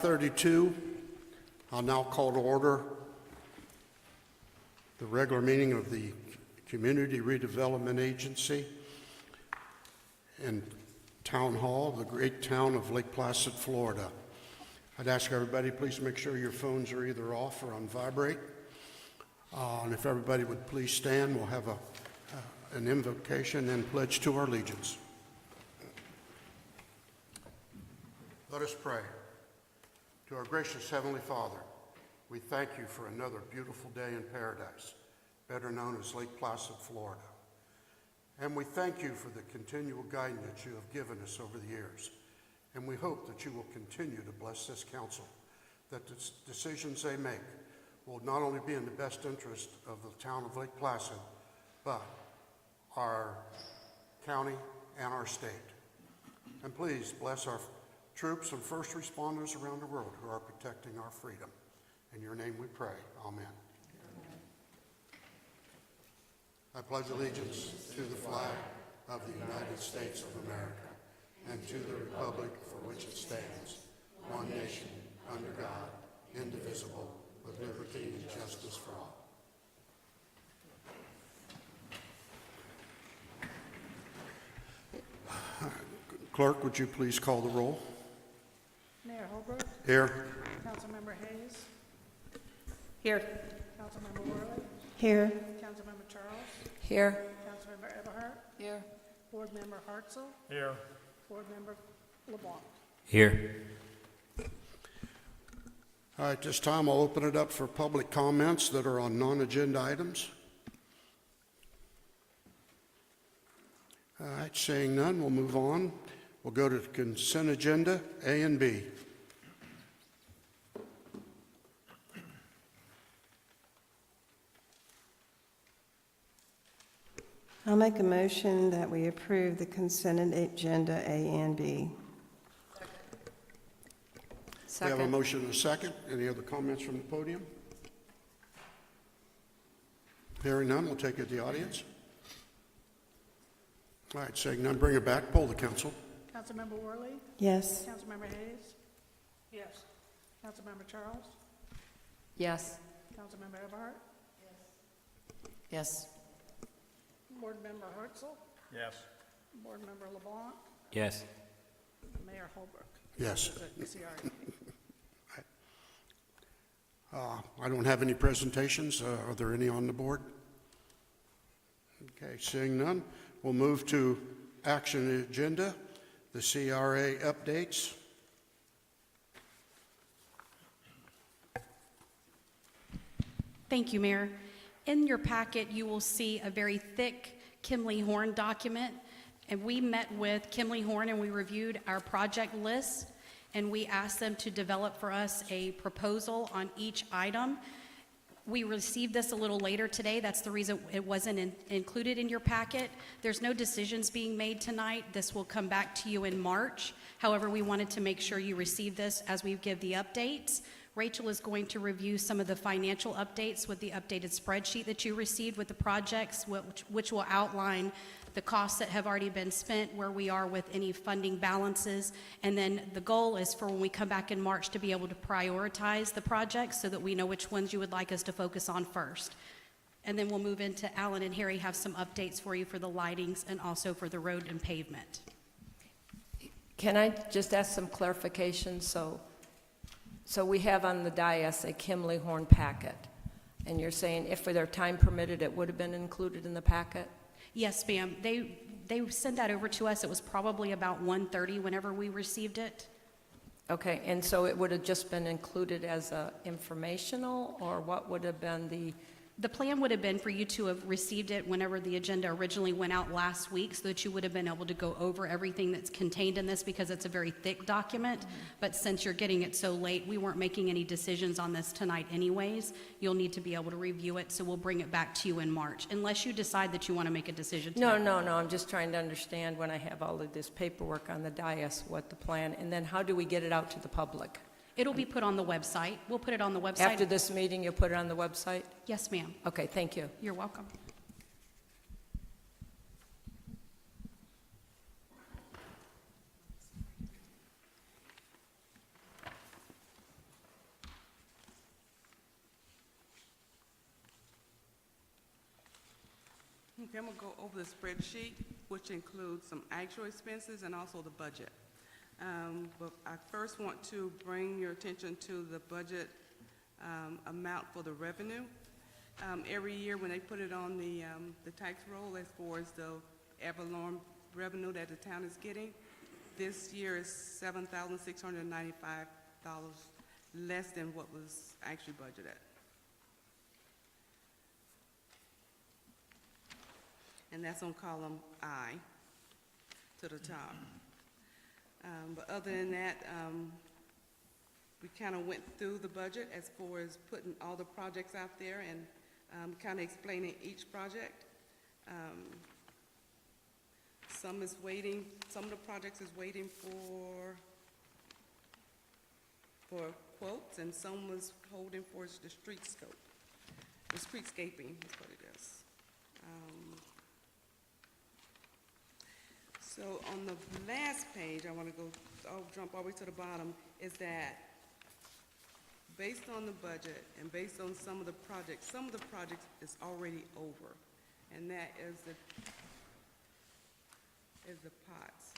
32. I'll now call to order the regular meeting of the Community Redevelopment Agency in Town Hall, the great town of Lake Placid, Florida. I'd ask everybody, please make sure your phones are either off or on vibrate. And if everybody would please stand, we'll have an invocation and pledge to our allegiance. Let us pray. To our gracious Heavenly Father, we thank you for another beautiful day in paradise, better known as Lake Placid, Florida. And we thank you for the continual guidance that you have given us over the years. And we hope that you will continue to bless this council, that the decisions they make will not only be in the best interest of the town of Lake Placid, but our county and our state. And please bless our troops and first responders around the world who are protecting our freedom. In your name we pray. Amen. I pledge allegiance to the flag of the United States of America and to the republic for which it stands, one nation, under God, indivisible, with liberty and justice for all. Clerk, would you please call the roll? Mayor Holbrook. Here. Councilmember Hayes. Here. Councilmember Worley. Here. Councilmember Charles. Here. Councilmember Eberhardt. Here. Board Member Hartzell. Here. Board Member LeBlanc. Here. All right, this time I'll open it up for public comments that are on non-agenda items. All right, seeing none, we'll move on. We'll go to the consent agenda, A and B. I'll make a motion that we approve the consent agenda A and B. We have a motion and a second. Any other comments from the podium? Hearing none, we'll take it to the audience. All right, seeing none, bring it back. Poll the council. Councilmember Worley. Yes. Councilmember Hayes. Yes. Councilmember Charles. Yes. Councilmember Eberhardt. Yes. Board Member Hartzell. Yes. Board Member LeBlanc. Yes. Mayor Holbrook. Yes. The CRA. I don't have any presentations. Are there any on the board? Okay, seeing none, we'll move to action agenda, the CRA updates. Thank you, Mayor. In your packet, you will see a very thick Kimley Horn document, and we met with Kimley Horn and we reviewed our project list, and we asked them to develop for us a proposal on each item. We received this a little later today. That's the reason it wasn't included in your packet. There's no decisions being made tonight. This will come back to you in March. However, we wanted to make sure you receive this as we give the updates. Rachel is going to review some of the financial updates with the updated spreadsheet that you received with the projects, which will outline the costs that have already been spent, where we are with any funding balances, and then the goal is for when we come back in March to be able to prioritize the projects so that we know which ones you would like us to focus on first. And then we'll move into Alan and Harry have some updates for you for the lightings and also for the road and pavement. Can I just ask some clarification? So we have on the dais a Kimley Horn packet, and you're saying if for their time permitted, it would have been included in the packet? Yes, ma'am. They sent that over to us. It was probably about 1:30 whenever we received it. Okay, and so it would have just been included as a informational, or what would have been the... The plan would have been for you to have received it whenever the agenda originally went out last week, so that you would have been able to go over everything that's contained in this, because it's a very thick document. But since you're getting it so late, we weren't making any decisions on this tonight anyways. You'll need to be able to review it, so we'll bring it back to you in March, unless you decide that you want to make a decision tonight. No, I'm just trying to understand when I have all of this paperwork on the dais, what the plan, and then how do we get it out to the public? It'll be put on the website. We'll put it on the website. After this meeting, you'll put it on the website? Yes, ma'am. Okay, thank you. You're welcome. Okay, I'm gonna go over the spreadsheet, which includes some actual expenses and also the budget. But I first want to bring your attention to the budget amount for the revenue. Every year when they put it on the tax roll as far as the ad valorem revenue that the town is getting, this year is $7,695 less than what was actually budgeted. And that's on column I to the top. But other than that, we kind of went through the budget as far as putting all the projects out there and kind of explaining each project. Some is waiting, some of the projects is waiting for quotes, and some was holding for the streetscape. The streetscaping is what it is. So on the last page, I'll jump all the way to the bottom, is that based on the budget and based on some of the projects is already over. And that is the pots.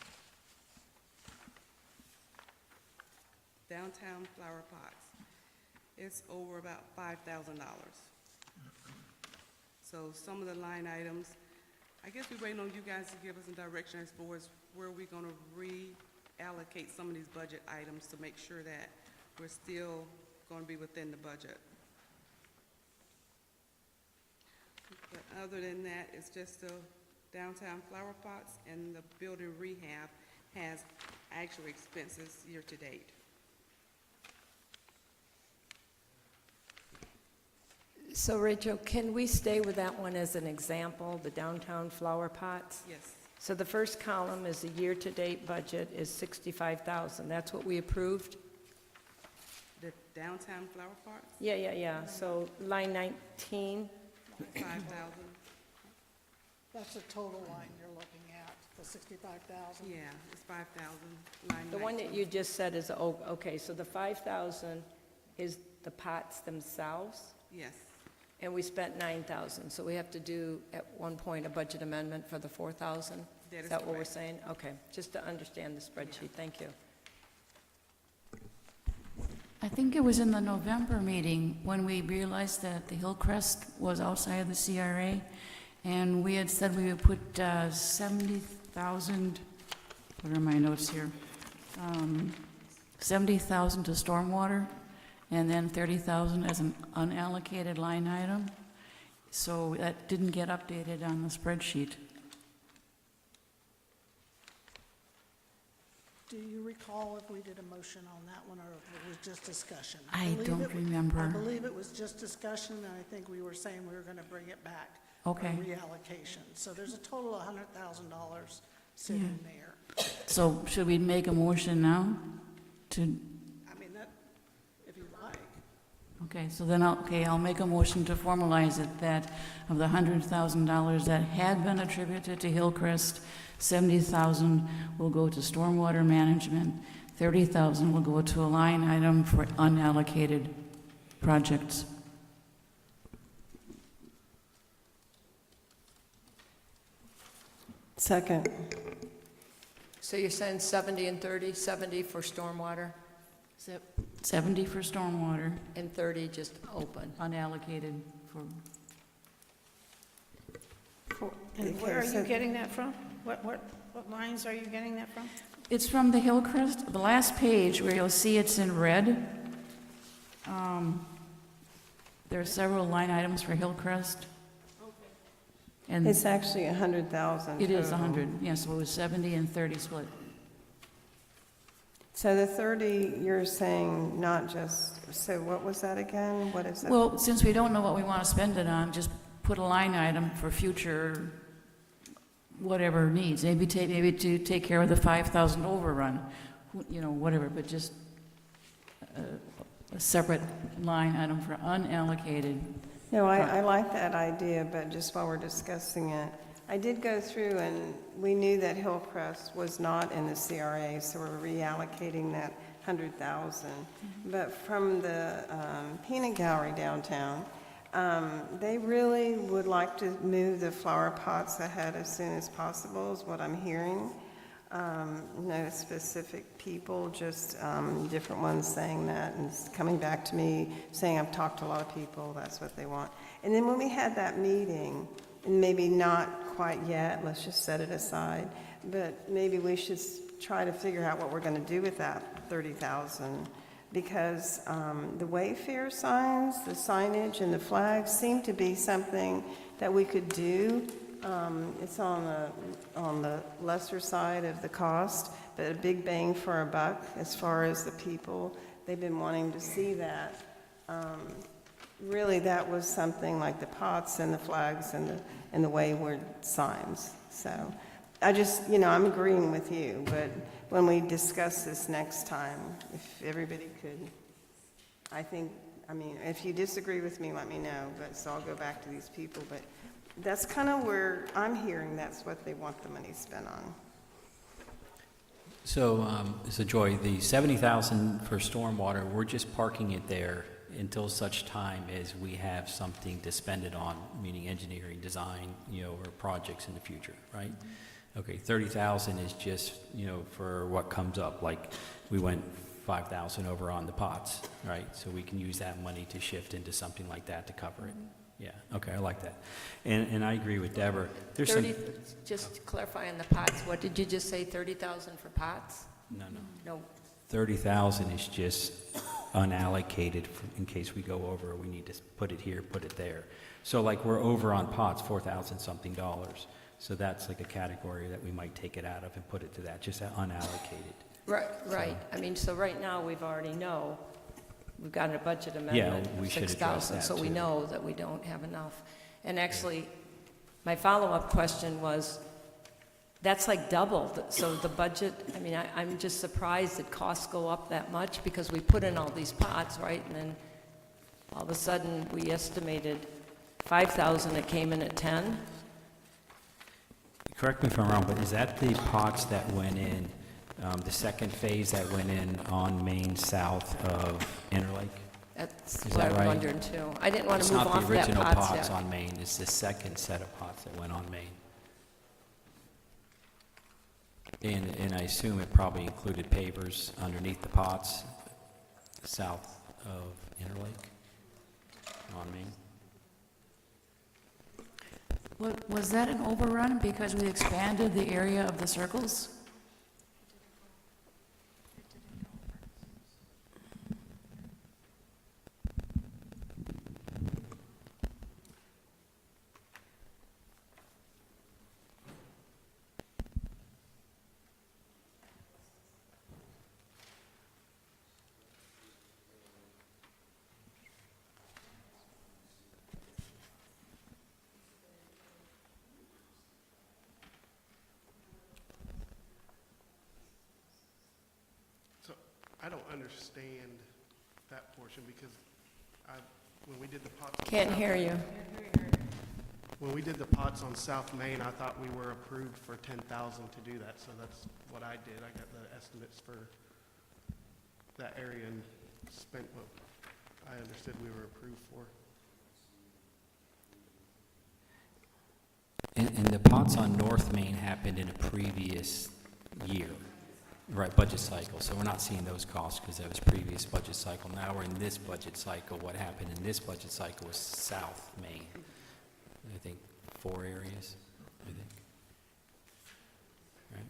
Downtown flower pots. It's over about $5,000. So some of the line items, I guess we're waiting on you guys to give us some direction as far as where we're going to reallocate some of these budget items to make sure that we're still going to be within the budget. But other than that, it's just the downtown flower pots, and the building rehab has actual expenses year to date. So Rachel, can we stay with that one as an example, the downtown flower pots? Yes, So the first column is the year-to-date budget is $65,000. That's what we approved? the downtown flower pots, Yeah. So line 19, 5,000. That's the total line you're looking at, the 65,000. Yeah, it's 5,000. Line the one that 19. you just said is, oh, okay, so the 5,000 is the pots themselves? Yes, And we spent 9,000, so we have to do, at one point, a budget amendment for the 4,000? That is Is that what we're correct. saying? Okay, just to understand the spreadsheet, thank you. I think it was in the November meeting when we realized that the Hillcrest was outside of the CRA, and we had said we would put 70,000, what are my notes here? 70,000 to stormwater, and then 30,000 as an unallocated line item. So that didn't get updated on the spreadsheet. Do you recall if we did a motion on that one, or if it was just discussion? I believe don't it wa- remember. I believe it was just discussion, and I think we were saying we were going to bring it back for Okay. reallocation. So there's a total of $100,000 sitting there. So should we make a motion now to, I mean, that, if you like. okay, so then I'll make a motion to formalize it that of the $100,000 that had been attributed to Hillcrest, 70,000 will go to stormwater management, 30,000 will go to a line item for unallocated projects. Second. So you're saying 70 and 30, 70 for stormwater 70 for stormwater, and 30 just open? unallocated for, And where are Okay, you so- getting that from? What lines are you getting that from? it's from the Hillcrest, the last page where you'll see it's in red. There are several line items for Hillcrest. And It's actually 100,000 it is total. 100, yes, so it was 70 and 30 split. So the 30, you're saying not just, so what was that again? What is that? Well, since we don't know what we want to spend it on, just put a line item for future whatever needs. Maybe to take care of the 5,000 overrun, whatever, but just a separate line item for unallocated. No, I like that idea, but just while we're discussing it, I did go through and we knew that Hillcrest was not in the CRA, so we're reallocating that 100,000. But from the peanut gallery downtown, They really would like to move the flower pots ahead as soon as possible, is what I'm hearing. No specific people, just different ones saying that, and it's coming back to me saying, I've talked to a lot of people, that's what they want. And then when we had that meeting, and maybe not quite yet, let's just set it aside, but maybe we should try to figure out what we're going to do with that 30,000, because the Wayfair signs, the signage, and the flags seem to be something that we could do. It's on the lesser side of the cost, but a big bang for a buck as far as the people. They've been wanting to see that. Really, that was something like the pots and the flags and the wayward signs. So I just, I'm agreeing with you, but when we discuss this next time, if everybody could, if you disagree with me, let me know, but so I'll go back to these people, but that's kind of where I'm hearing that's what they want the money spent on. So, Joy, the 70,000 for stormwater, we're just parking it there until such time as we have something to spend it on, meaning engineering, design, or projects in the future, right? Okay, 30,000 is just, for what comes up, like we went 5,000 over on the pots, right? So we can use that money to shift into something like that to cover it. Yeah, okay, I like that. And I agree with Debra. There's 30, just to clarify on the pots, what did you just say, 30,000 for pots? No. 30,000 is just unallocated in case we go over, we need to put it here, put it there. So like we're over on pots, 4,000 something dollars. So that's like a category that we might take it out of and put it to that, just unallocated. Right. So right now, we've got a budget Yeah, amendment we of should address 6,000, that, so we too. know that we don't have enough. And actually, my follow-up question was, that's like double, so the budget, I'm just surprised that costs go up that much, because we put in all these pots, right? And then all of a sudden, we estimated 5,000, it came in at 10. Correct me if I'm wrong, but is that the pots that went in, the second phase that went in on Main south of Interlake? That's Is what that I'm right? wondering too. I didn't want It's to move not off the that original pots pots yet. on Main, it's the second set of pots that went on Main. And I assume it probably included pavers underneath the pots south of Interlake on Main. Was that an overrun because we expanded the area of the circles? So I don't understand that portion because when we did the pots. Can't hear you. When we did the pots on South Main, I thought we were approved for 10,000 to do that, so that's what I did. I got the estimates for that area and spent what I understood we were approved for. And the pots on North Main happened in a previous year, right, budget cycle. So we're not seeing those costs because that was previous budget cycle. Now we're in this budget cycle. What happened in this budget cycle was South Main. I think 4 areas, I think. Right?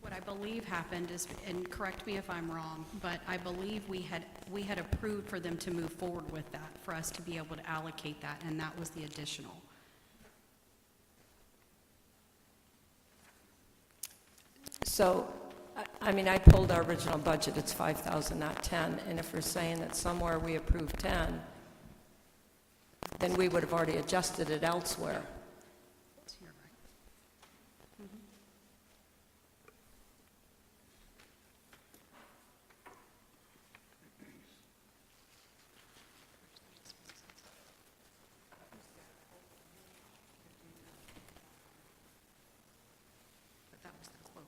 What I believe happened is, and correct me if I'm wrong, but I believe we had approved for them to move forward with that, for us to be able to allocate that, and that was the additional. So, I pulled our original budget, it's 5,000, not 10, and if we're saying that somewhere we approved 10, then we would have already adjusted it elsewhere. You're right. But that was the quote.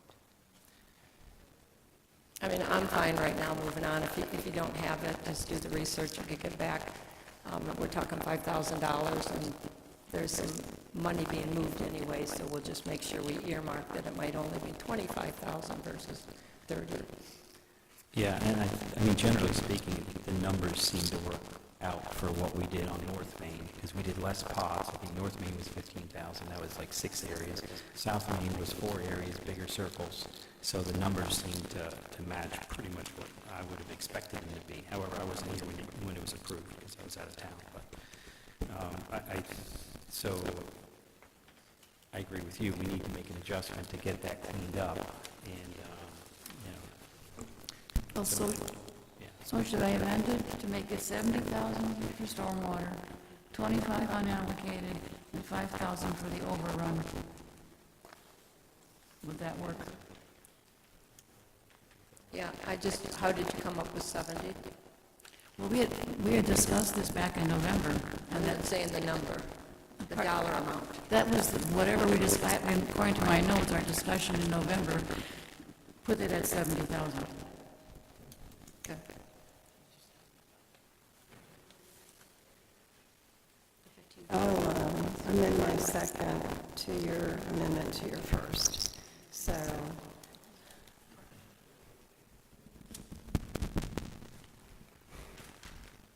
I mean, I'm fine right now moving on. If you don't have it, just do the research and get it back. We're talking $5,000, and there's some money being moved anyway, so we'll just make sure we earmark that it might only be $25,000 versus 30. Yeah, and I mean, generally speaking, the numbers seem to work out for what we did on North Main, because we did less pots. I think North Main was 15,000, that was like 6 areas. South Main was 4 areas, bigger circles. So the numbers seem to match pretty much what I would have expected them to be. However, I wasn't here when it was approved, because I was out of town. But so I agree with you, we need to make an adjustment to get that cleaned up, and, you know. Also, Yeah. so should I amend it to make it 70,000 for stormwater, 25 unallocated, and 5,000 for the overrun? Would that work? Yeah, how did you come up with 70? Well, we had discussed this back in November, I'm and not saying the number, the dollar amount. that was whatever we discussed, according to my notes, our discussion in November, put it at 70,000. Okay. I'll amend my second to your amendment to your first. So,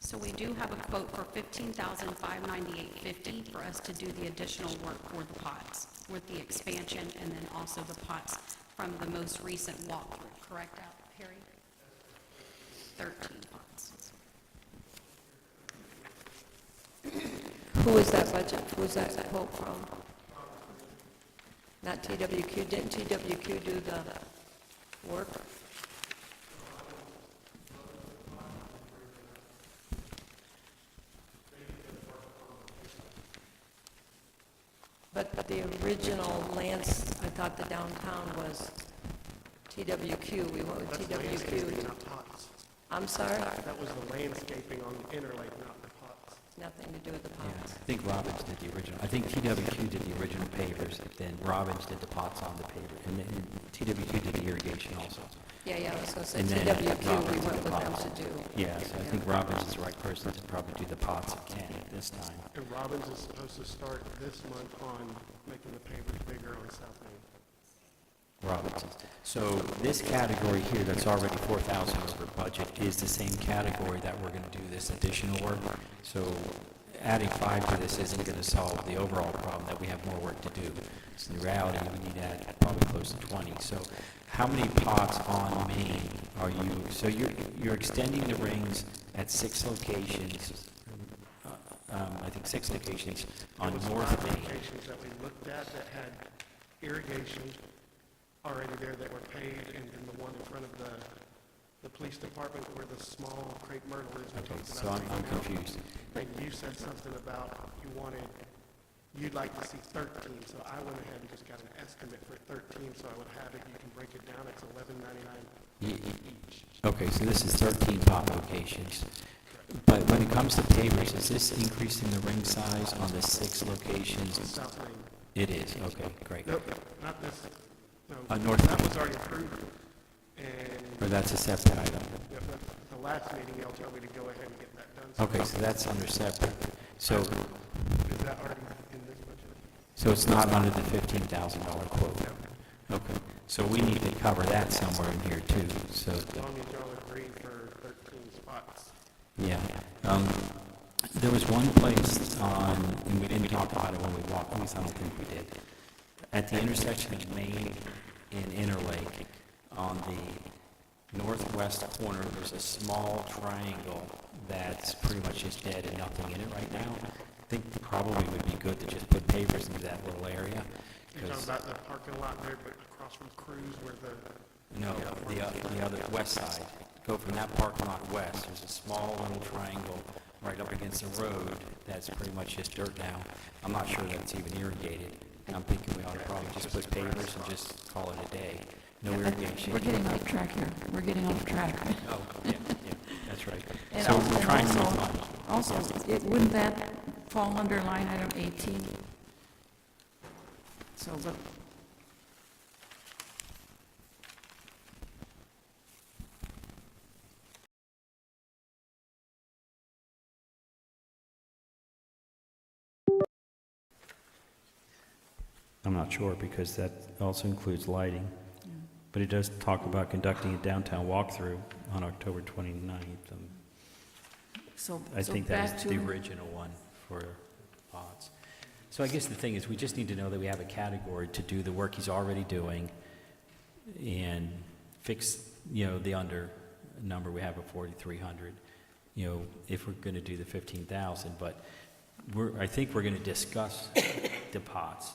So we do have a quote for $15,598.50 for us to do the additional work for the pots, with the expansion and then also the pots from the most recent walkthrough, correct, Harry? 13 pots. Who is that budget? Who is that quote from? Not TWQ. Didn't TWQ do the work? But the original I thought the downtown was TWQ. We went with That's landscaping, TWQ. not pots. I'm sorry? That was the landscaping on the inner lake, not the pots. Nothing to do with the Yeah, pots. I think Robbins did the original. I think TWQ did the original pavers, then Robbins did the pots on the paver, and then TWQ did the irrigation also. Yeah, I was going to say And then TWQ, Robbins we did went the with them pots. to do. Yeah, so I think Robbins is the right person to probably do the pots again this time. And Robbins is supposed to start this month on making the pavers bigger on South Main. Robbins. So this category here that's already 4,000 over budget is the same category that we're going to do this additional work. So adding 5 to this isn't going to solve the overall problem that we have more work to do. So in reality, we need to add probably close to 20. So how many pots on Main are you, so you're extending the rings at 6 locations, I think 6 locations on It was North 5 Main. locations that we looked at that had irrigation already there that were paved, and then the one in front of the police department where the small crepe myrtle is. we Okay, talked so about I'm taking out. confused. And you said something about you'd like to see 13, so I went ahead and just got an estimate for 13, so I would have it, you can break it down, it's $11.99 each. Okay, so this is 13 pot locations. But when it comes to pavers, is this increasing the ring size on the 6 locations? South Main. It is, okay, great. Nope, not this, no. North That Main. was already approved, and Or that's a separate item? yep, the last meeting, y'all told me to go ahead and get that done. So Okay, so that's under separate. So, is that already in this budget? so it's not under the $15,000 quote? Okay, so we need to cover that somewhere in here too, so, As long as y'all agree for 13 spots. yeah. There was one place on, and we didn't talk about it when we walked, at least I don't think we did. At the intersection of Main and Interlake, on the northwest corner, there's a small triangle that's pretty much just dead and nothing in it right now. I think probably would be good to just put pavers into that little area. You're talking 'cause- about the parking lot there, but across from Cruz where the... No, the other west side. Go from that parking lot west, there's a small little triangle right up against the road that's pretty much just dirt now. I'm not sure that it's even irrigated. And I'm thinking we ought to probably just put pavers and just call it a day. No irrigation. We're getting off track here. We're getting off track. Oh, yeah, that's right. And So also- we're trying to and move also- money. Also, wouldn't that fall under line item 18? So I'm not sure, because that also includes lighting. But it does talk about conducting a downtown walkthrough on October 29th. So, I so think back that's to, the original one for pods. So I guess the thing is, we just need to know that we have a category to do the work he's already doing and fix, the under number we have of 4,300, if we're going to do the 15,000. But I think we're going to discuss the pots,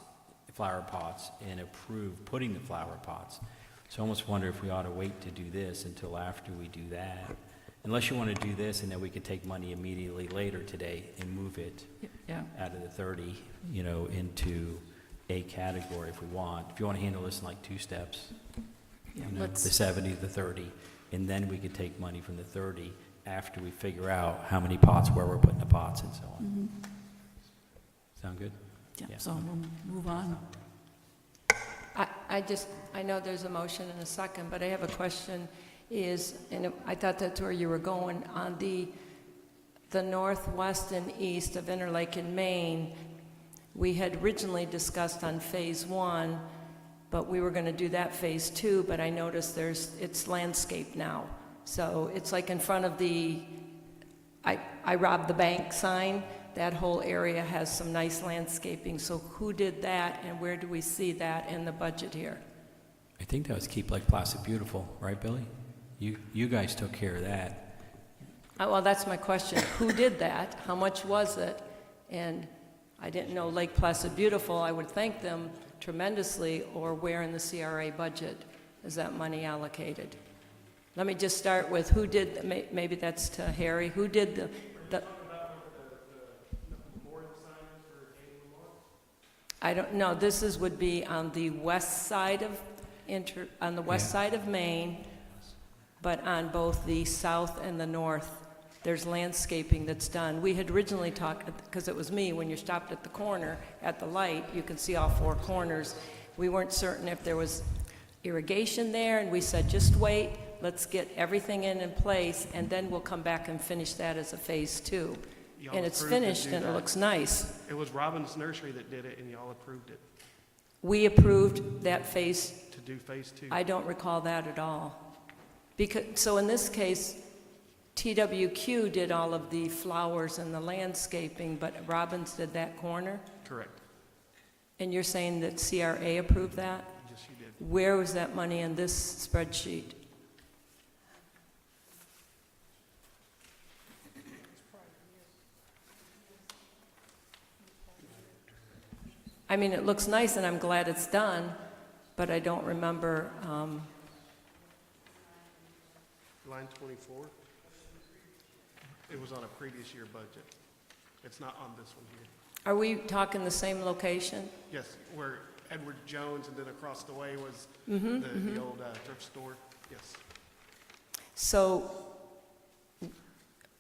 flower pots, and approve putting the flower pots. So I almost wonder if we ought to wait to do this until after we do that. Unless you want to do this, and then we can take money immediately later today and move it yeah, out of the 30, into a category if we want. If you want to handle this in like 2 steps, yeah, the let's, 70, the 30, and then we could take money from the 30 after we figure out how many pots, where we're putting the pots, and so on. Sound good? yeah, Yeah. so we'll move on. I know there's a motion and a second, but I have a question and I thought that's where you were going, on the northwest and east of Interlake and Maine. We had originally discussed on phase 1, but we were going to do that phase 2, but I noticed it's landscape now. So it's like in front of the I robbed the bank sign. That whole area has some nice landscaping. So who did that, and where do we see that in the budget here? I think that was Keep Lake Placid Beautiful, right, Billy? You guys took care of that. Well, that's my question. Who did that? How much was it? And I didn't know Lake Placid Beautiful. I would thank them tremendously. Or where in the CRA budget is that money allocated? Let me just start with who did, maybe that's to Harry, who did the I don't know, would be on the west side of, side of Maine, but on both the south and the north, there's landscaping that's done. We had originally talked, because it was me, when you stopped at the corner, at the light, you can see all 4 corners. We weren't certain if there was irrigation there, and we said, just wait, let's get everything in place, and then we'll come back and finish that as a phase 2. Y'all And it's approved to finished, do and it that. looks nice. It was Robin's Nursery that did it, and y'all approved it We approved that phase. to do phase 2. I don't recall that at all. So in this case, TWQ did all of the flowers and the landscaping, but Robbins did that corner? Correct. And you're saying that CRA approved that? Yes, you did. Where was that money in this spreadsheet? I mean, it looks nice, and I'm glad it's done, but I don't remember. Line 24. It was on a previous year budget. It's not on this one here. Are we talking the same location? Yes, where Edward Jones, and then across the way was Mm-hmm, the old thrift store. Yes. So,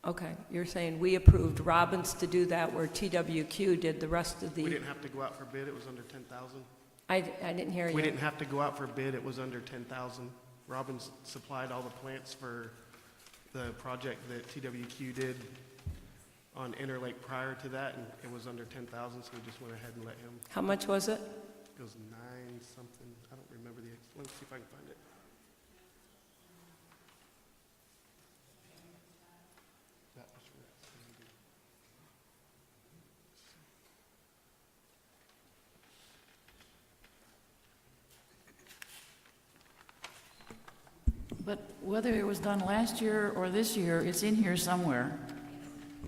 okay, you're saying we approved Robbins to do that where TWQ did the rest of We the, didn't have to go out for bid. It was under 10,000. I didn't hear you. We didn't have to go out for bid. It was under 10,000. Robbins supplied all the plants for the project that TWQ did on Interlake prior to that, and it was under 10,000, so we just went ahead and let him. How much was it? It was 9 something. I don't remember let me see if I can find it. That was for Sandy. But whether it was done last year or this year, it's in here somewhere.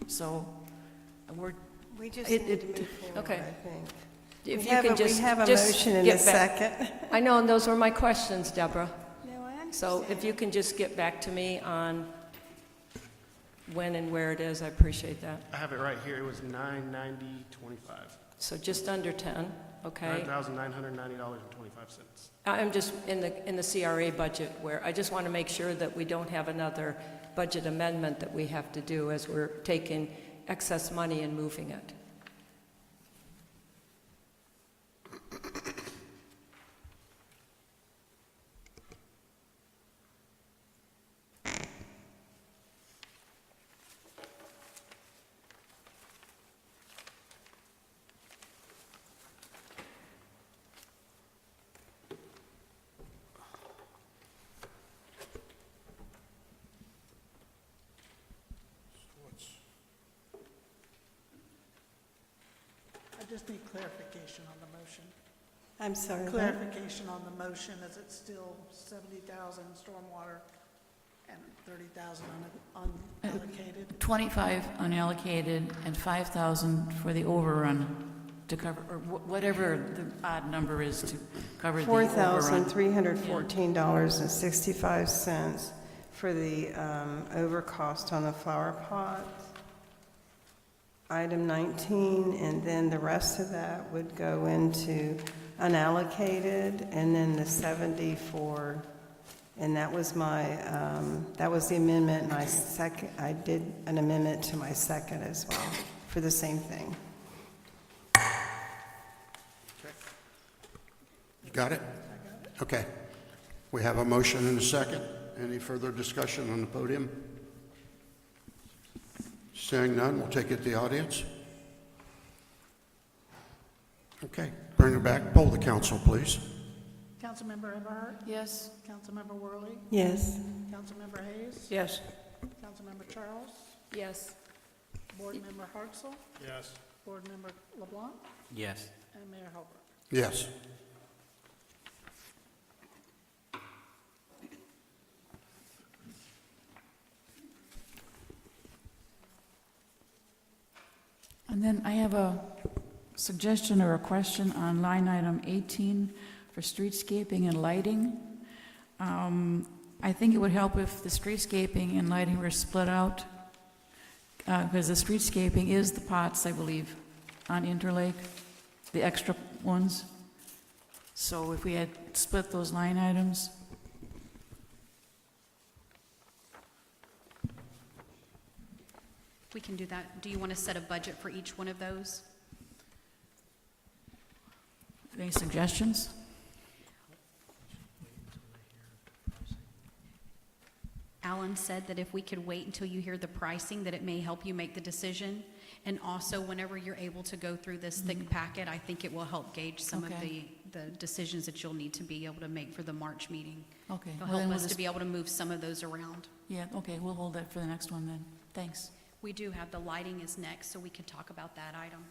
So We just It- need to move forward, okay. I think. If We you have can a- just We have a just motion and a get back- second. I know, and those were my questions, Deborah. No, I understand. So if you can just get back to me on when and where it is, I appreciate that. I have it right here. It was $990.25. So just under 10, okay? $9,990.25. I'm just in the CRA budget where I just want to make sure that we don't have another budget amendment that we have to do as we're taking excess money and moving it. just need clarification on the motion. I'm sorry, what? Clarification on the motion, is it still 70,000 stormwater and 30,000 unallocated? 25 unallocated and 5,000 for the overrun to cover, or whatever the odd number is to cover the overrun. $4,314.65 for the overcost on the flower pot. Item 19, and then the rest of that would go into unallocated, and then the 74, and that was my, that was the amendment, and I did an amendment to my second as well, for the same thing. You got it? Okay. We have a motion and a second. Any further discussion on the podium? Seeing none, we'll take it to the audience. Okay, bring it back. Poll the council, please. Councilmember Eberhardt? Yes. Councilmember Worley? Yes. Councilmember Hayes? Yes. Councilmember Charles? Yes. Board Member Hartzell? Yes. Board Member LeBlanc? Yes. And Mayor Holbrook. Yes. And then I have a suggestion or a question on line item 18 for streetscaping and lighting. I think it would help if the streetscaping and lighting were split out, because the streetscaping is the pots, I believe, on Interlake, the extra ones. So if we had split those line items. We can do that. Do you want to set a budget for each one of those? Any suggestions? Alan said that if we could wait until you hear the pricing, that it may help you make the decision. And also, whenever you're able to go through this thick packet, I think it will help gauge some of Okay. the decisions that you'll need to be able to make for the March meeting. Okay. It'll well, then help we'll us to just- be able to move some of those around. Yeah, okay, we'll hold that for the next one then. Thanks. We do have the lighting is next, so we could talk about that item.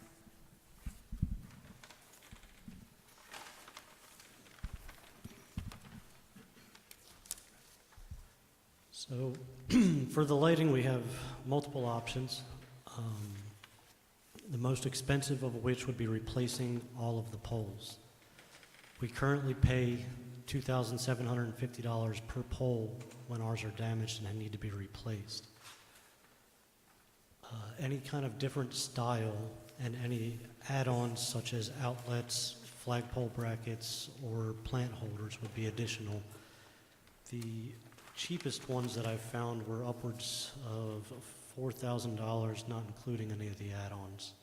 So for the lighting, we have multiple options. The most expensive of which would be replacing all of the poles. We currently pay $2,750 per pole when ours are damaged and need to be replaced. Any kind of different style and any add-ons such as outlets, flagpole brackets, or plant holders would be additional. The cheapest ones that I've found were upwards of $4,000, not including any of the add-ons.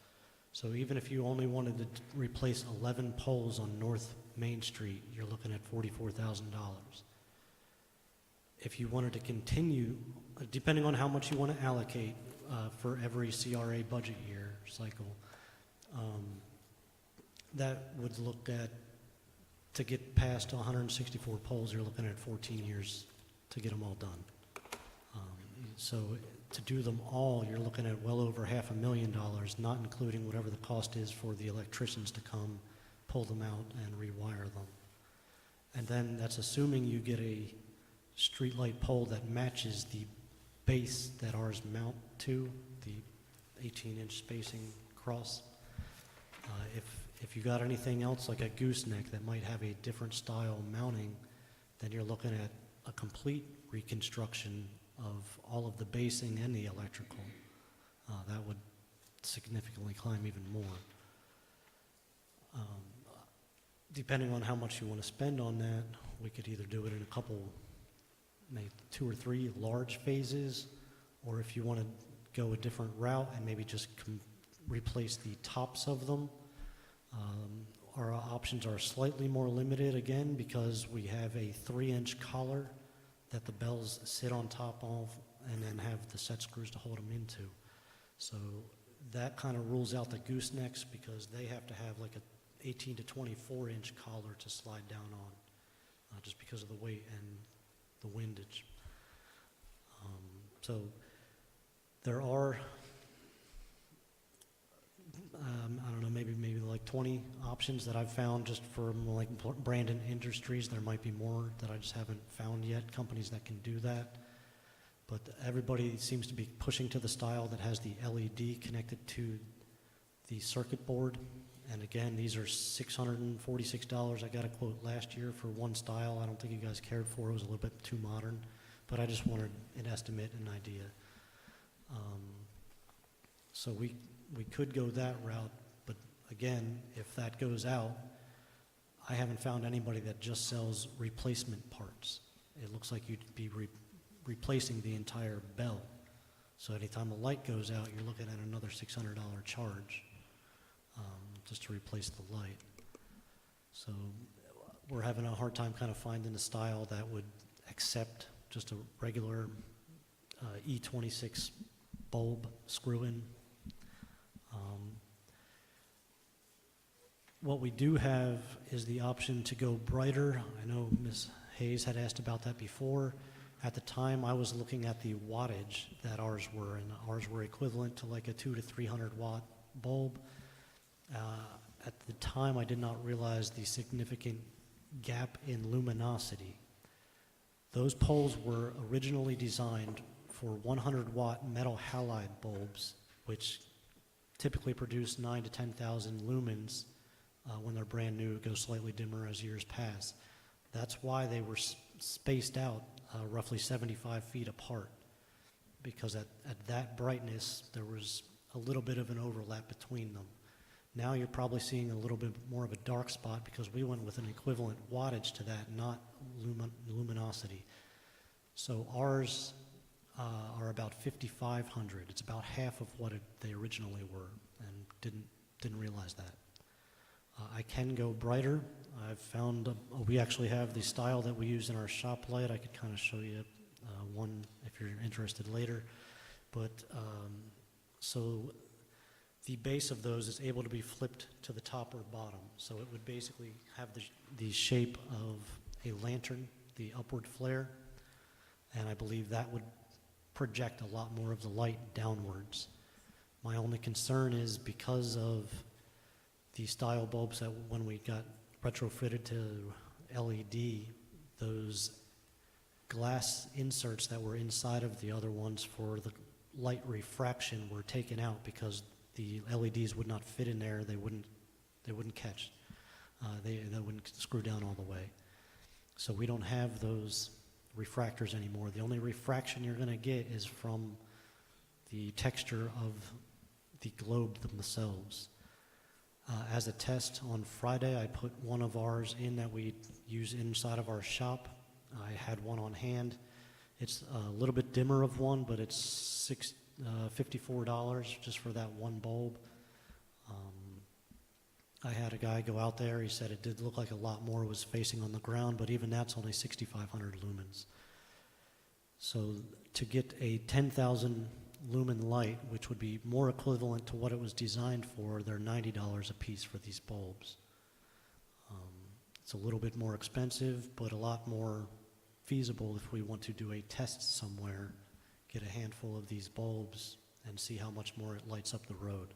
So even if you only wanted to replace 11 poles on North Main Street, you're looking at $44,000. If you wanted to continue, depending on how much you want to allocate for every CRA budget year cycle, that would look at, to get past 164 poles, you're looking at 14 years to get them all done. So to do them all, you're looking at well over $500,000, not including whatever the cost is for the electricians to come, pull them out, and rewire them. And then that's assuming you get a streetlight pole that matches the base that ours mount to, the 18-inch spacing cross. If you got anything else like a gooseneck that might have a different style mounting, then you're looking at a complete reconstruction of all of the basing and the electrical. That would significantly climb even more. Depending on how much you want to spend on that, we could either do it in a couple, maybe 2 or 3 large phases, or if you want to go a different route and maybe just replace the tops of them. Our options are slightly more limited again because we have a 3-inch collar that the bells sit on top of and then have the set screws to hold them into. So that kind of rules out the goosenecks because they have to have like a 18 to 24-inch collar to slide down on just because of the weight and the windage. So there are, I don't know, maybe like 20 options that I've found just for like Brandon Industries. There might be more that I just haven't found yet, companies that can do that. But everybody seems to be pushing to the style that has the LED connected to the circuit board. And again, these are $646. I got a quote last year for one style. I don't think you guys cared for it. It was a little bit too modern. But I just wanted an estimate, an idea. So we could go that route. But again, if that goes out, I haven't found anybody that just sells replacement parts. It looks like you'd be replacing the entire bell. So anytime a light goes out, you're looking at another $600 charge just to replace the light. So we're having a hard time kind of finding a style that would accept just a regular E26 bulb screw-in. What we do have is the option to go brighter. I know Ms. Hayes had asked about that before. At the time, I was looking at the wattage that ours were, and ours were equivalent to like a 200 to 300 watt bulb. At the time, I did not realize the significant gap in luminosity. Those poles were originally designed for 100 watt metal halide bulbs, which typically produce 9,000 to 10,000 lumens when they're brand new. It goes slightly dimmer as years pass. That's why they were spaced out roughly 75 feet apart, because at that brightness, there was a little bit of an overlap between them. Now you're probably seeing a little bit more of a dark spot because we went with an equivalent wattage to that, not luminosity. So ours are about 5,500. It's about half of what they originally were, and didn't realize that. I can go brighter. I've found we actually have the style that we use in our shop light. I could kind of show you one if you're interested later. But so the base of those is able to be flipped to the top or bottom. So it would basically have the shape of a lantern, the upward flare, and I believe that would project a lot more of the light downwards. My only concern is because of the style bulbs that when we got retrofitted to LED, those glass inserts that were inside of the other ones for the light refraction were taken out because the LEDs would not fit in there. They wouldn't catch. They wouldn't screw down all the way. So we don't have those refractors anymore. The only refraction you're going to get is from the texture of the globe themselves. As a test on Friday, I put one of ours in that we use inside of our shop. I had one on hand. It's a little bit dimmer of one, but it's $54 just for that one bulb. I had a guy go out there. He said it did look like a lot more was facing on the ground, but even that's only 6,500 lumens. So to get a 10,000 lumen light, which would be more equivalent to what it was designed for, they're $90 a piece for these bulbs. It's a little bit more expensive, but a lot more feasible if we want to do a test somewhere, get a handful of these bulbs and see how much more it lights up the road.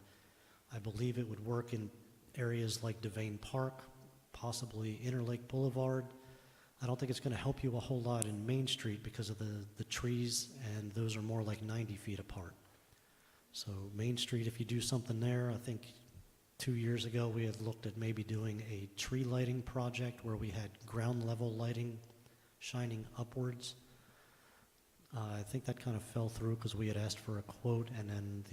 I believe it would work in areas like Devane Park, possibly Interlake Boulevard. I don't think it's going to help you a whole lot in Main Street because of the trees, and those are more like 90 feet apart. So Main Street, if you do something there, I think 2 years ago we had looked at maybe doing a tree lighting project where we had ground level lighting shining upwards. I think that kind of fell through because we had asked for a quote, and then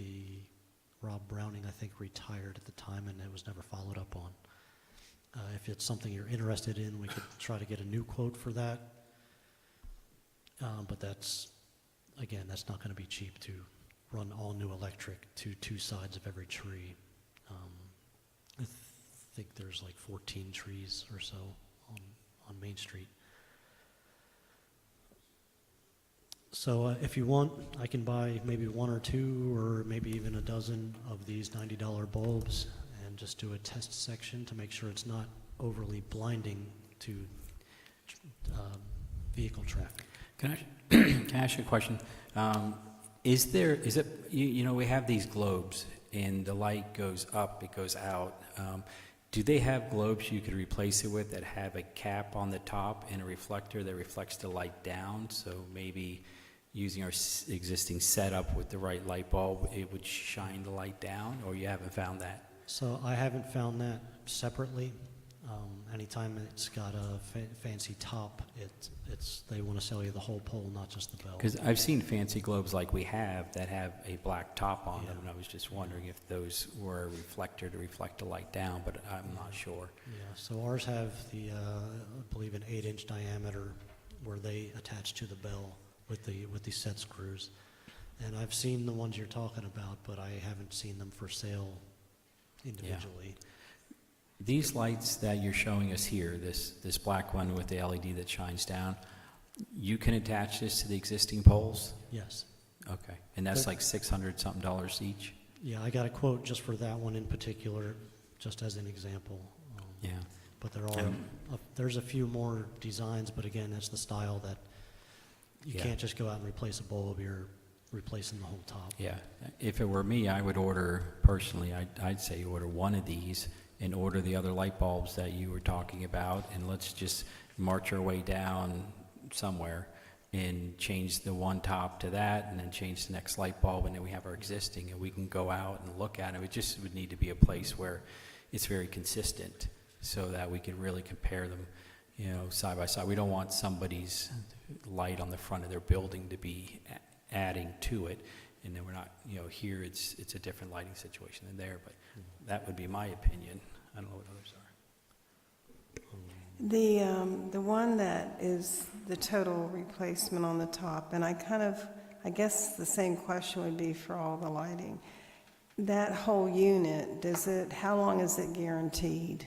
Rob Browning, I think, retired at the time, and it was never followed up on. If it's something you're interested in, we could try to get a new quote for that. But that's not going to be cheap to run all new electric to two sides of every tree. I think there's like 14 trees or so on Main Street. So if you want, I can buy maybe one or two or maybe even a dozen of these $90 bulbs and just do a test section to make sure it's not overly blinding to vehicle traffic. Can I ask you a question? We have these globes and the light goes up, it goes out. Do they have globes you could replace it with that have a cap on the top and a reflector that reflects the light down? So maybe using our existing setup with the right light bulb, it would shine the light down, or you haven't found that? So I haven't found that separately. Anytime it's got a fancy top, they want to sell you the whole pole, not just the bell. Because I've seen fancy globes like we have that have a black top on them, and I was just wondering if those were a reflector to reflect the light down, but I'm not sure. Yeah, so ours have the, I believe an 8-inch diameter where they attach to the bell with the set screws. And I've seen the ones you're talking about, but I haven't seen them for sale individually. These lights that you're showing us here, this black one with the LED that shines down, you can attach this to the existing poles? Yes. Okay, and that's like $600-something each? Yeah, I got a quote just for that one in particular, just as an example. Yeah. But there's a few more designs, but again, that's the style that you can't just go out and replace a bulb, you're replacing the whole top. Yeah, if it were me, I would order, personally, I'd say order one of these and order the other light bulbs that you were talking about, and let's just march our way down somewhere and change the one top to that, and then change the next light bulb, and then we have our existing, and we can go out and look at it. It just would need to be a place where it's very consistent so that we could really compare them, side by side. We don't want somebody's light on the front of their building to be adding to it, and then we're not, here it's a different lighting situation than there, but that would be my opinion. I don't know what others are. The one that is the total replacement on the top, and I guess the same question would be for all the lighting. That whole unit, how long is it guaranteed?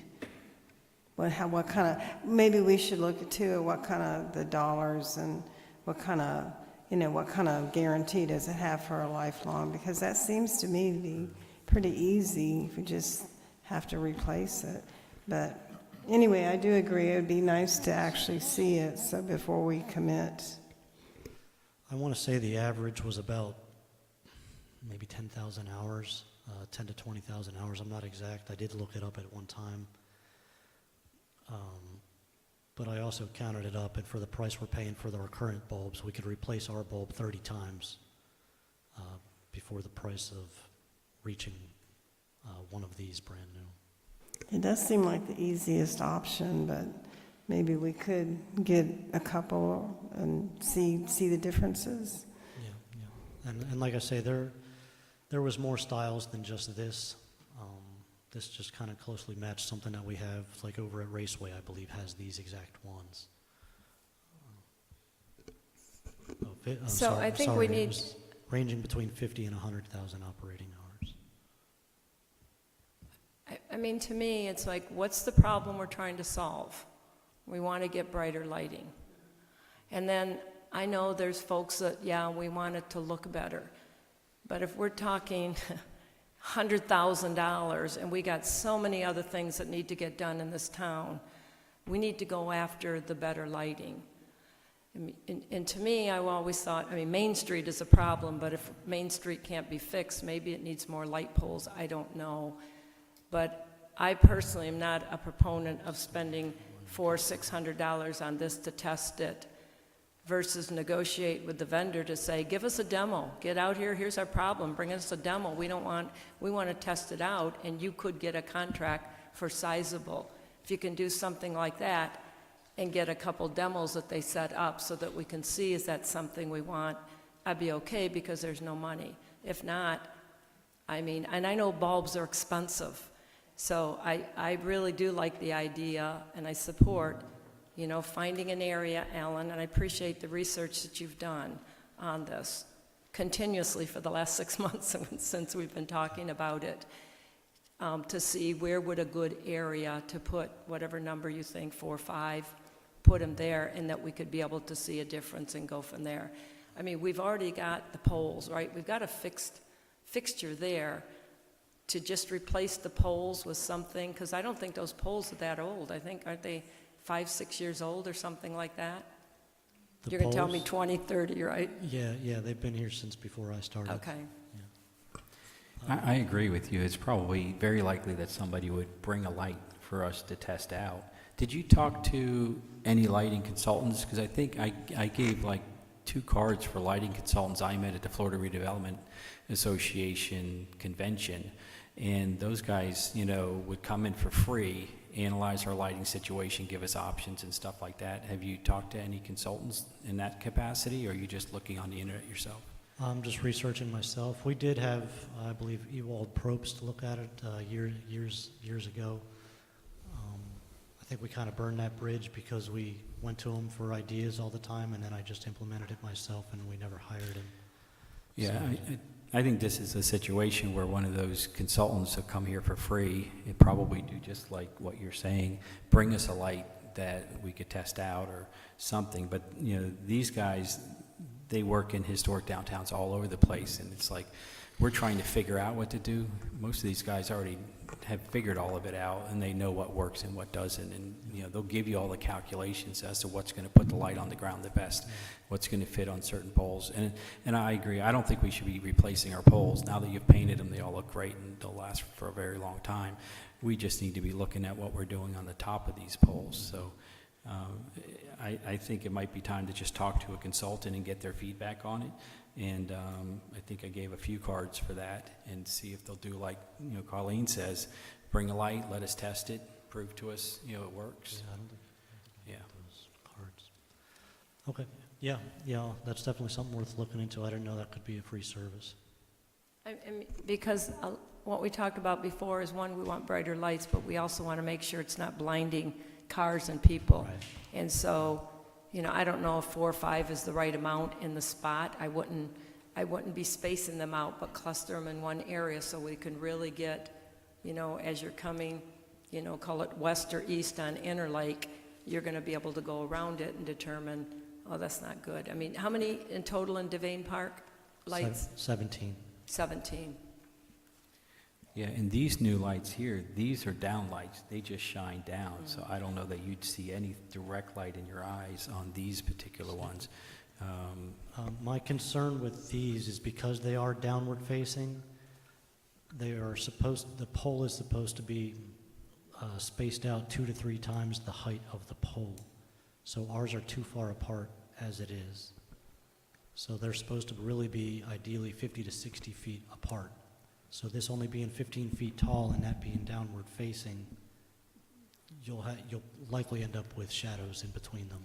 What kind of, maybe we should look at too, what kind of the dollars and what kind of guarantee does it have for a lifelong? Because that seems to me to be pretty easy if you just have to replace it. But anyway, I do agree, it would be nice to actually see it, so before we commit. I want to say the average was about maybe 10,000 hours, 10 to 20,000 hours. I'm not exact. I did look it up at one time. But I also counted it up, and for the price we're paying for our current bulbs, we could replace our bulb 30 times before the price of reaching one of these brand new. It does seem like the easiest option, but maybe we could get a couple and see the differences. Yeah. And like I say, there was more styles than just this. This just kind of closely matched something that we have, like over at Raceway, I believe, has these exact ones. I think we it need- was ranging between 50 and 100,000 operating hours. I mean, to me, it's like, what's the problem we're trying to solve? We want to get brighter lighting. And then I know there's folks that, we want it to look better. But if we're talking $100,000 and we got so many other things that need to get done in this town, we need to go after the better lighting. And to me, I always thought, Main Street is a problem, but if Main Street can't be fixed, maybe it needs more light poles, I don't know. But I personally am not a proponent of spending $400-600 on this to test it versus negotiate with the vendor to say, give us a demo, get out here, here's our problem, bring us a demo. We want to test it out, and you could get a contract for sizable. If you can do something like that and get a couple demos that they set up so that we can see, is that something we want, I'd be okay, because there's no money. If not, and I know bulbs are expensive, so I really do like the idea, and I support finding an area, Alan, and I appreciate the research that you've done on this continuously for the last 6 months since we've been talking about it, to see where would a good area to put whatever number you think, 4 or 5, put them there, and that we could be able to see a difference and go from there. We've already got the poles, right? We've got a fixture there. To just replace the poles with something, because I don't think those poles are that old. I think, aren't they 5-6 years old or something like that? You're going to tell me 20, 30, right? Yeah, they've been here since before I started. Okay. I agree with you. It's probably very likely that somebody would bring a light for us to test out. Did you talk to any lighting consultants? Because I think I gave like 2 cards for lighting consultants I met at the Florida Redevelopment Association convention, and those guys, you know, would come in for free, analyze our lighting situation, give us options and stuff like that. Have you talked to any consultants in that capacity, or are you just looking on the internet yourself? I'm just researching myself. We did have, I believe, Ewald Probst look at it years ago. I think we kind of burned that bridge because we went to him for ideas all the time, and then I just implemented it myself, and we never hired him. Yeah, So- I think this is a situation where one of those consultants will come here for free and probably do just like what you're saying, bring us a light that we could test out or something. But, you know, these guys, they work in historic downtowns all over the place, and it's like we're trying to figure out what to do. Most of these guys already have figured all of it out, and they know what works and what doesn't, and you know, they'll give you all the calculations as to what's going to put the light on the ground the best, what's going to fit on certain poles. And I agree. I don't think we should be replacing our poles. Now that you've painted them, they all look great and they'll last for a very long time. We just need to be looking at what we're doing on the top of these poles. So I think it might be time to just talk to a consultant and get their feedback on it. And I think I gave a few cards for that, and see if they'll do like, you know, Colleen says, bring a light, let us test it, prove to us, you know, it works. Yeah, I don't think Yeah. those cards. Okay, yeah, that's definitely something worth looking into. I didn't know that could be a free service. I mean, because what we talked about before is, one, we want brighter lights, but we also want to make sure it's not blinding cars and people. Right. And so, you know, I don't know if 4 or 5 is the right amount in the spot. I wouldn't be spacing them out, but cluster them in one area so we can really get, you know, as you're coming, you know, call it west or east on Interlake, you're going to be able to go around it and determine, oh, that's not good. I mean, how many in total in Devane Park lights? 17. 17. Yeah, and these new lights here, these are down lights. They just shine down. So I don't know that you'd see any direct light in your eyes on these particular ones. My concern with these is because they are downward facing, the pole is supposed to be spaced out 2 to 3 times the height of the pole. So ours are too far apart as it is. So they're supposed to really be ideally 50 to 60 feet apart. So this only being 15 feet tall and that being downward facing, you'll likely end up with shadows in between them.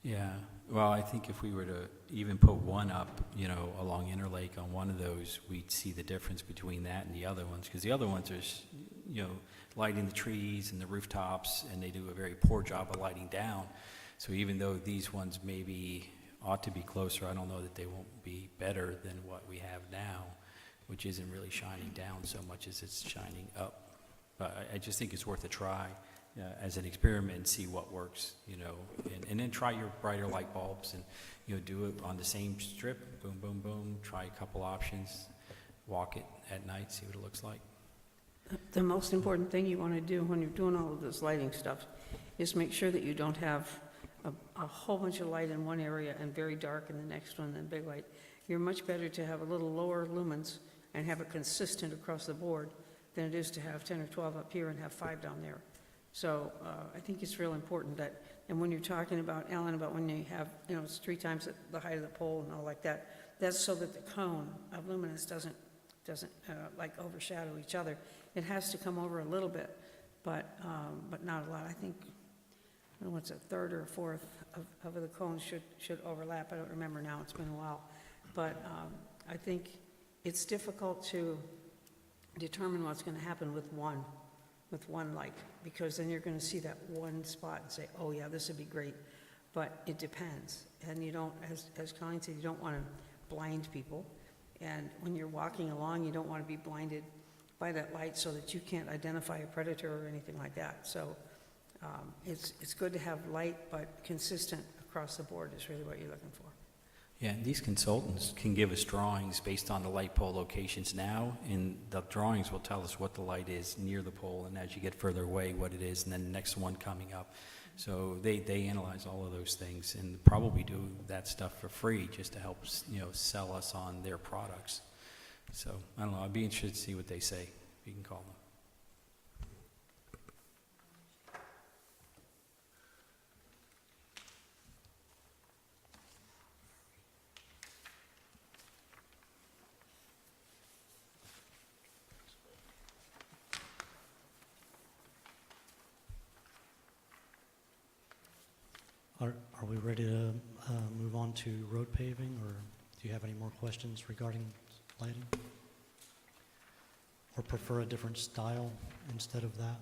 Yeah, well, I think if we were to even put one up, you know, along Interlake on one of those, we'd see the difference between that and the other ones, because the other ones are, you know, lighting the trees and the rooftops, and they do a very poor job of lighting down. So even though these ones maybe ought to be closer, I don't know that they won't be better than what we have now, which isn't really shining down so much as it's shining up. But I just think it's worth a try as an experiment and see what works, you know, and then try your brighter light bulbs and, you know, do it on the same strip, boom, boom, boom, try a couple options, walk it at night, see what it looks like. The most important thing you want to do when you're doing all of this lighting stuff is make sure that you don't have a whole bunch of light in one area and very dark in the next one and then big light. You're much better to have a little lower lumens and have it consistent across the board than it is to have 10 or 12 up here and have 5 down there. So I think it's real important that, and when you're talking about, Alan, about when you have, you know, it's 3 times the height of the pole and all like that, that's so that the cone of luminance doesn't like overshadow each other. It has to come over a little bit, but not a lot. I think, I don't know, what's a third or a fourth of the cone should overlap. I don't remember now, it's been a while. But I think it's difficult to determine what's going to happen with one light, because then you're going to see that one spot and say, oh yeah, this would be great. But it depends. And you don't, as Colleen said, you don't want to blind people. And when you're walking along, you don't want to be blinded by that light so that you can't identify a predator or anything like that. So it's good to have light, but consistent across the board is really what you're looking for. Yeah, and these consultants can give us drawings based on the light pole locations now, and the drawings will tell us what the light is near the pole, and as you get further away, what it is, and then the next one coming up. So they analyze all of those things and probably do that stuff for free just to help, you know, sell us on their products. So I don't know, I'd be interested to see what they say. You can call them. Are we ready to move on to road paving, or do you have any more questions regarding lighting? Or prefer a different style instead of that?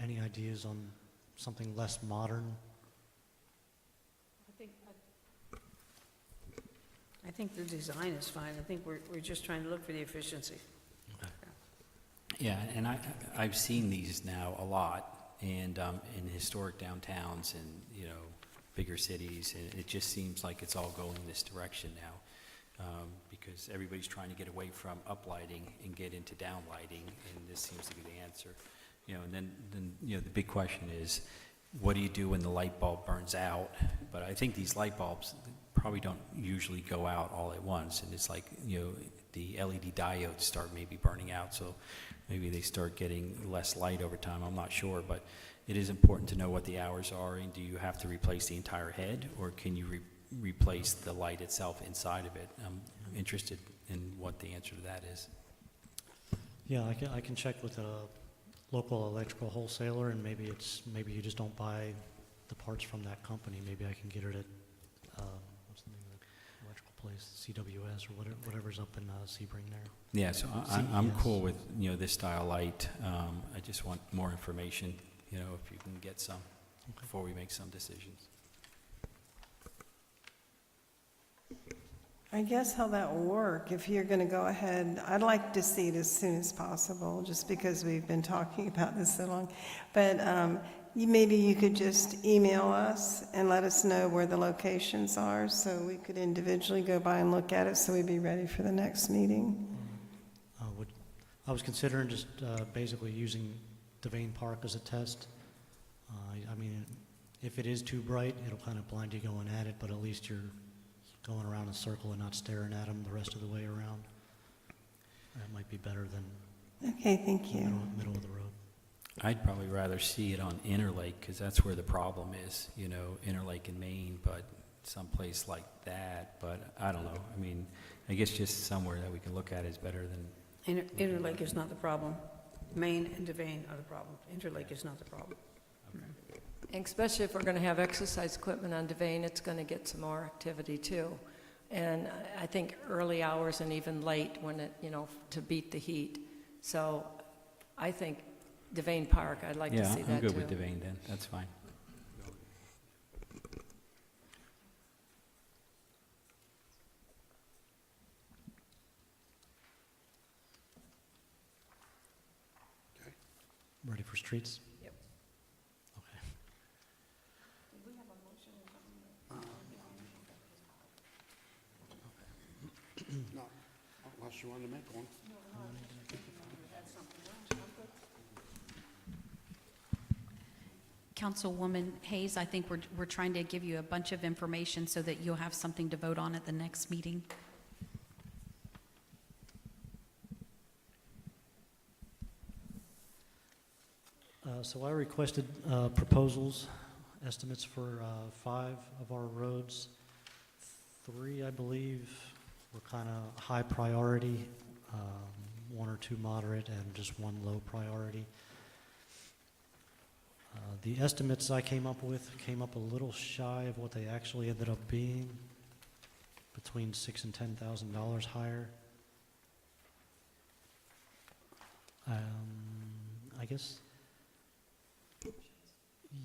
Any ideas on something less modern? I think the design is fine. I think we're just trying to look for the efficiency. Yeah, and I've seen these now a lot, and in historic downtowns and, you know, bigger cities, and it just seems like it's all going this direction now, because everybody's trying to get away from uplighting and get into downlighting, and this seems to be the answer. You know, and then you know, the big question is, what do you do when the light bulb burns out? But I think these light bulbs probably don't usually go out all at once, and it's like, you know, the LED diodes start maybe burning out, so maybe they start getting less light over time. I'm not sure, but it is important to know what the hours are, and do you have to replace the entire head, or can you replace the light itself inside of it? I'm interested in what the answer to that is. Yeah, I can check with a local electrical wholesaler, and maybe you just don't buy the parts from that company. Maybe I can get it at what's the name of the electrical place, CWS or whatever's up in Sebring there. Yeah, so I'm CES. cool with, you know, this style light. I just want more information, you know, if you can get some before we make some decisions. I guess how that will work, if you're going to go ahead, I'd like to see it as soon as possible, just because we've been talking about this so long. But maybe you could just email us and let us know where the locations are, so we could individually go by and look at it, so we'd be ready for the next meeting. I was considering just basically using Devane Park as a test. I mean, if it is too bright, it'll kind of blind you going at it, but at least you're going around in a circle and not staring at them the rest of the way around. That might be better than Okay, thank you. middle of the road. I'd probably rather see it on Interlake, because that's where the problem is, you know, Interlake in Maine, but someplace like that. But I don't know. I mean, I guess just somewhere that we can look at is better than... Interlake is not the problem. Maine and Devane are the problem. Interlake is not the problem. And especially if we're going to have exercise equipment on Devane, it's going to get some more activity too. And I think early hours and even late when it, you know, to beat the heat. So I think Devane Park, I'd like to see that too. Yeah, I'm good with Devane then. That's fine. Ready for streets? Yep. Okay. No, unless you want to make one. Councilwoman Hayes, I think we're trying to give you a bunch of information so that you'll have something to vote on at the next meeting. So I requested proposals, estimates for 5 of our roads. 3, I believe, were kind of high priority, 1 or 2 moderate, and just 1 low priority. The estimates I came up with came up a little shy of what they actually ended up being, between $6,000 and $10,000 higher. I guess.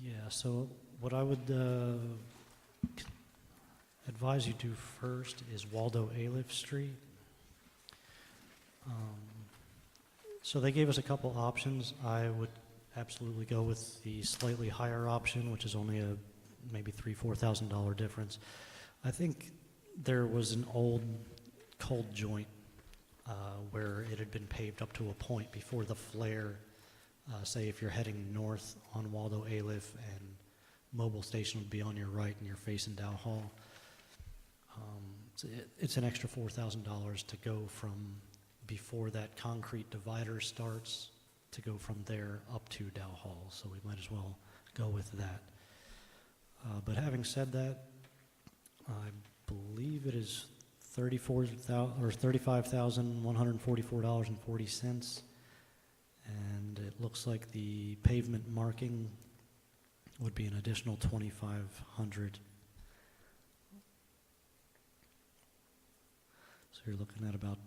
Yeah, so what I would advise you do first is Waldo Avenue Street. So they gave us a couple options. I would absolutely go with the slightly higher option, which is only a maybe $3,000 to $4,000 difference. I think there was an old cold joint where it had been paved up to a point before the flare. Say if you're heading north on Waldo Avenue and Mobile Station would be on your right and you're facing Dow Hall. So it's an extra $4,000 to go from before that concrete divider starts to go from there up to Dow Hall. So we might as well go with that. But having said that, I believe it is $35,144.40. And it looks like the pavement marking would be an additional 2,500. So you're looking at about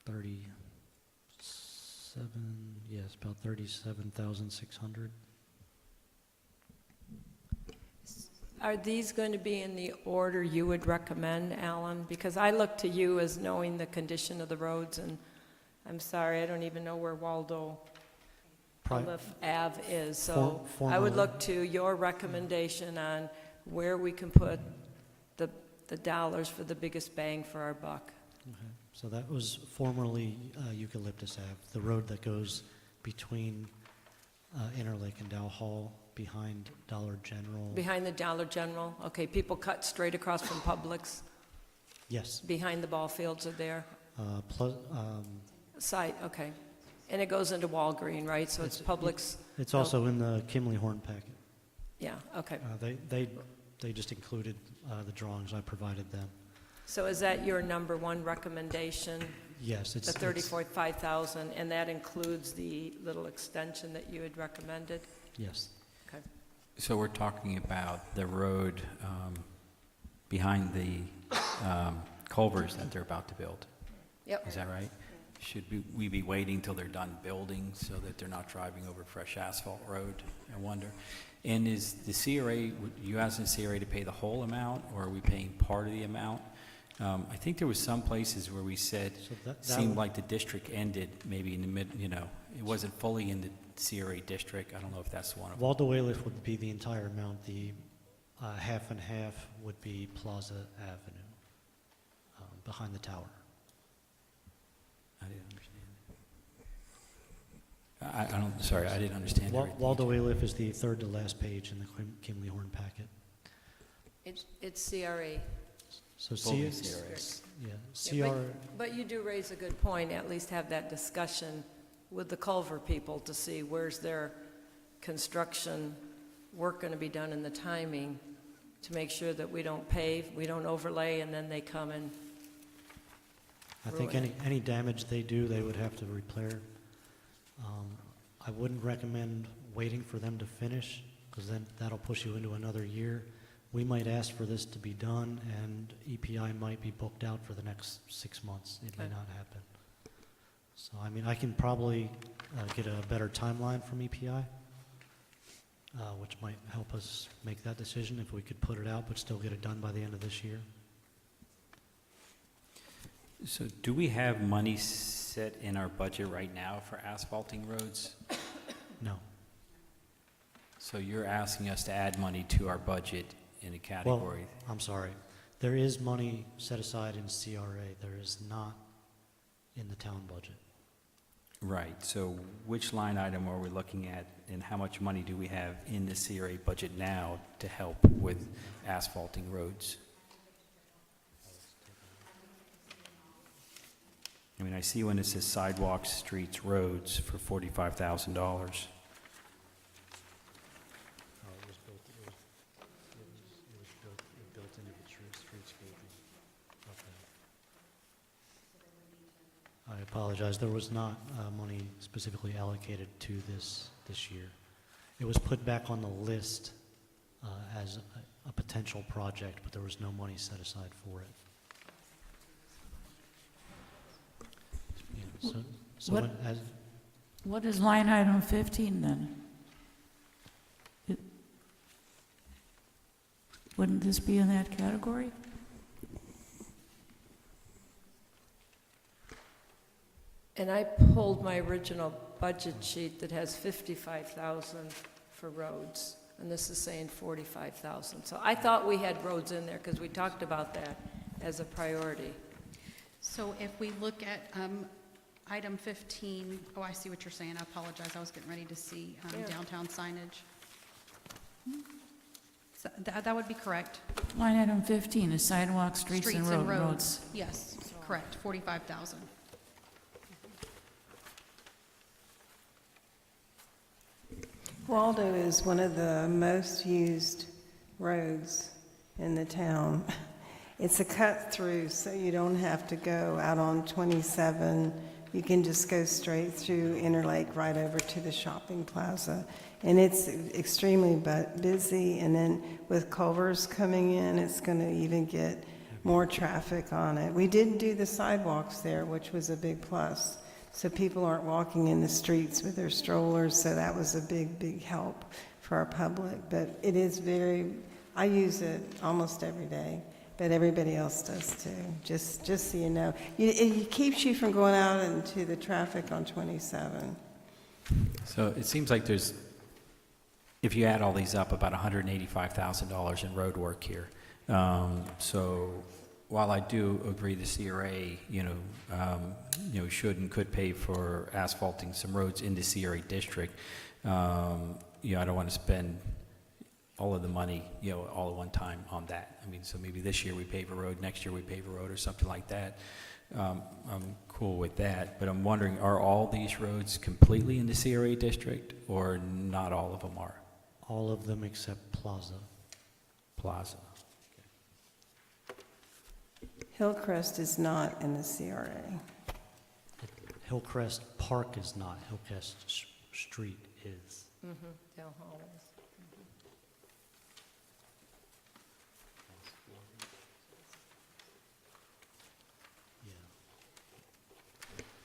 37,600. Are these going to be in the order you would recommend, Alan? Because I look to you as knowing the condition of the roads, and I'm sorry, I don't even know where Waldo Ave is. So I would look to your recommendation on where we can put the dollars for the biggest bang for our buck. Okay. So that was formerly Eucalyptus Ave, the road that goes between Interlake and Dow Hall, behind Dollar General. Behind the Dollar General? Okay, people cut straight across from Publix, Yes. behind the ball fields are there? Plus, Site, okay. And it goes into Walgreen, right? So it's Publix? it's also in the Kimley Horn packet. Yeah, okay. They just included the drawings I provided them. So is that your number one recommendation? Yes, The 35,000, and that includes the little extension that you had recommended? Yes. Okay. So we're talking about the road behind the culverts that they're about to build. Yep. Is that right? Should we be waiting till they're done building so that they're not driving over fresh asphalt road, I wonder? And is the CRA, you asking the CRA to pay the whole amount, or are we paying part of the amount? I think there was some places where we said, So that seemed would- like the district ended maybe in the mid, it wasn't fully in the CRA district. I don't know if that's one of them. Waldo Avenue would be the entire amount. The half and half would be Plaza Avenue, behind the tower. I didn't understand. Sorry, I didn't understand everything. Waldo Avenue is the third to last page in the Kimley Horn packet. It's CRA. So Fully CRA. Yeah, Yeah, CR, But you do raise a good point, at least have that discussion with the culvert people to see where's their construction work going to be done and the timing, to make sure that we don't pave, we don't overlay, and then they come and I think ruin any damage they do, they would have to repair. I wouldn't recommend waiting for them to finish, because then that'll push you into another year. We might ask for this to be done, and EPI might be booked out for the next 6 months. It may Okay. not happen. So, I mean, I can probably get a better timeline from EPI, which might help us make that decision if we could put it out but still get it done by the end of this year. So do we have money set in our budget right now for asphalting roads? No. So you're asking us to add money to our budget in a category? Well, I'm sorry. There is money set aside in CRA. There is not in the town budget. Right, so which line item are we looking at, and how much money do we have in the CRA budget now to help with asphalting roads? I mean, I see when it says sidewalks, streets, roads for $45,000. Built into the streetscaping. Okay. I apologize. There was not money specifically allocated to this year. It was put back on the list as a potential project, but there was no money set aside for it. Yeah, so What- What is line item 15 then? Wouldn't this be in that category? And I pulled my original budget sheet that has 55,000 for roads, and this is saying 45,000. So I thought we had roads in there, because we talked about that as a priority. So if we look at item 15, oh, I see what you're saying. I apologize. I was getting ready to see Yeah. downtown signage. So that would be correct. Line item 15 is sidewalks, streets, and roads. Yes, correct, 45,000. Waldo is one of the most used roads in the town. It's a cut-through, so you don't have to go out on 27 you can just go straight through Interlake right over to the shopping plaza. And it's extremely busy, and then with Culver's coming in, it's going to even get more traffic on it. We did do the sidewalks there, which was a big plus. So people aren't walking in the streets with their strollers, so that was a big, big help for our public. But it is I use it almost every day, but everybody else does too, just so you know. It keeps you from going out into the traffic on 27. So it seems like there's, if you add all these up, about $185,000 in road work here. So while I do agree the CRA, should and could pay for asphalting some roads in the CRA district, I don't want to spend all of the money, all at one time on that. I mean, so maybe this year we pave a road, next year we pave a road or something like that. I'm cool with that, but I'm wondering, are all these roads completely in the CRA district, or not all of them are? All of them except Plaza. Plaza. Hillcrest is not in the CRA. Hillcrest Park is not, Hillcrest Street is. Dale Hall is.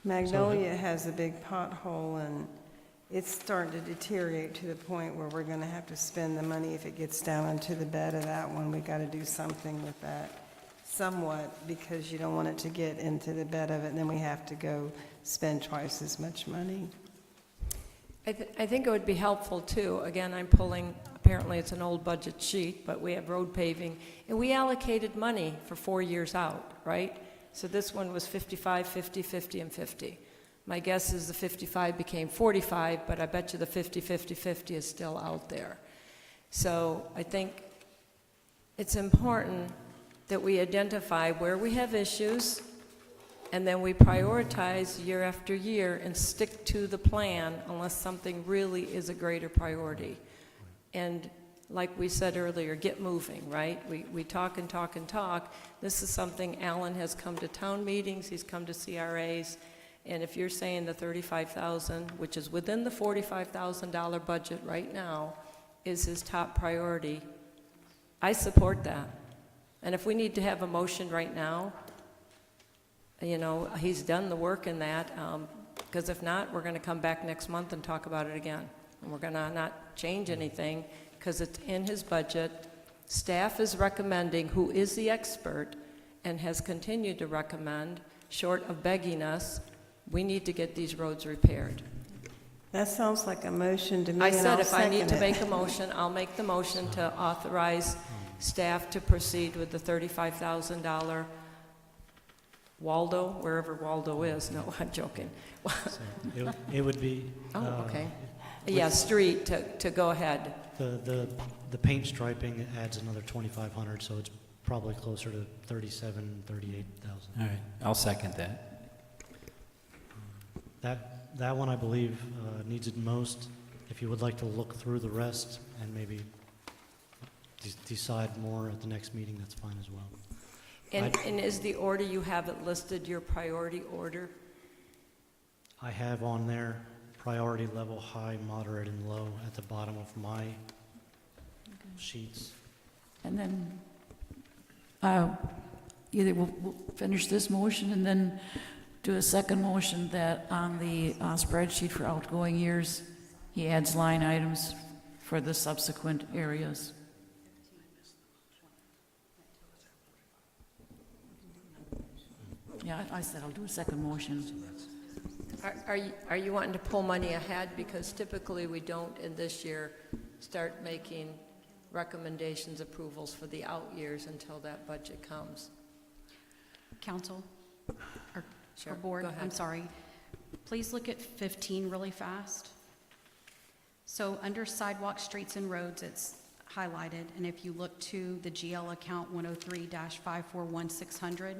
Magnolia has a big pothole, and it's starting to deteriorate to the point where we're going to have to spend the money. If it gets down into the bed of that one, we got to do something with that somewhat, because you don't want it to get into the bed of it, and then we have to go spend twice as much money. I think it would be helpful too, again, I'm pulling, apparently it's an old budget sheet, but we have road paving, and we allocated money for 4 years out, right? So this one was 55, 50, 50, and 50. My guess is the 55 became 45, but I bet you the 50, 50, 50 is still out there. So I think it's important that we identify where we have issues, and then we prioritize year after year and stick to the plan unless something really is a greater priority. And like we said earlier, get moving, right? We talk and talk and talk. This is something Alan has come to town meetings, he's come to CRAs, and if you're saying the $35,000, which is within the $45,000 budget right now, is his top priority, I support that. And if we need to have a motion right now, he's done the work in that, because if not, we're going to come back next month and talk about it again. And we're going to not change anything because it's in his budget. Staff is recommending, who is the expert and has continued to recommend, short of begging us, we need to get these roads repaired. That sounds like a motion to me, I and said I'll if I need to second make it. a motion, I'll make the motion to authorize staff to proceed with the $35,000 Waldo, wherever Waldo is. No, I'm joking. So it would be. Oh, okay. Yeah, street to go ahead. The paint striping adds another 2,500, so it's probably closer to 37, 38,000. All right, I'll second that. That one, I believe, needs it most. If you would like to look through the rest and maybe decide more at the next meeting, that's fine as well. And is the order you have it listed your priority order? I have on there priority level, high, moderate, and low at the bottom of my sheets. And then either we'll finish this motion and then do a second motion that on the spreadsheet for outgoing years, he adds line items for the subsequent areas. Yeah, I said I'll do a second motion. Are you wanting to pull money ahead? Because typically we don't in this year start making recommendations, approvals for the out years until that budget comes. Council, or Sure, board, go ahead. I'm sorry. Please look at 15 really fast. So under sidewalks, streets, and roads, it's highlighted. And if you look to the GL account 103-541600,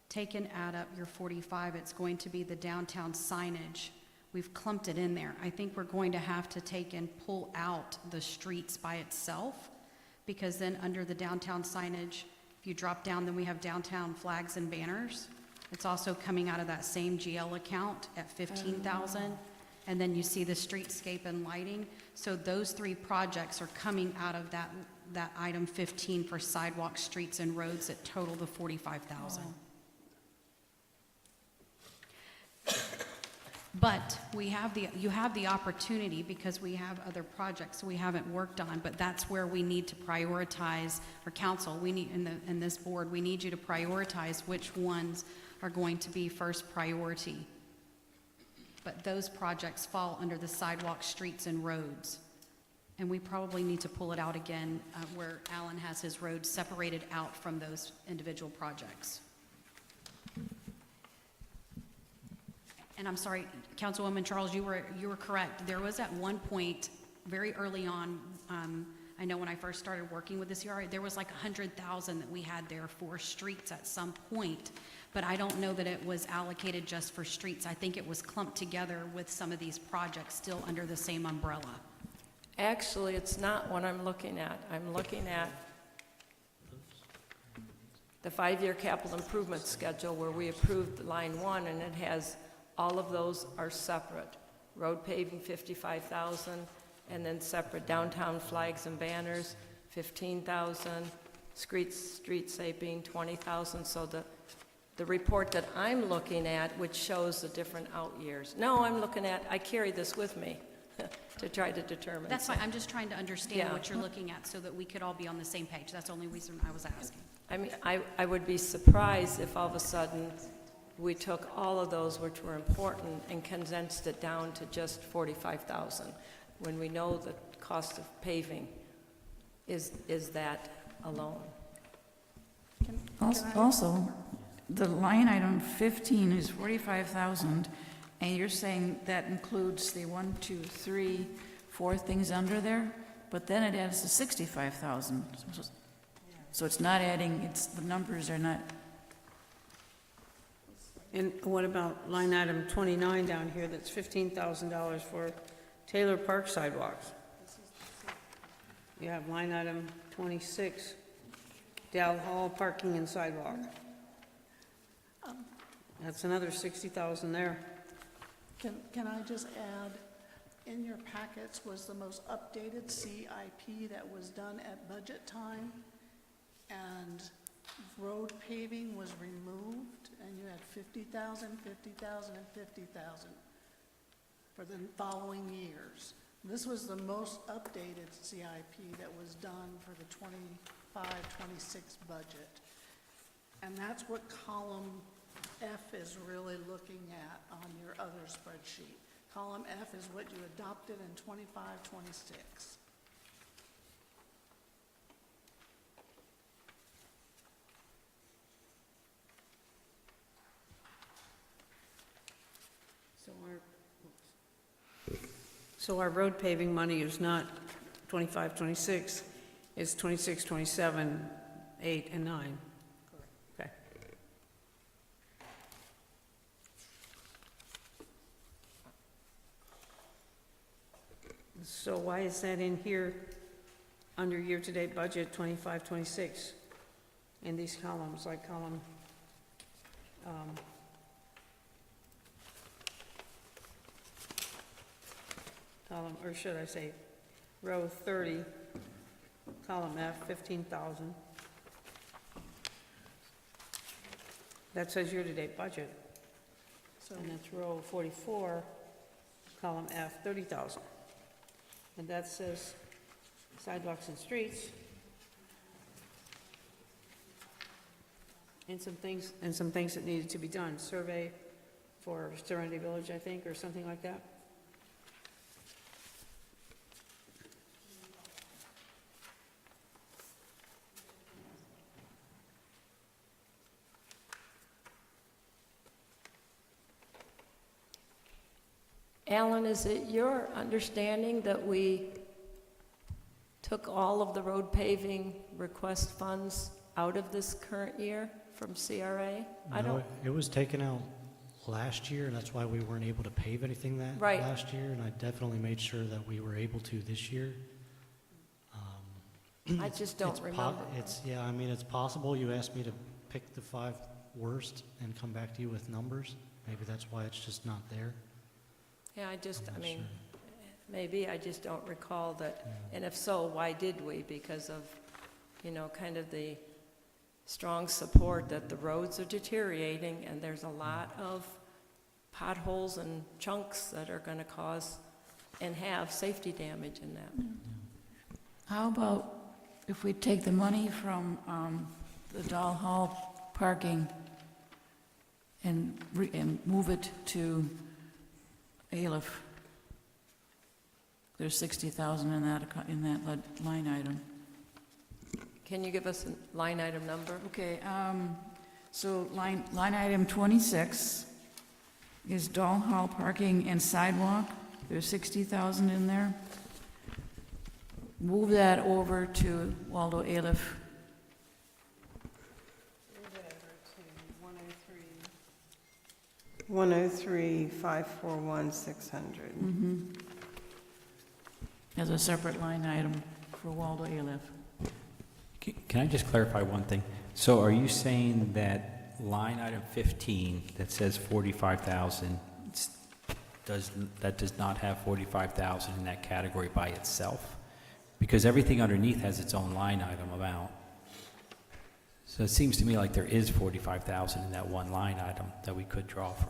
take and add up your 45. It's going to be the downtown signage. We've clumped it in there. I think we're going to have to take and pull out the streets by itself, because then under the downtown signage, if you drop down, then we have downtown flags and banners. It's also coming out of that same GL account at 15,000. And then you see the streetscape and lighting. So those three projects are coming out of that item 15 for sidewalks, streets, and roads that total the 45,000. But you have the opportunity, because we have other projects we haven't worked on, but that's where we need to prioritize, or council, we need, in this board, we need you to prioritize which ones are going to be first priority. But those projects fall under the sidewalks, streets, and roads. And we probably need to pull it out again, where Alan has his roads separated out from those individual projects. And I'm sorry, Councilwoman Charles, you were correct. There was at one point, very early on, I know when I first started working with the CRA, there was like 100,000 that we had there for streets at some point. But I don't know that it was allocated just for streets. I think it was clumped together with some of these projects still under the same umbrella. Actually, it's not what I'm looking at. I'm looking at the 5-year capital improvement schedule where we approved line 1, and it has all of those are separate. Road paving, 55,000, and then separate downtown flags and banners, 15,000, streetscaping, 20,000. So the report that I'm looking at, which shows the different out years. No, I carry this with me to try to determine. That's fine. I'm just trying to understand Yeah. what you're looking at so that we could all be on the same page. That's the only reason I was asking. I mean, I would be surprised if all of a sudden we took all of those which were important and condensed it down to just 45,000, when we know the cost of paving is that alone. Also, the line item 15 is 45,000, and you're saying that includes the 1, 2, 3, 4 things under there, but then it adds to 65,000. So it's not adding, the numbers are not. And what about line item 29 down here, that's $15,000 for Taylor Park sidewalks? You have line item 26, Dal Hall parking and sidewalk. That's another 60,000 there. Can I just add, in your packets was the most updated CIP that was done at budget time, and road paving was removed, and you had 50,000, 50,000, and 50,000 for the following years. This was the most updated CIP that was done for the 25-26 budget. And that's what column F is really looking at on your other spreadsheet. Column F is what you adopted in 25-26. So our road paving money is not 25, 26, it's 26, 27, 8, and 9. Okay. So why is that in here under year-to-date budget 25, 26 in these columns, like column, or should I say, row 30, column F, 15,000. That says year-to-date budget. And that's row 44, column F, 30,000. And that says sidewalks and streets. And some things that needed to be done. Survey for Serenity Village, I think, or something like that. Alan, is it your understanding that we took all of the road paving request funds out of this current year from CRA? No, it was taken out last year, and that's why we weren't able to pave anything Right. last year, and I definitely made sure that we were able to this year. I just don't remember. Yeah, I mean, it's possible. You asked me to pick the 5 worst and come back to you with numbers. Maybe that's why it's just not there. Yeah, I I'm not mean, sure. maybe I just don't recall that, and if so, why did we? Because of, kind of the strong support that the roads are deteriorating, and there's a lot of potholes and chunks that are going to cause and have safety damage in that. How about if we take the money from the Doll Hall parking and move it to Aleph? There's 60,000 in that line item. Can you give us a line item number? Okay, so line item 26 is Doll Hall parking and sidewalk. There's 60,000 in there. Move that over to Waldo Aleph. 103,541,600. As a separate line item for Waldo Aleph. Can I just clarify one thing? So are you saying that line item 15 that says 45,000, that does not have 45,000 in that category by itself? Because everything underneath has its own line item amount. So it seems to me like there is 45,000 in that one line item that we could draw from.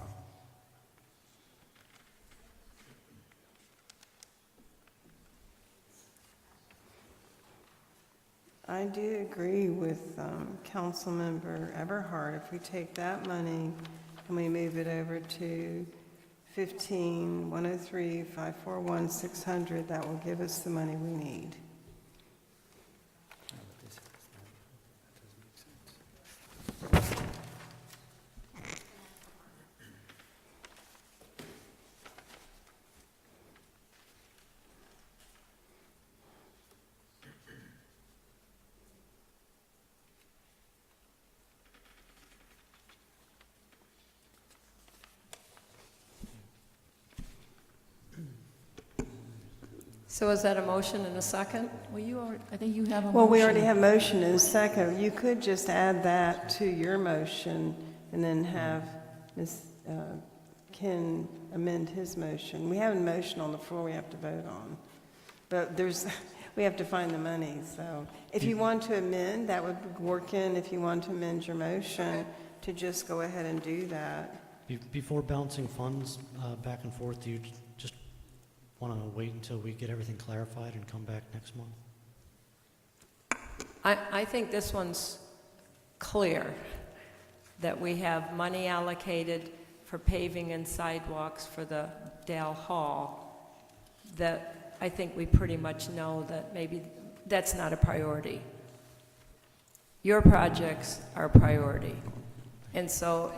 I do agree with Councilmember Eberhardt. If we take that money and we move it over to 103,541,600, that will give us the money we need. So is that a motion and a second? Well, you already, I think you have a motion. Well, we already have motion and second. You could just add that to your motion and then have Ms. Ken amend his motion. We have a motion on the floor we have to vote on. But we have to find the money, so. If you want to amend, that would work in. If you want to amend your motion, to just go ahead and do that. Before bouncing funds back and forth, do you just want to wait until we get everything clarified and come back next month? I think this one's clear, that we have money allocated for paving and sidewalks for the Dale Hall, that I think we pretty much know that maybe that's not a priority. Your projects are a priority. And so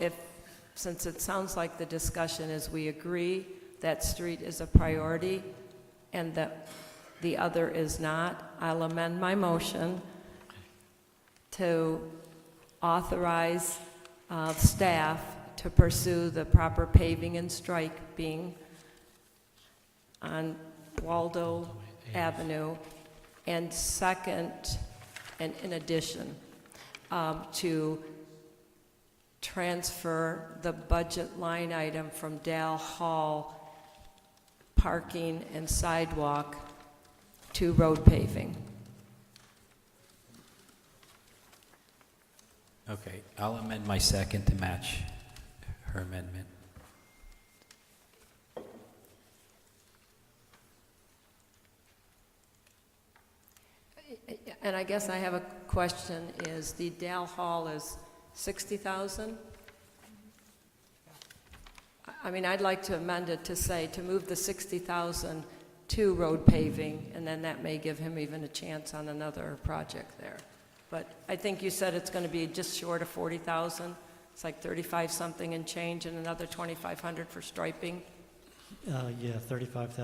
since it sounds like the discussion is we agree that street is a priority and that the other is not, I'll amend my motion to authorize staff to pursue the proper paving and striping on Waldo Avenue, and second, and in addition, to transfer the budget line item from Dale Hall parking and sidewalk to road paving. Okay, I'll amend my second to match her amendment. And I guess I have a question, is the Dale Hall is 60,000? I mean, I'd like to amend it to say, to move the 60,000 to road paving, and then that may give him even a chance on another project there. But I think you said it's going to be just short of 40,000. It's like 35-something and change, and another 2,500 for striping. Yeah, 35,000, I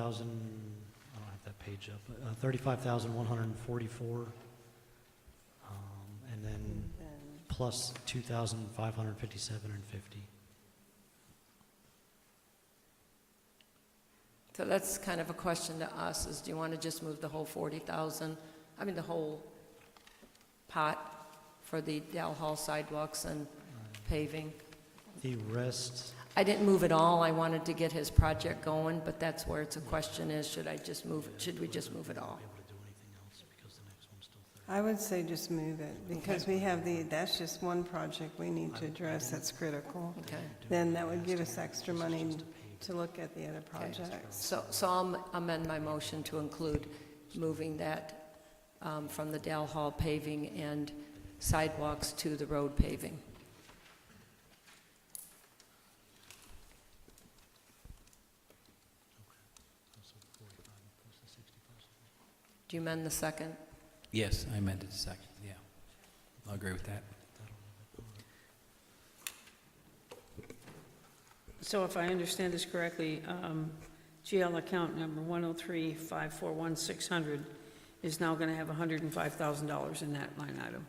don't have that page up, 35,144, and then plus 2,557 and 50. So that's kind of a question to us, is do you want to just move the whole 40,000, I mean the whole pot for the Dale Hall sidewalks and paving. The rest, I didn't move it all, I wanted to get his project going, but that's where it's a question is, should we just move it all? I would say just move it, because we have that's just one project we need to address that's critical. Okay. Then that would give us extra money to look at the other projects. So I'll amend my motion to include moving that from the Dale Hall paving and sidewalks to the road paving. Do you amend the second? Yes, I amended the second, yeah. I'll agree with that. So if I understand this correctly, GL account number 103-541-600 is now going to have $105,000 in that line item.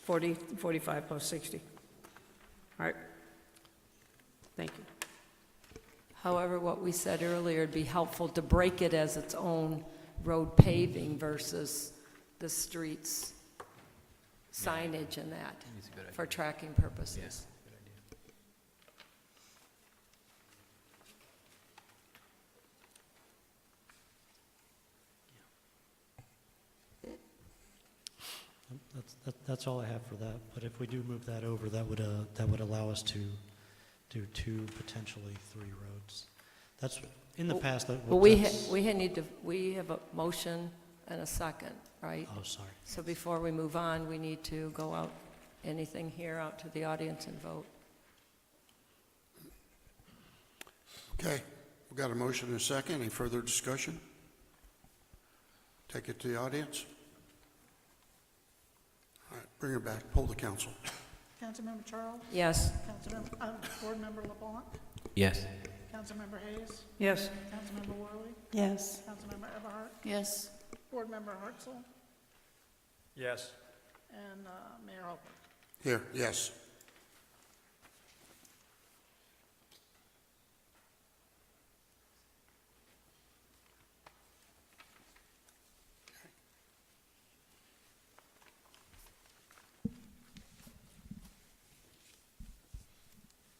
45 plus 60. All right. Thank you. However, what we said earlier, it'd be helpful to break it as its own road paving versus the streets signage and that, It's a good idea. for tracking purposes. Yes, good idea. that's all I have for that. But if we do move that over, that would allow us to do 2, potentially 3 roads. That's, in the past, But we have a motion and a second, right? Oh, sorry. So before we move on, we need to go out, anything here, out to the audience and vote. Okay, we've got a motion and a second. Any further discussion? Take it to the audience. All right, bring her back. Poll the council. Councilmember Charles? Yes. Board Member LeBlanc? Yes. Councilmember Hayes? Yes. Councilmember Worley? Yes. Councilmember Eberhardt? Yes. Board Member Hartzell? Yes. And Mayor Holbrook? Here, yes.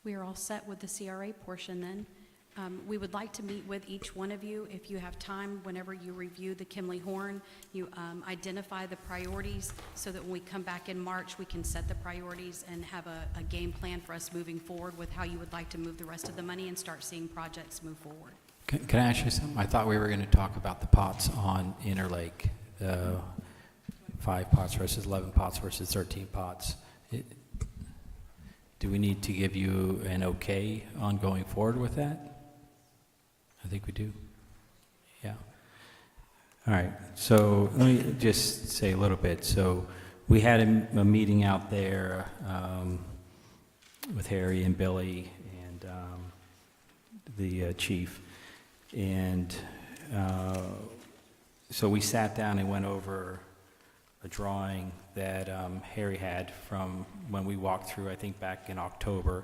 We are all set with the CRA portion then. We would like to meet with each one of you. If you have time, whenever you review the Kimley Horn, you identify the priorities so that when we come back in March, we can set the priorities and have a game plan for us moving forward with how you would like to move the rest of the money and start seeing projects move forward. Can I ask you something? I thought we were going to talk about the pots on Interlake, 5 pots versus 11 pots versus 13 pots. Do we need to give you an okay on going forward with that? I think we do. Yeah. All right. So let me just say a little bit. So we had a meeting out there with Harry and Billy and the chief. And so we sat down and went over a drawing that Harry had from when we walked through, I think back in October,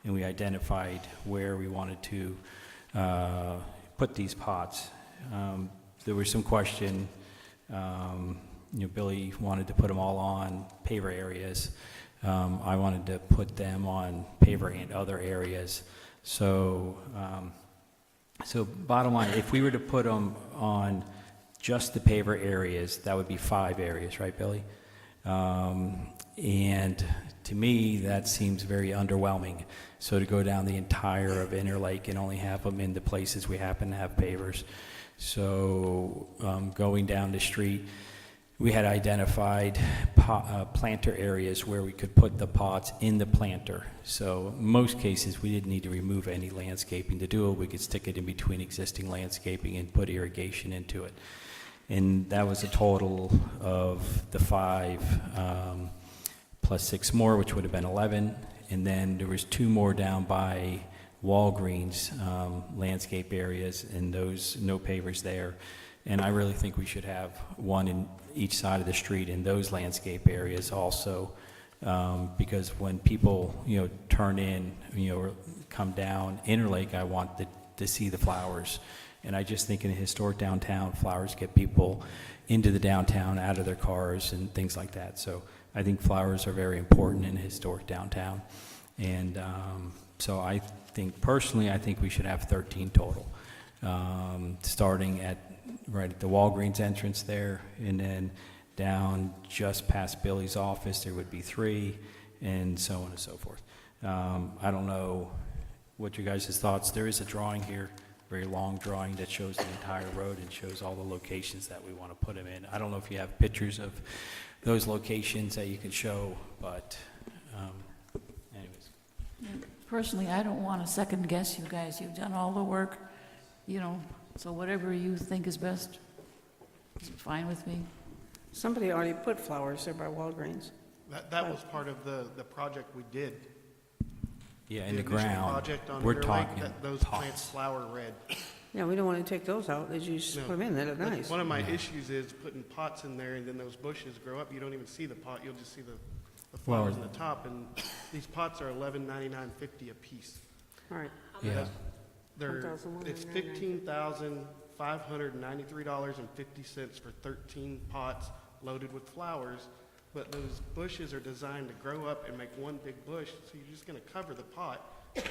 and we identified where we wanted to put these pots. There was some question, Billy wanted to put them all on paver areas. I wanted to put them on paver and other areas. So bottom line, if we were to put them on just the paver areas, that would be 5 areas, right, Billy? And to me, that seems very underwhelming. So to go down the entire of Interlake and only have them in the places we happen to have pavers. So going down the street, we had identified planter areas where we could put the pots in the planter. So in most cases, we didn't need to remove any landscaping to do it. We could stick it in between existing landscaping and put irrigation into it. And that was a total of the 5 plus 6 more, which would have been 11. And then there was 2 more down by Walgreens landscape areas, and those no pavers there. And I really think we should have 1 in each side of the street in those landscape areas also, because when people turn in or come down Interlake, I want to see the flowers. And I just think in a historic downtown, flowers get people into the downtown, out of their cars, and things like that. So I think flowers are very important in a historic downtown. And so I think, personally, I think we should have 13 total, starting right at the Walgreens entrance there, and then down just past Billy's office, there would be 3, and so on and so forth. I don't know what you guys' thoughts. There is a drawing here, very long drawing that shows the entire road and shows all the locations that we want to put them in. I don't know if you have pictures of those locations that you can show, but anyways. Personally, I don't want to second guess you guys. You've done all the work, so whatever you think is best is fine with me. Somebody already put flowers there by Walgreens. That was part of the project we did. Yeah, in the initial ground, project on we're Interlake, talking those pots. plants flower red. Yeah, we don't want to take those out, they just No. put them in, they look But nice. one of my issues is putting pots in there and then those bushes grow up. You don't even see the pot, you'll just see the flowers in the top. And these pots are $11.99.50 a piece. All right, Yeah, It's $15,593.50 for 13 pots loaded with flowers. But those bushes are designed to grow up and make one big bush, so you're just gonna cover the pot and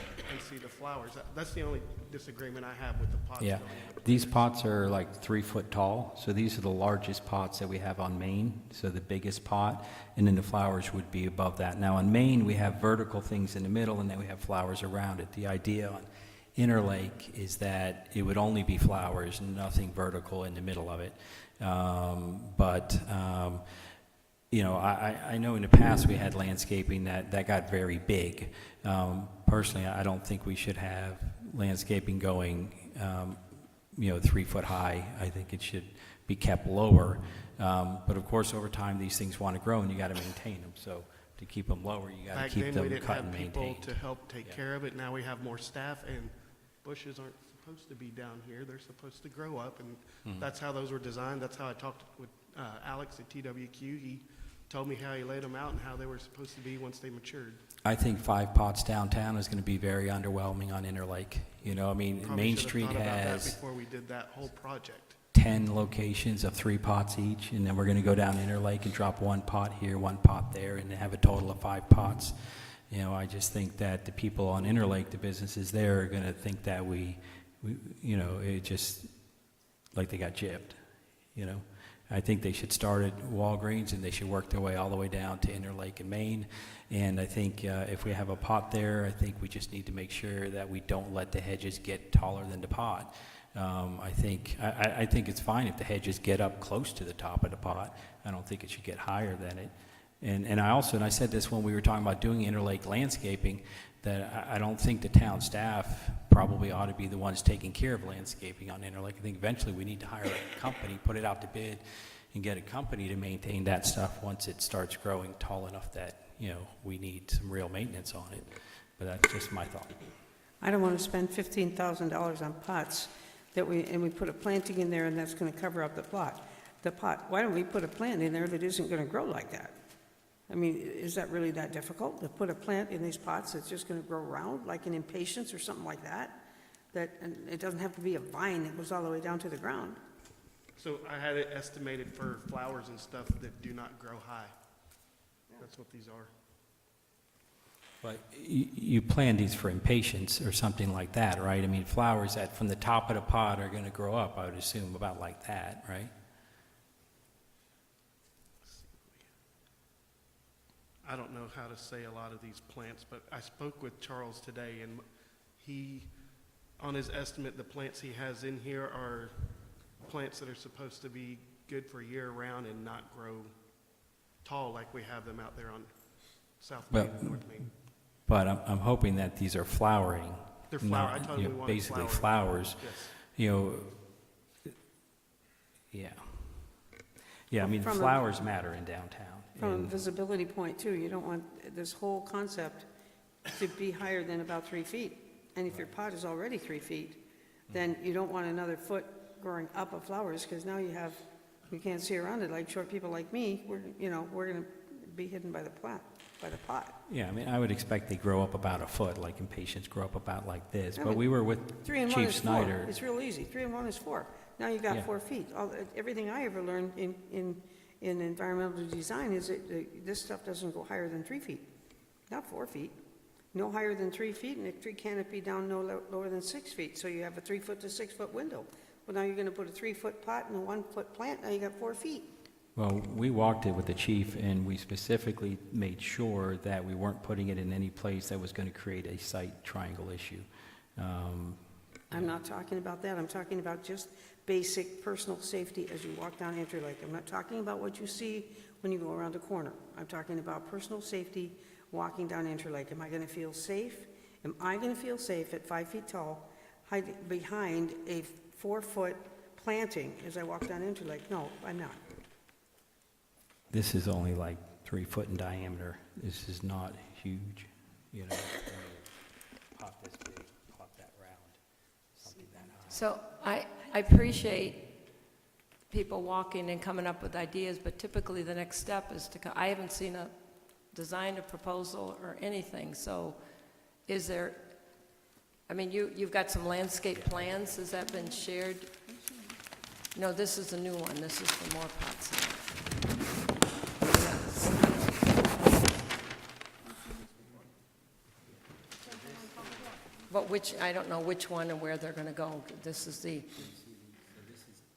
see the flowers. That's the only disagreement I have with the pots. yeah. going in. These pots are like 3 foot tall, so these are the largest pots that we have on Main, so the biggest pot, and then the flowers would be above that. Now on Main, we have vertical things in the middle, and then we have flowers around it. The idea on Interlake is that it would only be flowers and nothing vertical in the middle of it. I know in the past we had landscaping that got very big. Personally, I don't think we should have landscaping going, 3 foot high. I think it should be kept lower. But of course, over time, these things want to grow, and you got to maintain them. So to keep them lower, you got to Back keep then, we them didn't cut have and people maintained. to help take Yeah. care of it. Now we have more staff, and bushes aren't supposed to be down here. They're supposed to grow up, and that's how those were designed. That's how I talked with Alex at TWQ. He told me how he laid them out and how they were supposed to be once they matured. I think 5 pots downtown is going to be very underwhelming on Interlake. Probably Main should have Street thought about that has before we did that whole project. 10 locations of 3 pots each, and then we're going to go down Interlake and drop 1 pot here, 1 pot there, and have a total of 5 pots. I just think that the people on Interlake, the businesses there, are going to think that it just, like they got gypped, I think they should start at Walgreens, and they should work their way all the way down to Interlake and Main. And I think if we have a pot there, I think we just need to make sure that we don't let the hedges get taller than the pot. I think it's fine if the hedges get up close to the top of the pot. I don't think it should get higher than it. And I said this when we were talking about doing Interlake landscaping, that I don't think the town staff probably ought to be the ones taking care of landscaping on Interlake. I think eventually we need to hire a company, put it out to bid, and get a company to maintain that stuff once it starts growing tall enough that, we need some real maintenance on it. But that's just my thought. I don't want to spend $15,000 on pots and we put a planting in there and that's going to cover up the pot. Why don't we put a plant in there that isn't going to grow like that? I mean, is that really that difficult, to put a plant in these pots that's just going to grow round, like an impatiens or something like that? And it doesn't have to be a vine that goes all the way down to the ground. So I had it estimated for flowers and stuff that do not grow high. That's what these are. But you plan these for impatiens or something like that, right? I mean, flowers that from the top of the pot are going to grow up, I would assume, about like that, right? I don't know how to say a lot of these plants, but I spoke with Charles today, and on his estimate, the plants he has in here are plants that are supposed to be good for year-round and not grow tall like we have them out there on South Main and North Main. But I'm hoping that these are flowering. They're flower. I not, told him we wanted basically flowering. flowers. Yes. Yeah, I mean, From a- flowers matter in downtown. From a And- visibility point too, you don't want this whole concept to be higher than about 3 feet. And if your pot is already 3 feet, then you don't want another foot growing up of flowers, because now you can't see around it. Like short people like me, we're going to be hidden by the pot. Yeah, I mean, I would expect they grow up about a foot, like impatiens grow up about like this. Yeah, But but we were with 3 and 1 Chief is 4. Snyder. It's real easy. 3 and 1 is 4. Now you got Yeah. 4 feet. Everything I ever learned in in environmental design is that this stuff doesn't go higher than 3 feet, not 4 feet. No higher than 3 feet, and a tree canopy down no lower than 6 feet. So you have a 3 foot to 6 foot window. Well, now you're gonna put a 3 foot pot and a 1 foot plant, now you got 4 feet. Well, we walked it with the chief, and we specifically made sure that we weren't putting it in any place that was going to create a site triangle issue. I'm not talking about that, I'm talking about just basic personal safety as you walk down Interlake. I'm not talking about what you see when you go around the corner. I'm talking about personal safety walking down Interlake. Am I gonna feel safe? Am I gonna feel safe at 5 feet tall, hiding behind a 4 foot planting as I walk down Interlake? No, I'm not. This is only like 3 foot in diameter. This is not huge, you know. Pot this big, pot that round, something that high. So I appreciate people walking and coming up with ideas, but typically the next step is to, I haven't seen a design, a proposal, or anything, so is there, I mean, you've got some landscape plans, has that been shared? No, this is a new one, this is for more pots. Yes. But which, I don't know which one and where they're gonna go, this is the,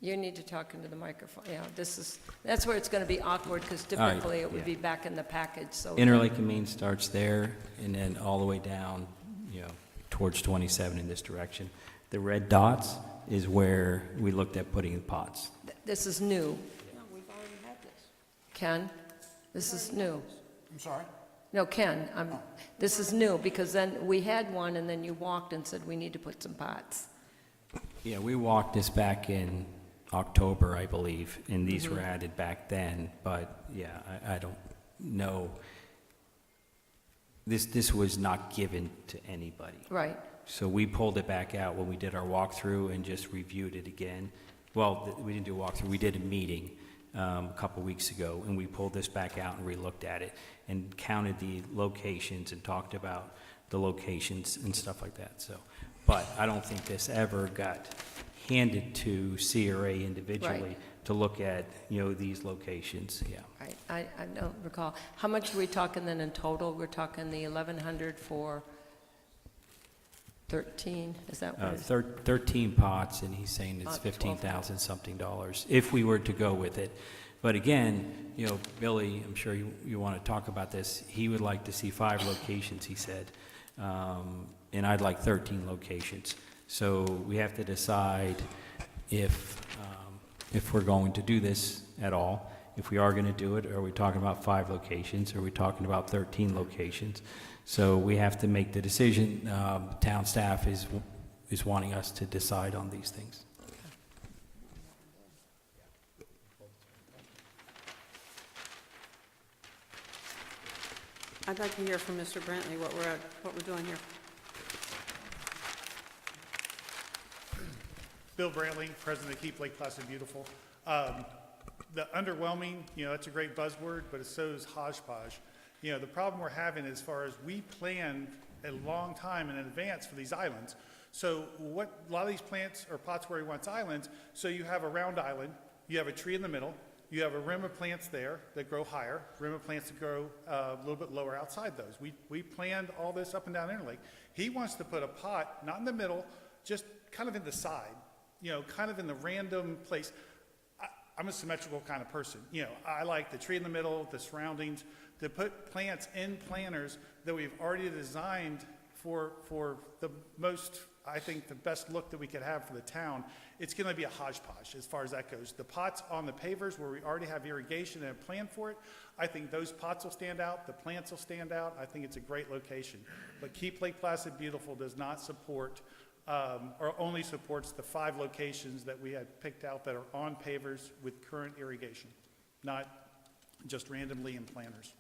you need to talk into the microphone, yeah, that's where it's gonna be awkward, because typically it would be back in the package, so. Interlake and Main starts there, and then all the way down, you know, towards 27 in this direction. The red dots is where we looked at putting the pots. This is new. No, we've already had this. Ken, this is new. I'm sorry? No, Ken, this is new, because then we had one, and then you walked and said, we need to put some pots. Yeah, we walked this back in October, I believe, and these were added back then, but yeah, I don't know. This was not given to anybody. Right. So we pulled it back out when we did our walkthrough and just reviewed it again. Well, we didn't do a walkthrough, we did a meeting a couple weeks ago, and we pulled this back out and re-looked at it and counted the locations and talked about the locations and stuff like that, so. But I don't think this ever got handed to CRA individually Right. to look at, you know, these locations, yeah. Right, I don't recall. How much are we talking then in total? We're talking the 1,100 for 13, is that what it is? 13 pots, and he's saying it's 12. 15,000 something dollars, if we were to go with it. But again, you know, Billy, I'm sure you want to talk about this, he would like to see 5 locations, he said, and I'd like 13 locations. So we have to decide if we're going to do this at all. If we are going to do it, are we talking about 5 locations? Are we talking about 13 locations? So we have to make the decision. Town staff is wanting us to decide on these things. I'd like to hear from Mr. Brantley what we're doing here. Bill Brantley, President of Keep Lake Placid Beautiful. The underwhelming, you know, that's a great buzzword, but so is hodgepodge. You know, the problem we're having as far as we planned a long time in advance for these islands. So a lot of these plants are pots where he wants islands, so you have a round island, you have a tree in the middle, you have a rim of plants there that grow higher, rim of plants that grow a little bit lower outside those. We planned all this up and down Interlake. He wants to put a pot, not in the middle, just kind of in the side, you know, kind of in the random place. I'm a symmetrical kind of person. You know, I like the tree in the middle, the surroundings, to put plants in planters that we've already designed for the most, I think, the best look that we could have for the town. It's going to be a hodgepodge as far as that goes. The pots on the pavers where we already have irrigation and a plan for it, I think those pots will stand out, the plants will stand out. I think it's a great location. But Keep Lake Placid Beautiful does not support or only supports the 5 locations that we had picked out that are on pavers with current irrigation, not just randomly in planters.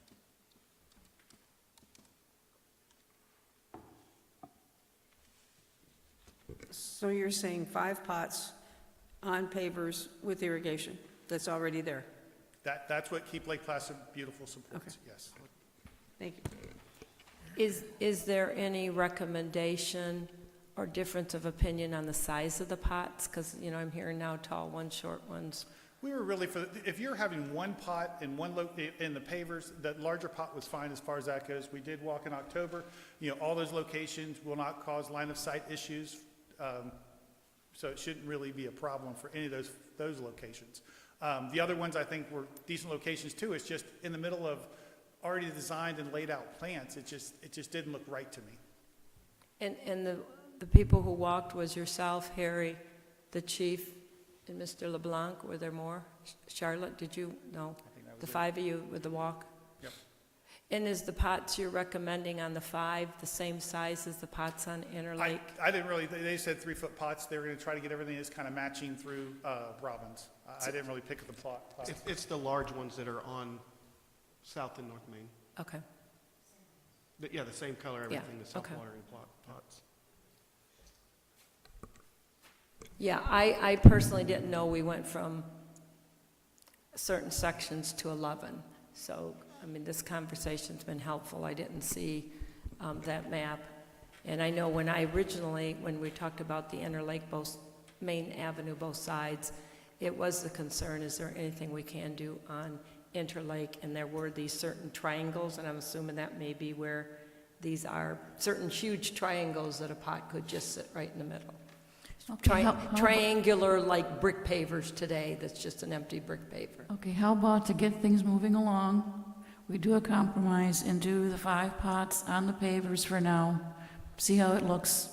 So you're saying 5 pots on pavers with irrigation that's already there? That's what Keep Lake Placid Beautiful supports, yes. Thank you. Is there any recommendation or difference of opinion on the size of the pots? Because, you know, I'm hearing now tall ones, short ones, We were really if you're having one pot in in the pavers, the larger pot was fine as far as that goes. We did walk in October. All those locations will not cause line of sight issues. So it shouldn't really be a problem for any of those locations. The other ones I think were decent locations too. It's just in the middle of already designed and laid out plants. It just didn't look right to me. And the people who walked was yourself, Harry, the chief, and Mr. LeBlanc. Were there more? Charlotte, did you? No. The 5 of you with the walk? Yep. And is the pots you're recommending on the 5 the same size as the pots on Interlake? I didn't really, they said 3-foot pots. They were going to try to get everything that's kind of matching through Robbins. I didn't really pick up the plot. It's the large ones that are on South and North Main. Okay. Yeah, the same color, everything, the okay. self-watering pots. Yeah, I personally didn't know we went from certain sections to 11. So, I mean, this conversation's been helpful. I didn't see that map. And I know when we talked about the Interlake, both Main Avenue, both sides, it was the concern, is there anything we can do on Interlake? And there were these certain triangles, and I'm assuming that may be where these are, certain huge triangles that a pot could just sit right in the middle. Okay, Triangular, like brick pavers today, that's just an empty brick paver. Okay, how about to get things moving along, we do a compromise and do the 5 pots on the pavers for now, see how it looks,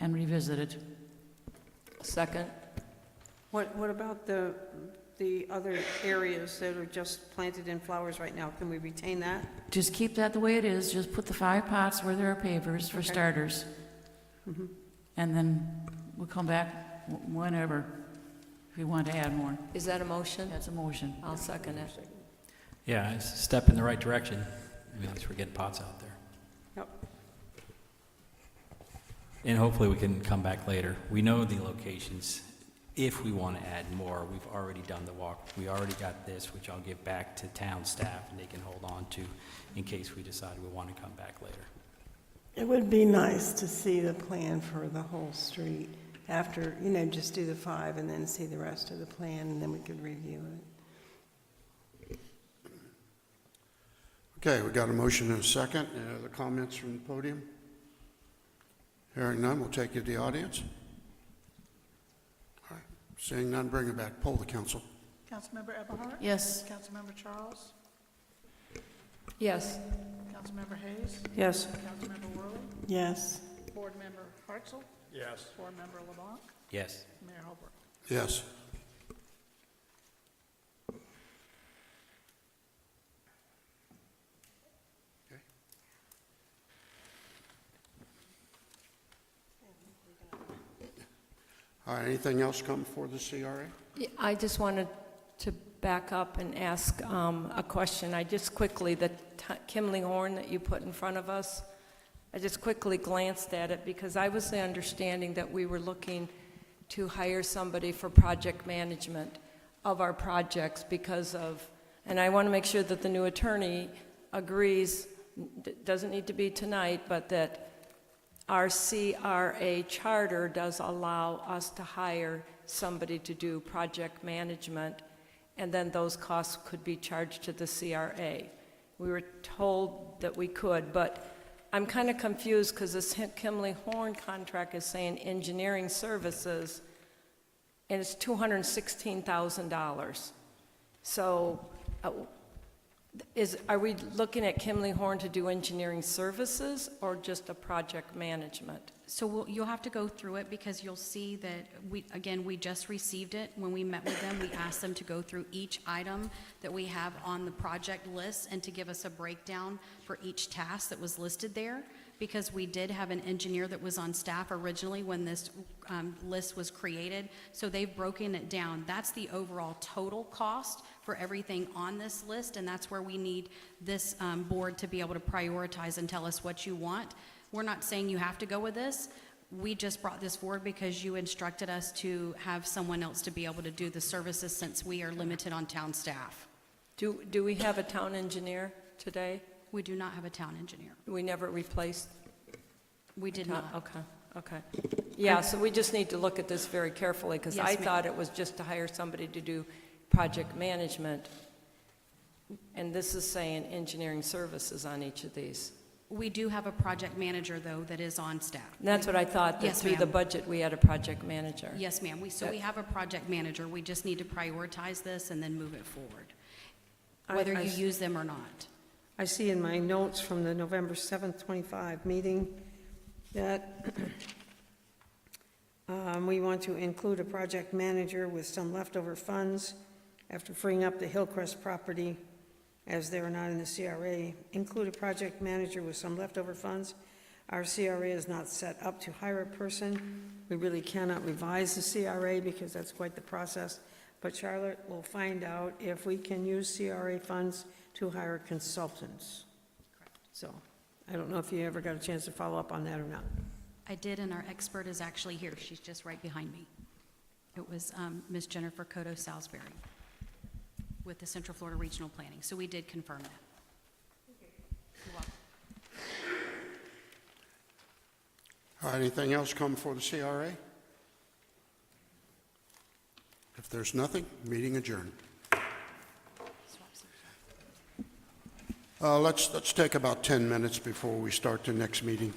and revisit it. Second? What about the other areas that are just planted in flowers right now? Can we retain that? Just keep that the way it is, just put the 5 pots where there are pavers for Okay. starters. And then we'll come back whenever, if you want to add more. Is that a motion? That's a motion. I'll second it. Yeah, it's a step in the right direction. I mean, at least we're getting pots out there. Yep. And hopefully we can come back later. We know the locations. If we want to add more, we've already done the walk. We already got this, which I'll give back to town staff, and they can hold on to in case we decide we want to come back later. It would be nice to see the plan for the whole street after, just do the 5 and then see the rest of the plan, and then we could review it. Okay, we got a motion and a second. Any other comments from the podium? Hearing none, we'll take you to the audience. All right, seeing none, bring it back. Poll the council. Councilmember Eberhardt? Yes. Councilmember Charles? Yes. Councilmember Hayes? Yes. Councilmember Worley? Yes. Board Member Hartzell? Yes. Board Member LeBlanc? Yes. Mayor Holbrook? Yes. Okay. All right, anything else come before the CRA? Yeah, I just wanted to back up and ask a question. I just quickly, the Kimley Horn that you put in front of us, I just quickly glanced at it because I was the understanding that we were looking to hire somebody for project management of our projects because of, and I want to make sure that the new attorney agrees, doesn't need to be tonight, but that our CRA charter does allow us to hire somebody to do project management, and then those costs could be charged to the CRA. We were told that we could, but I'm kind of confused because this Kimley Horn contract is saying engineering services, and it's $216,000. So are we looking at Kimley Horn to do engineering services or just a project management? So you'll have to go through it because you'll see that we just received it. When we met with them, we asked them to go through each item that we have on the project list and to give us a breakdown for each task that was listed there, because we did have an engineer that was on staff originally when this list was created. So they've broken it down. That's the overall total cost for everything on this list, and that's where we need this board to be able to prioritize and tell us what you want. We're not saying you have to go with this. We just brought this forward because you instructed us to have someone else to be able to do the services since we are limited on town staff. Do we have a town engineer today? We do not have a town engineer. We never replaced? We did not. Okay. Yeah, so we just need to look at this very carefully because Yes, I ma'am. thought it was just to hire somebody to do project management, and this is saying engineering services on each of these. We do have a project manager, though, that is on staff. And that's what I thought, that Yes, through the ma'am. budget, we had a project manager. Yes, ma'am. So we have a project manager. We just need to prioritize this and then move it forward, whether you use them or not. I see in my notes from the November 7th, 25 meeting that we want to include a project manager with some leftover funds after freeing up the Hillcrest property, as they are not in the CRA. Include a project manager with some leftover funds. Our CRA is not set up to hire a person. We really cannot revise the CRA because that's quite the process. But Charlotte will find out if we can use CRA funds to hire consultants. So I don't know if you ever got a chance to follow up on that or not. I did, and our expert is actually here. She's just right behind me. It was Ms. Jennifer Cotto Salisbury with the Central Florida Regional Planning. So we did confirm that. You're welcome. All right, anything else come for the CRA? If there's nothing, meeting adjourned. Let's take about 10 minutes before we start the next meeting.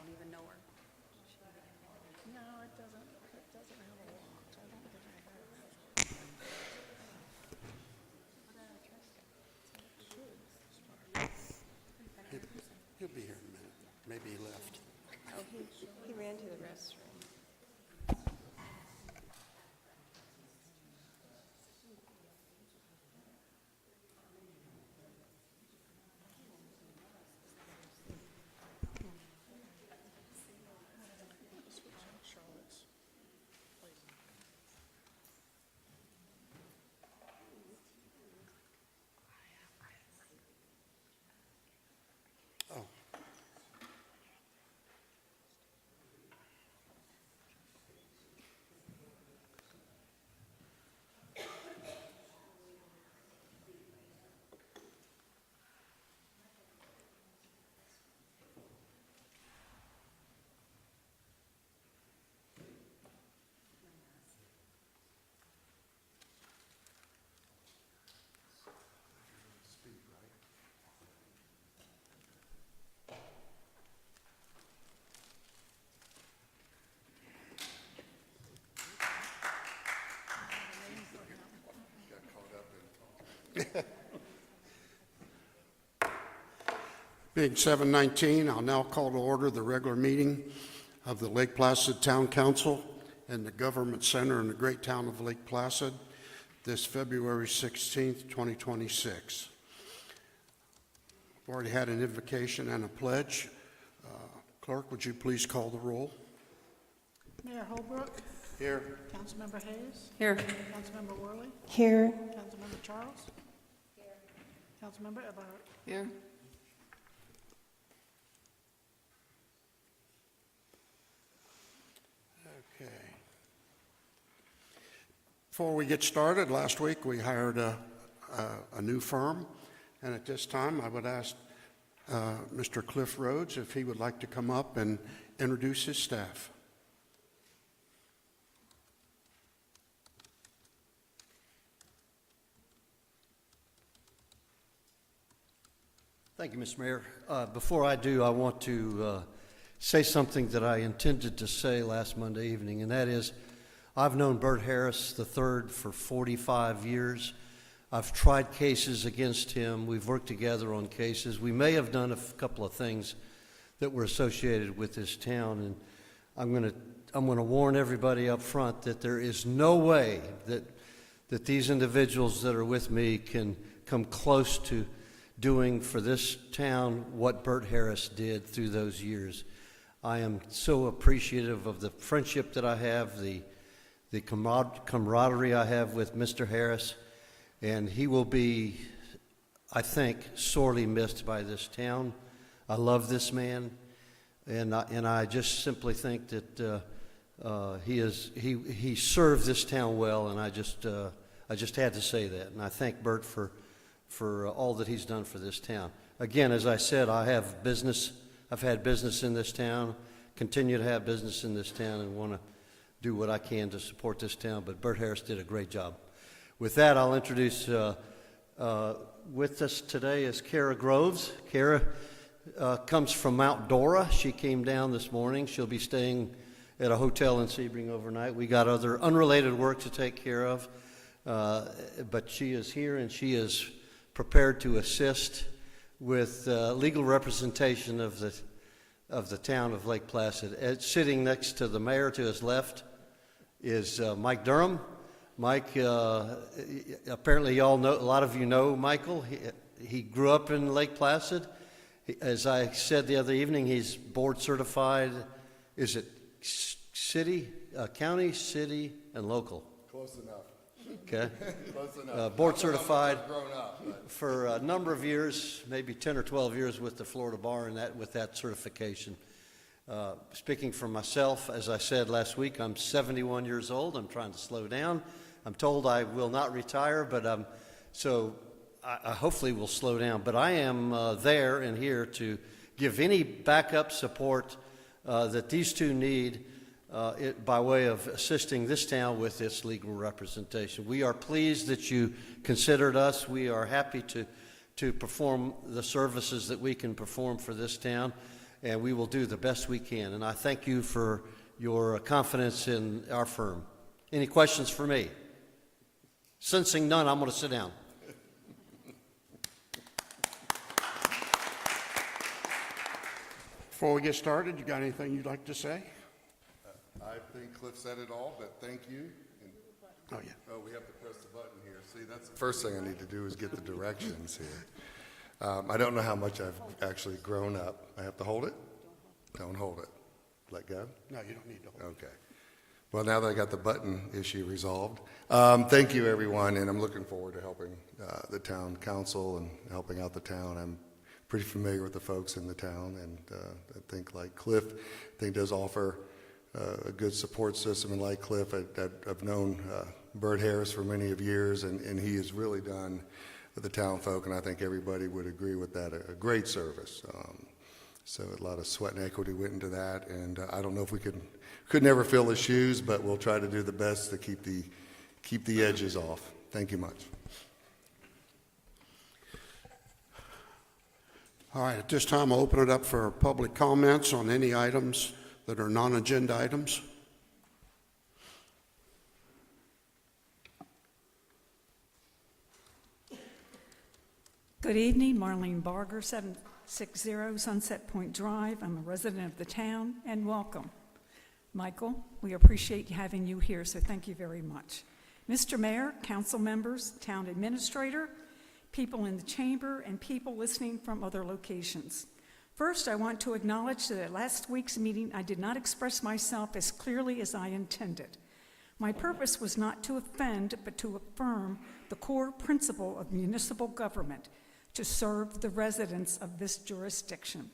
don't even know her. No, it doesn't have a lot. I don't think I have it. He'll be here in a minute. Maybe he left. Oh, he ran to the restroom. Oh. Being 7:19, I'll now call to order the regular meeting of the Lake Placid Town Council and the Government Center in the great town of Lake Placid this February 16th, 2026. We've already had an invocation and a pledge. Clerk, would you please call the roll? Mayor Holbrook, Here. Councilmember Hayes, Here. Councilmember Worley, Here. Councilmember Charles. Councilmember Eberhardt. Here. Okay. Before we get started, last week we hired a new firm, and at this time I would ask Mr. Cliff Rhodes if he would like to come up and introduce his staff. Thank you, Mr. Mayor. Before I do, I want to say something that I intended to say last Monday evening, and that is I've known Bert Harris III for 45 years. I've tried cases against him. We've worked together on cases. We may have done a couple of things that were associated with this town, and I'm going to warn everybody up front that there is no way that these individuals that are with me can come close to doing for this town what Bert Harris did through those years. I am so appreciative of the friendship that I have, the camaraderie I have with Mr. Harris, and he will be, I think, sorely missed by this town. I love this man, and I just simply think that he served this town well, and I just had to say that, and I thank Bert for all that he's done for this town. Again, as I said, I have business. I've had business in this town, continue to have business in this town, and want to do what I can to support this town, but Bert Harris did a great job. With that, I'll introduce, with us today is Kara Groves. Kara comes from Mount Dora. She came down this morning. She'll be staying at a hotel in Sebring overnight. We got other unrelated work to take care of, but she is here, and she is prepared to assist with legal representation of the town of Lake Placid. Sitting next to the mayor to his left is Mike Durham. Mike, apparently y'all know, a lot of you know Michael. He grew up in Lake Placid. As I said the other evening, he's board certified. Is it city, county, city, and local? Close enough. Okay. Close enough. Board certified Grown up, but for a number of years, maybe 10 or 12 years with the Florida Bar, and with that certification. Speaking for myself, as I said last week, I'm 71 years old. I'm trying to slow down. I'm told I will not retire, but so I hopefully will slow down. But I am there and here to give any backup support that these two need by way of assisting this town with its legal representation. We are pleased that you considered us. We are happy to perform the services that we can perform for this town. and we will do the best we can. And I thank you for your confidence in our firm. Any questions for me? Sensing none, I'm going to sit down. Before we get started, you got anything you'd like to say? I think Cliff said it all, but thank you. And- Oh, yeah. Oh, we have to press the button here. See, that's the first thing I need to do is get the directions here. I don't know how much I've actually grown up. I have to hold it? Don't hold it. Let go? No, you don't need to hold. Okay. Well, now that I got the button issue resolved, thank you, everyone, and I'm looking forward to helping the town council and helping out the town. I'm pretty familiar with the folks in the town, and I think, like Cliff, I think does offer a good support system. And like Cliff, I've known Bert Harris for many of years, and he has really done with the town folk, and I think everybody would agree with that, a great service. So a lot of sweat and equity went into that, and I don't know if we could never fill his shoes, but we'll try to do the best to keep the edges off. Thank you much. All right, at this time, I'll open it up for public comments on any items that are non-agenda items. Good evening, Marlene Barger, 760 Sunset Point Drive. I'm a resident of the town, and welcome. Michael, we appreciate having you here, so thank you very much. Mr. Mayor, council members, town administrator, people in the chamber, and people listening from other locations. First, I want to acknowledge that at last week's meeting, I did not express myself as clearly as I intended. My purpose was not to offend, but to affirm the core principle of municipal government, to serve the residents of this jurisdiction.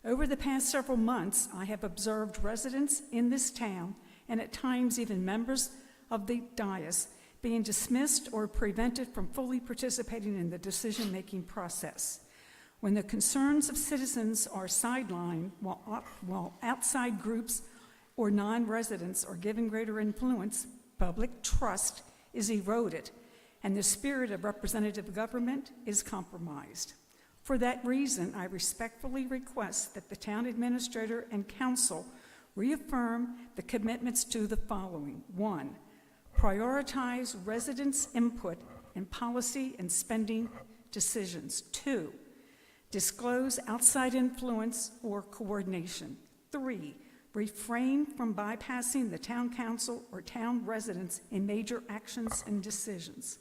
Over the past several months, I have observed residents in this town, and at times even members of the dais, being dismissed or prevented from fully participating in the decision-making process. When the concerns of citizens are sidelined while outside groups or non-residents are given greater influence, public trust is eroded, and the spirit of representative government is compromised. For that reason, I respectfully request that the town administrator and council reaffirm the commitments to the following. 1, prioritize residents' input in policy and spending decisions. 2, disclose outside influence or coordination. 3, refrain from bypassing the town council or town residents in major actions and decisions.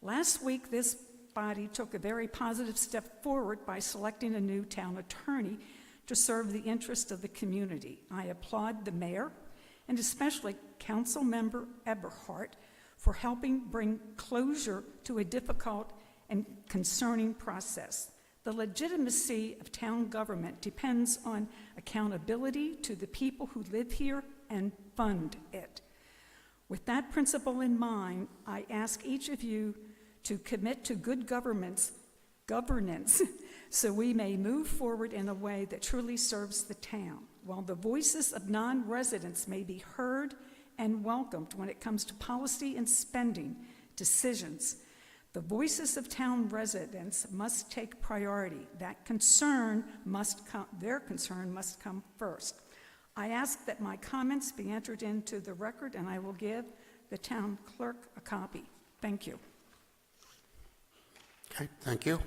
Last week, this body took a very positive step forward by selecting a new town attorney to serve the interest of the community. I applaud the mayor and especially council member Eberhardt for helping bring closure to a difficult and concerning process. The legitimacy of town government depends on accountability to the people who live here and fund it. With that principle in mind, I ask each of you to commit to good governance so we may move forward in a way that truly serves the town. While the voices of non-residents may be heard and welcomed when it comes to policy and spending decisions, the voices of town residents must take priority. Their concern must come first. I ask that my comments be entered into the record, and I will give the town clerk a copy. Thank you. Okay, thank you.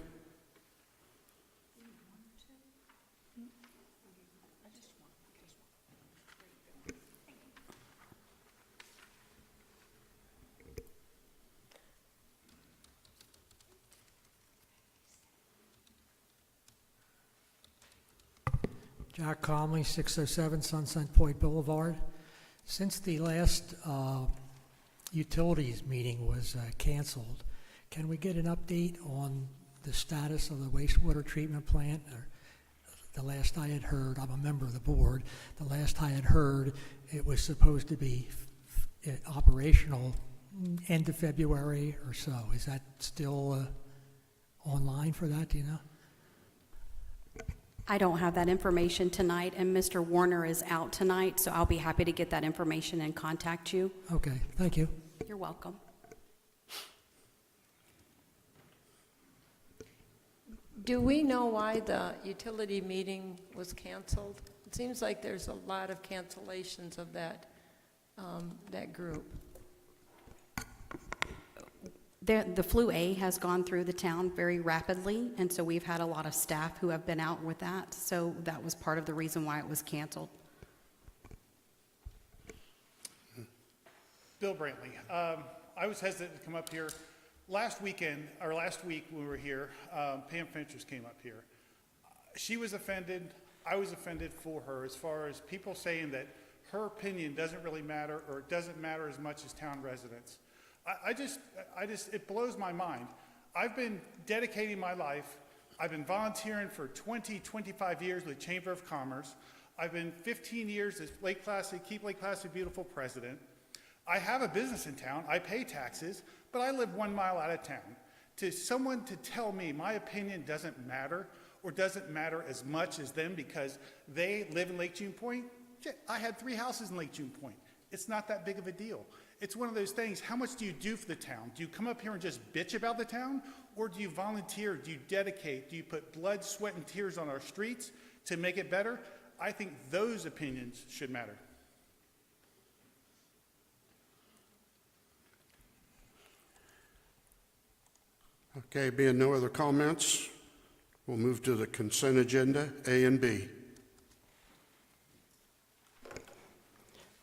Jack Comley, 607 Sunset Point Boulevard. Since the last utilities meeting was canceled, can we get an update on the status of the wastewater treatment plant? The last I had heard, I'm a member of the board, the last I had heard, it was supposed to be operational end of February or so. Is that still online for that, do you know? I don't have that information tonight, and Mr. Warner is out tonight, so I'll be happy to get that information and contact you. Okay, thank you. You're welcome. Do we know why the utility meeting was canceled? It seems like there's a lot of cancellations of that, that group. The flu A has gone through the town very rapidly, and so we've had a lot of staff who have been out with that. So that was part of the reason why it was canceled. Bill Brantley. I was hesitant to come up here. Last week when we were here, Pam Finchers came up here. She was offended. I was offended for her as far as people saying that her opinion doesn't really matter, or it doesn't matter as much as town residents. It blows my mind. I've been dedicating my life. I've been volunteering for 25 years with the Chamber of Commerce. I've been 15 years as Lake Placid, Keep Lake Placid Beautiful president. I have a business in town. I pay taxes, but I live 1 mile out of town. To someone to tell me my opinion doesn't matter, or doesn't matter as much as them because they live in Lake June Point, I had 3 houses in Lake June Point. It's not that big of a deal. It's one of those things, how much do you do for the town? Do you come up here and just bitch about the town? Or do you volunteer? Do you dedicate? Do you put blood, sweat, and tears on our streets to make it better? I think those opinions should matter. Okay, being no other comments, we'll move to the consent agenda, A and B.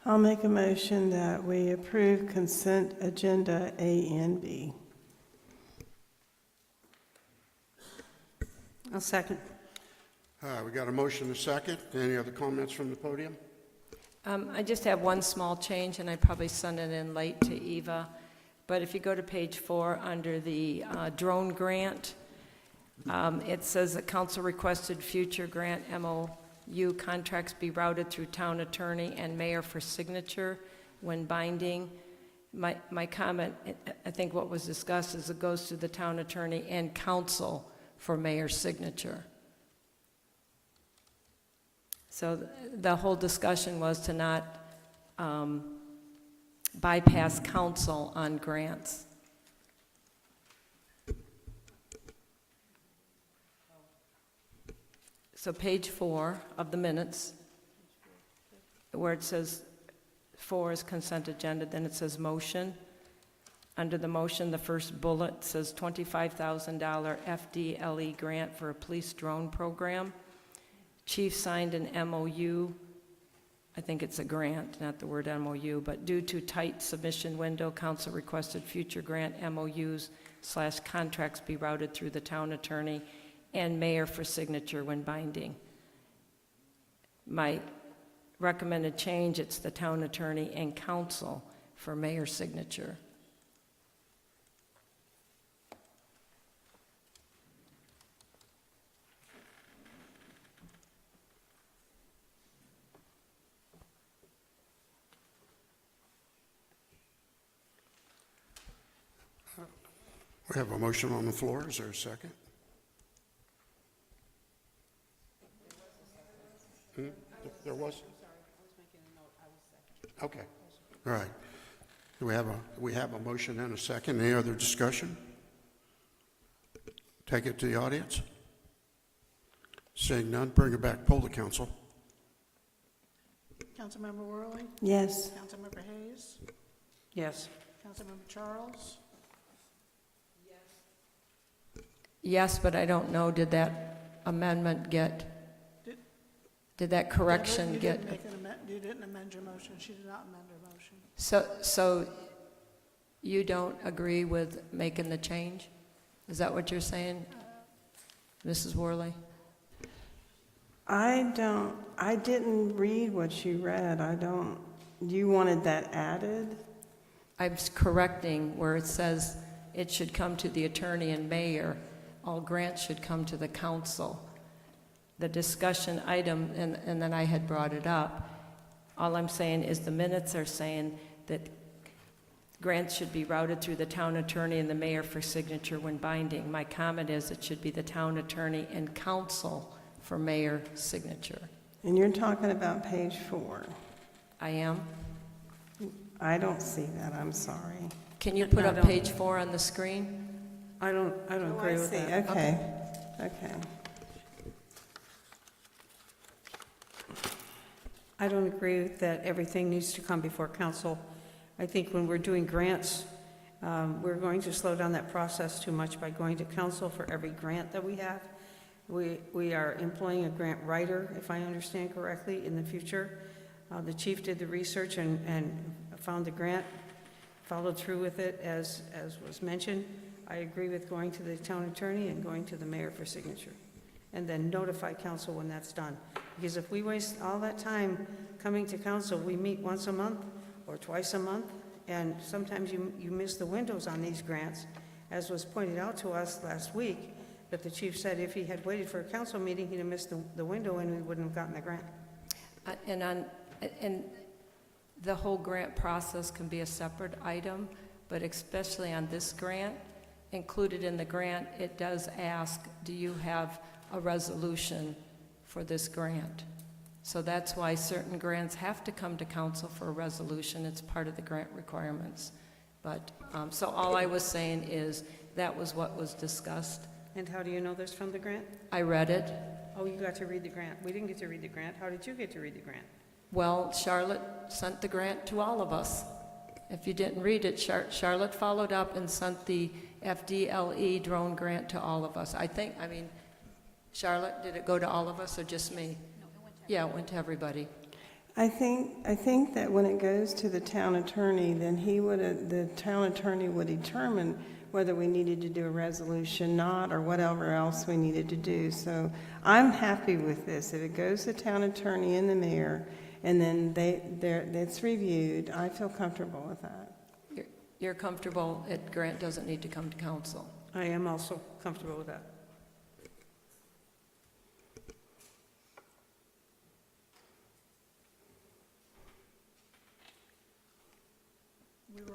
I'll make a motion that we approve consent agenda A and B. I'll second. We got a motion and a second. Any other comments from the podium? I just have one small change, and I probably sent it in late to Eva. But if you go to page 4 under the drone grant, it says that council requested future grant MOU contracts be routed through town attorney and mayor for signature when binding. My comment, I think what was discussed is it goes to the town attorney and council for mayor's signature. So the whole discussion was to not bypass council on grants. So page 4 of the minutes, where it says 4 is consent agenda, then it says motion. Under the motion, the first bullet says $25,000 FDLE grant for a police drone program. Chief signed an MOU. I think it's a grant, not the word MOU, but due to tight submission window, council requested future grant MOUs/contracts be routed through the town attorney and mayor for signature when binding. My recommended change, it's the town attorney and council for mayor's signature. We have a motion on the floor. Is there a second? There was? Okay. All right. We have a motion and a second. Any other discussion? Take it to the audience. Seeing none, bring it back. Poll the council. Councilmember Worley? Yes. Councilmember Hayes? Yes. Councilmember Charles? Yes, but I don't know, did that amendment get, did that correction You get? didn't make an you didn't amend your motion. She did not amend her motion. So you don't agree with making the change? Is that what you're saying, Mrs. Worley? I didn't read what you read. You wanted that added? I was correcting where it says it should come to the attorney and mayor. All grants should come to the council. The discussion item, and then I had brought it up, all I'm saying is the minutes are saying that grants should be routed through the town attorney and the mayor for signature when binding. My comment is it should be the town attorney and council for mayor signature. And you're talking about page 4. I am? I don't see that, I'm sorry. Can you put up page 4 on the screen? I don't agree with that. Okay. Okay. I don't agree that everything needs to come before council. I think when we're doing grants, we're going to slow down that process too much by going to council for every grant that we have. We are employing a grant writer, if I understand correctly, in the future. The chief did the research and found the grant, followed through with it as was mentioned. I agree with going to the town attorney and going to the mayor for signature, and then notify council when that's done. Because if we waste all that time coming to council, we meet once a month or twice a month, and sometimes you miss the windows on these grants, as was pointed out to us last week, that the chief said if he had waited for a council meeting, he'd have missed the window and we wouldn't have gotten the grant. And the whole grant process can be a separate item, but especially on this grant, included in the grant, it does ask, do you have a resolution for this grant? So that's why certain grants have to come to council for a resolution. It's part of the grant requirements. But, so all I was saying is that was what was discussed. And how do you know this from the grant? I read it. Oh, you got to read the grant. We didn't get to read the grant. How did you get to read the grant? Well, Charlotte sent the grant to all of us. If you didn't read it, Charlotte followed up and sent the FDLE drone grant to all of us. I mean, Charlotte, did it go to all of us or just me? Yeah, it went to everybody. I think that when it goes to the town attorney, then the town attorney would determine whether we needed to do a resolution, not, or whatever else we needed to do. So I'm happy with this. If it goes to the town attorney and the mayor, and then it's reviewed, I feel comfortable with that. You're comfortable, grant doesn't need to come to council? I am also comfortable with that.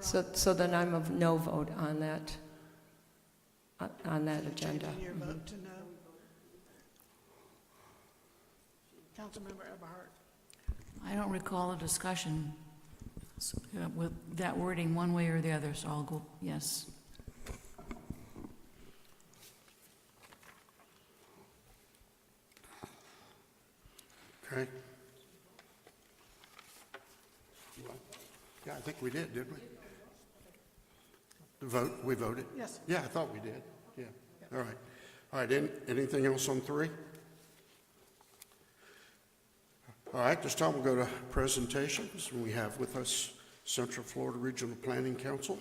So then I'm of no vote on that agenda. Changing your vote to no. Councilmember Eberhardt. I don't recall a discussion with that wording one way or the other, so I'll go yes. Okay. Yeah, I think we did, didn't we? We voted? Yes. Yeah, I thought we did. Yeah. All right. All right, anything else on 3? All right, this time we'll go to presentations. We have with us Central Florida Regional Planning Council.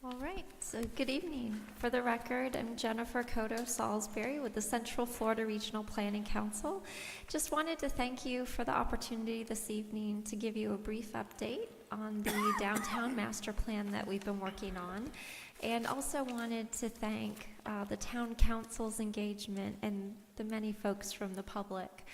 All right, so good evening. For the record, I'm Jennifer Cotto Salisbury with the Central Florida Regional Planning Council. Just wanted to thank you for the opportunity this evening to give you a brief update on the downtown master plan that we've been working on, and also wanted to thank the town council's engagement and the many folks from the public.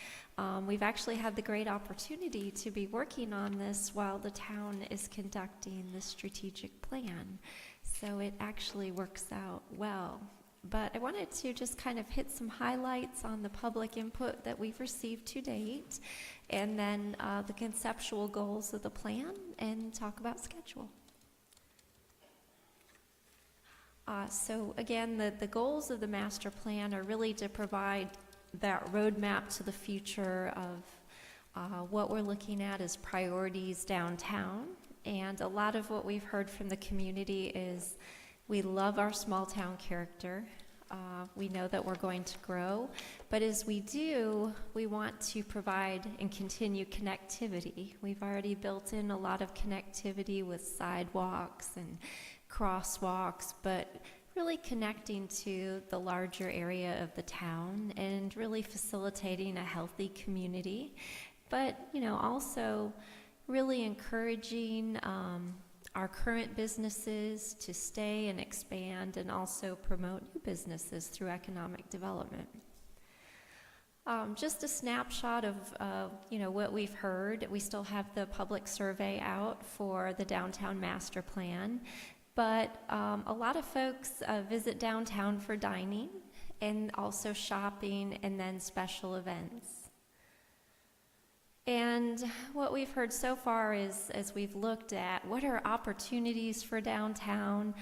We've actually had the great opportunity to be working on this while the town is conducting the strategic plan. So it actually works out well. But I wanted to just kind of hit some highlights on the public input that we've received to date, and then the conceptual goals of the plan, and talk about schedule. So again, the goals of the master plan are really to provide that roadmap to the future of what we're looking at as priorities downtown. And a lot of what we've heard from the community is we love our small town character. We know that we're going to grow, but as we do, we want to provide and continue connectivity. We've already built in a lot of connectivity with sidewalks and crosswalks, but really connecting to the larger area of the town and really facilitating a healthy community. But, also really encouraging our current businesses to stay and expand and also promote new businesses through economic development. Just a snapshot of what we've heard. We still have the public survey out for the downtown master plan, but a lot of folks visit downtown for dining and also shopping and then special events. And what we've heard so far is, as we've looked at what are opportunities for downtown,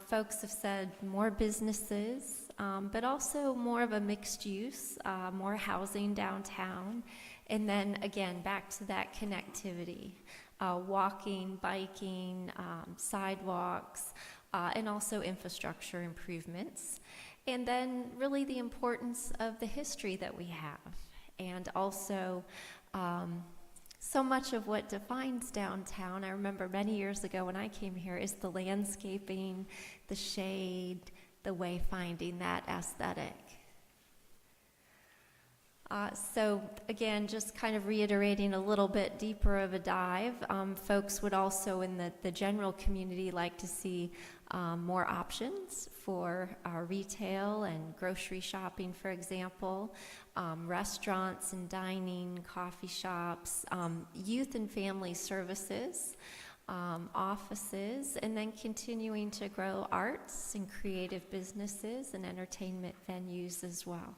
folks have said more businesses, but also more of a mixed use, more housing downtown. And then again, back to that connectivity, walking, biking, sidewalks, and also infrastructure improvements. And then really the importance of the history that we have. And also so much of what defines downtown, I remember many years ago when I came here, is the landscaping, the shade, the wayfinding, that aesthetic. So again, just kind of reiterating a little bit deeper of a dive, folks would also in the general community like to see more options for retail and grocery shopping, for example, restaurants and dining, coffee shops, youth and family services, offices, and then continuing to grow arts and creative businesses and entertainment venues as well.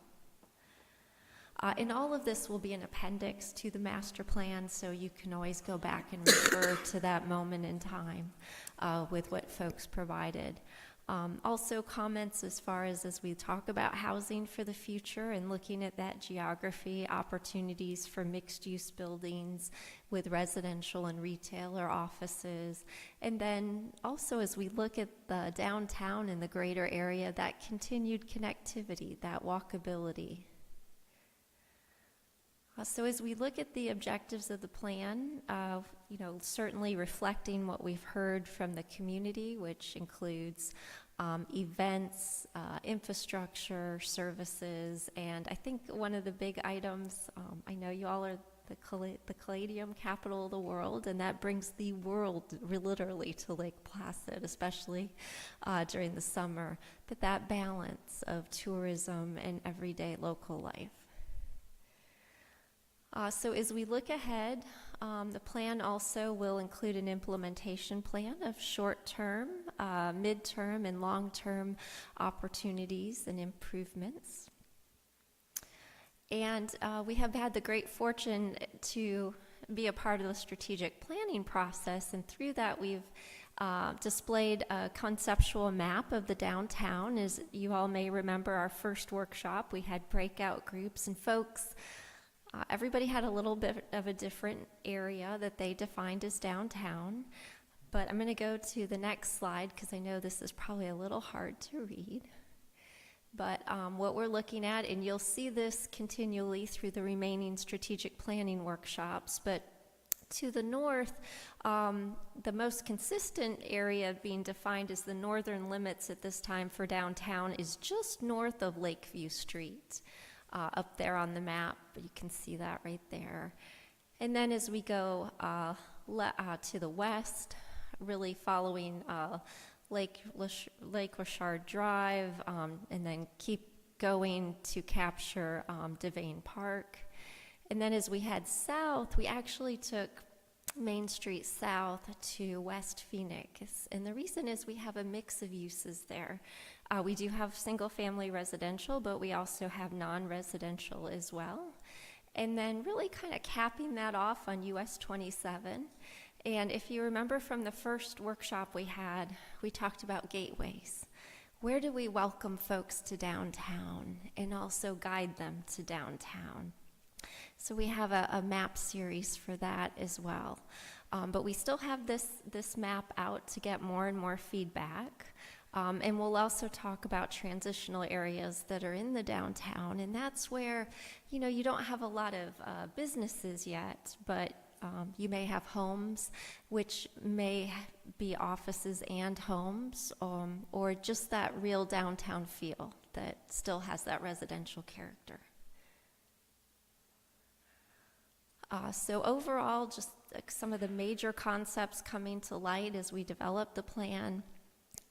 And all of this will be an appendix to the master plan, so you can always go back and refer to that moment in time with what folks provided. Also comments as far as we talk about housing for the future and looking at that geography, opportunities for mixed-use buildings with residential and retail or offices. And then also as we look at the downtown and the greater area, that continued connectivity, that walkability. So as we look at the objectives of the plan, certainly reflecting what we've heard from the community, which includes events, infrastructure, services, and I think one of the big items, I know you all are the Caladium capital of the world, and that brings the world literally to Lake Placid, especially during the summer, but that balance of tourism and everyday local life. So as we look ahead, the plan also will include an implementation plan of short-term, mid-term, and long-term opportunities and improvements. And we have had the great fortune to be a part of the strategic planning process, and through that we've displayed a conceptual map of the downtown. As you all may remember, our first workshop, we had breakout groups, and folks, everybody had a little bit of a different area that they defined as downtown. But I'm going to go to the next slide because I know this is probably a little hard to read. But what we're looking at, and you'll see this continually through the remaining strategic planning workshops, but to the north, the most consistent area being defined as the northern limits at this time for downtown is just north of Lakeview Street. Up there on the map, you can see that right there. And then as we go to the west, really following Lake Richard Drive, and then keep going to capture Devane Park. And then as we head south, we actually took Main Street south to West Phoenix. And the reason is we have a mix of uses there. We do have single-family residential, but we also have non-residential as well. And then really kind of capping that off on US 27. And if you remember from the first workshop we had, we talked about gateways. Where do we welcome folks to downtown and also guide them to downtown? So we have a map series for that as well. But we still have this map out to get more and more feedback. And we'll also talk about transitional areas that are in the downtown, and that's where, you don't have a lot of businesses yet, but you may have homes, which may be offices and homes, or just that real downtown feel that still has that residential character. So overall, just some of the major concepts coming to light as we develop the plan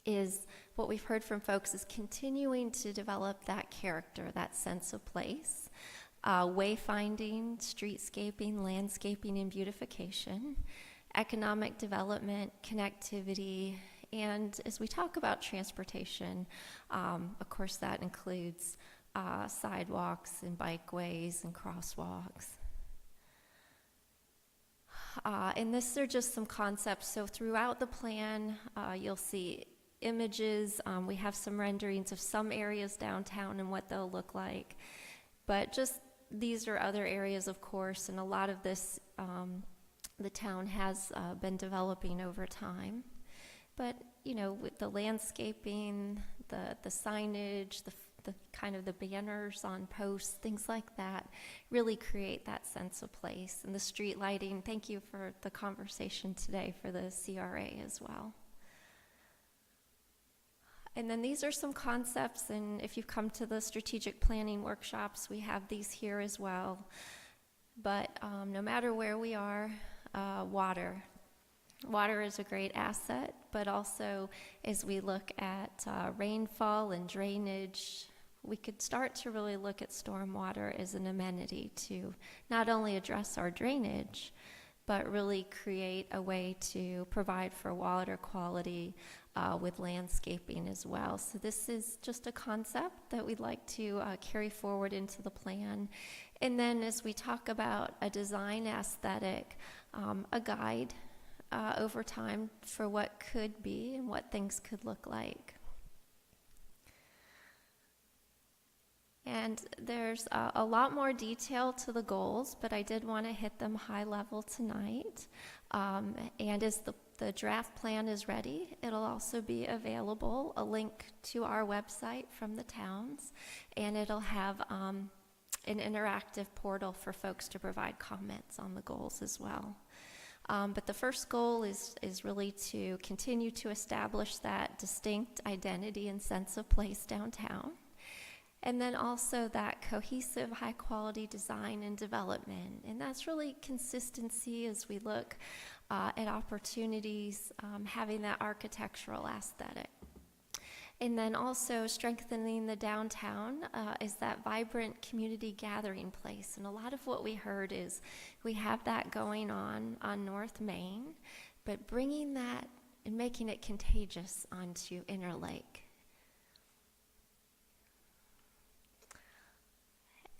is what we've heard from folks is continuing to develop that character, that sense of place, wayfinding, streetscaping, landscaping, and beautification, economic development, connectivity, and as we talk about transportation, of course that includes sidewalks and bikeways and crosswalks. And this are just some concepts. So throughout the plan, you'll see images. We have some renderings of some areas downtown and what they'll look like. But just these are other areas, of course, and a lot of this the town has been developing over time. But, you know, with the landscaping, the signage, the kind of the banners on posts, things like that, really create that sense of place. And the street lighting, thank you for the conversation today for the CRA as well. And then these are some concepts, and if you've come to the strategic planning workshops, we have these here as well. But no matter where we are, water. Water is a great asset, but also as we look at rainfall and drainage, we could start to really look at stormwater as an amenity to not only address our drainage, but really create a way to provide for water quality with landscaping as well. So this is just a concept that we'd like to carry forward into the plan. And then as we talk about a design aesthetic, a guide over time for what could be and what things could look like. And there's a lot more detail to the goals, but I did want to hit them high level tonight. And as the draft plan is ready, it'll also be available, a link to our website from the towns, and it'll have an interactive portal for folks to provide comments on the goals as well. But the first goal is really to continue to establish that distinct identity and sense of place downtown. And then also that cohesive, high-quality design and development. And that's really consistency as we look at opportunities, having that architectural aesthetic. And then also strengthening the downtown is that vibrant community gathering place. And a lot of what we heard is we have that going on North Main, but bringing that and making it contagious onto Inner Lake.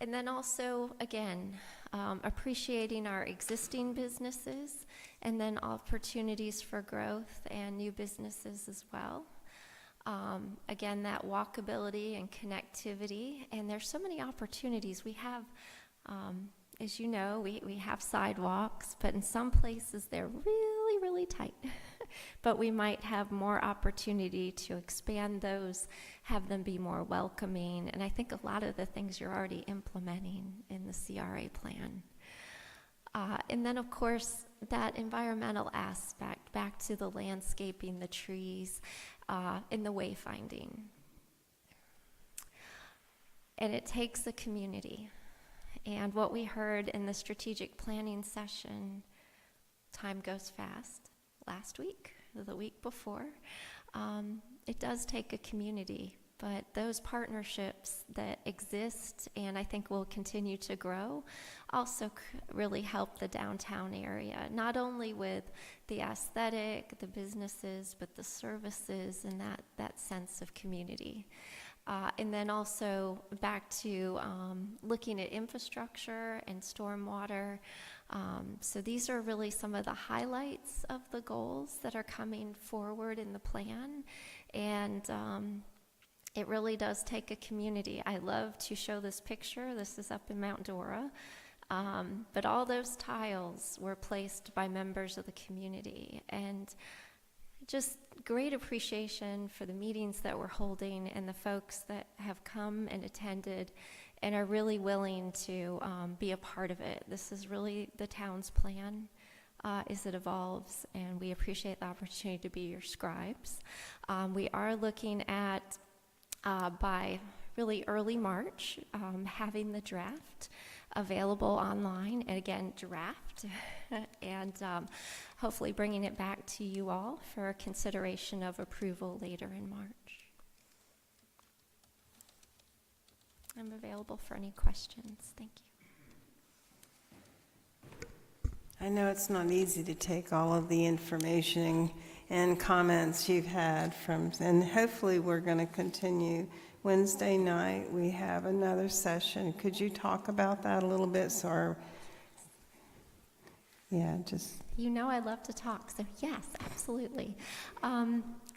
And then also, again, appreciating our existing businesses and then opportunities for growth and new businesses as well. Again, that walkability and connectivity, and there's so many opportunities. We have, as you know, we have sidewalks, but in some places they're really, really tight. But we might have more opportunity to expand those, have them be more welcoming, and I think a lot of the things you're already implementing in the CRA plan. And then, of course, that environmental aspect, back to the landscaping, the trees, and the wayfinding. And it takes a community. And what we heard in the strategic planning session, time goes fast, last week, or the week before, it does take a community. But those partnerships that exist and I think will continue to grow also really help the downtown area, not only with the aesthetic, the businesses, but the services and that sense of community. And then also back to looking at infrastructure and stormwater. So these are really some of the highlights of the goals that are coming forward in the plan. And it really does take a community. I love to show this picture. This is up in Mount Dora. But all those tiles were placed by members of the community. And just great appreciation for the meetings that we're holding and the folks that have come and attended and are really willing to be a part of it. This is really the town's plan as it evolves, and we appreciate the opportunity to be your scribes. We are looking at by really early March, having the draft available online, and again, draft, and hopefully bringing it back to you all for consideration of approval later in March. I'm available for any questions. Thank you. I know it's not easy to take all of the information and comments you've had from, and hopefully we're going to continue. Wednesday night, we have another session. Could you talk about that a little bit? So You know I love to talk, so yes, absolutely.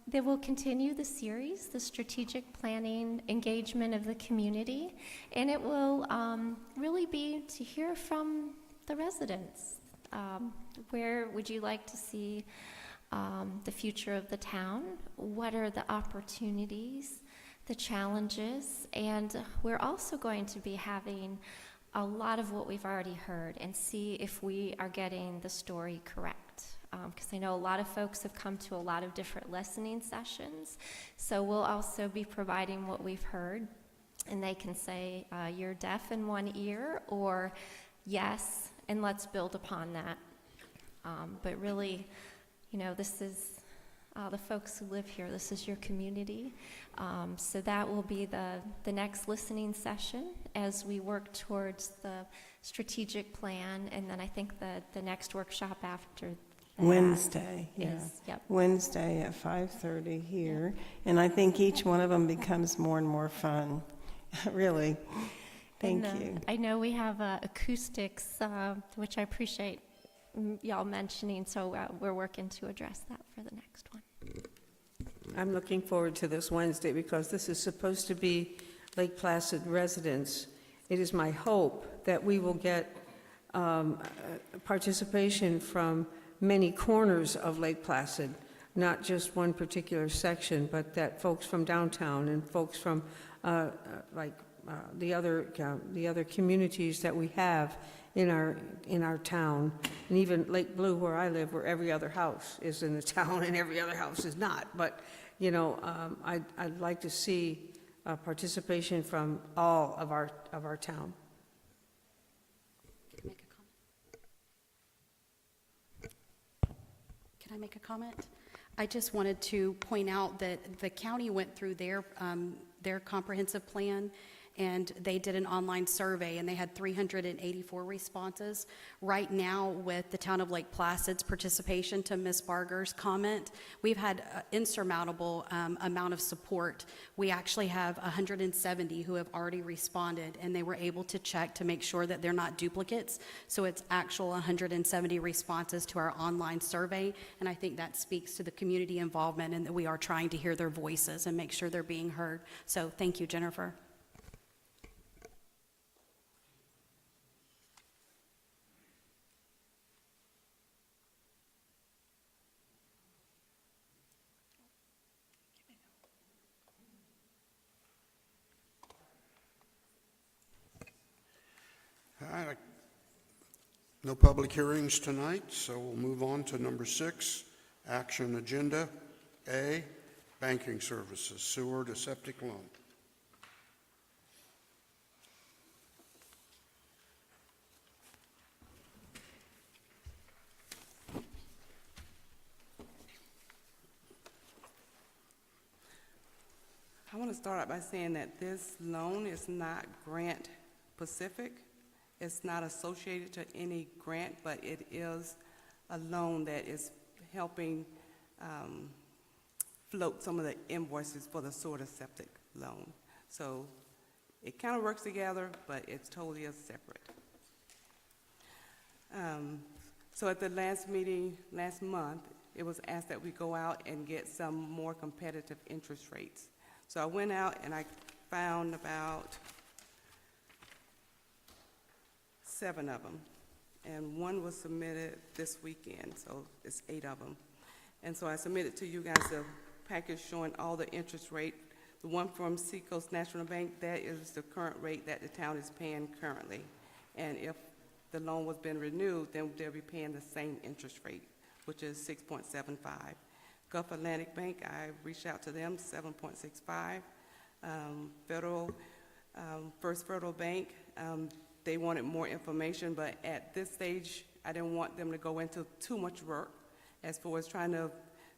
They will continue the series, the strategic planning engagement of the community, and it will really be to hear from the residents. Where would you like to see the future of the town? What are the opportunities, the challenges? And we're also going to be having a lot of what we've already heard and see if we are getting the story correct. Because I know a lot of folks have come to a lot of different listening sessions. So we'll also be providing what we've heard, and they can say, you're deaf in one ear, or yes, and let's build upon that. But really, you know, this is the folks who live here. This is your community. So that will be the next listening session as we work towards the strategic plan. And then I think the next workshop after that Wednesday, yep. Wednesday at 5:30 here. And I think each one of them becomes more and more fun, really. Thank you. I know we have acoustics, which I appreciate y'all mentioning, so we're working to address that for the next one. I'm looking forward to this Wednesday because this is supposed to be Lake Placid residents. It is my hope that we will get participation from many corners of Lake Placid, not just one particular section, but that folks from downtown and folks from the other communities that we have in our town, and even Lake Blue, where I live, where every other house is in the town and every other house is not. But you know, I'd like to see participation from all of our town. Can I make a comment? I just wanted to point out that the county went through their comprehensive plan, and they did an online survey, and they had 384 responses. Right now, with the town of Lake Placid's participation, to Ms. Barger's comment, we've had an insurmountable amount of support. We actually have 170 who have already responded, and they were able to check to make sure that they're not duplicates. So it's actual 170 responses to our online survey, and I think that speaks to the community involvement and that we are trying to hear their voices and make sure they're being heard. So thank you, Jennifer. All right. No public hearings tonight, so we'll move on to number 6, action agenda A, banking services, sewer to septic loan. I want to start out by saying that this loan is not grant specific. It's not associated to any grant, but it is a loan that is helping float some of the invoices for the sewer to septic loan. So it kind of works together, but it's totally separate. So at the last meeting last month, it was asked that we go out and get some more competitive interest rates. So I went out and I found about 7 of them, and one was submitted this weekend, so it's 8 of them. And so I submitted to you guys a package showing all the interest rate. The one from Seacoast National Bank, that is the current rate that the town is paying currently. And if the loan was being renewed, then they'll be paying the same interest rate, which is 6.75. Gulf Atlantic Bank, I reached out to them, 7.65. First Federal Bank, They wanted more information, but at this stage, I didn't want them to go into too much work as far as trying to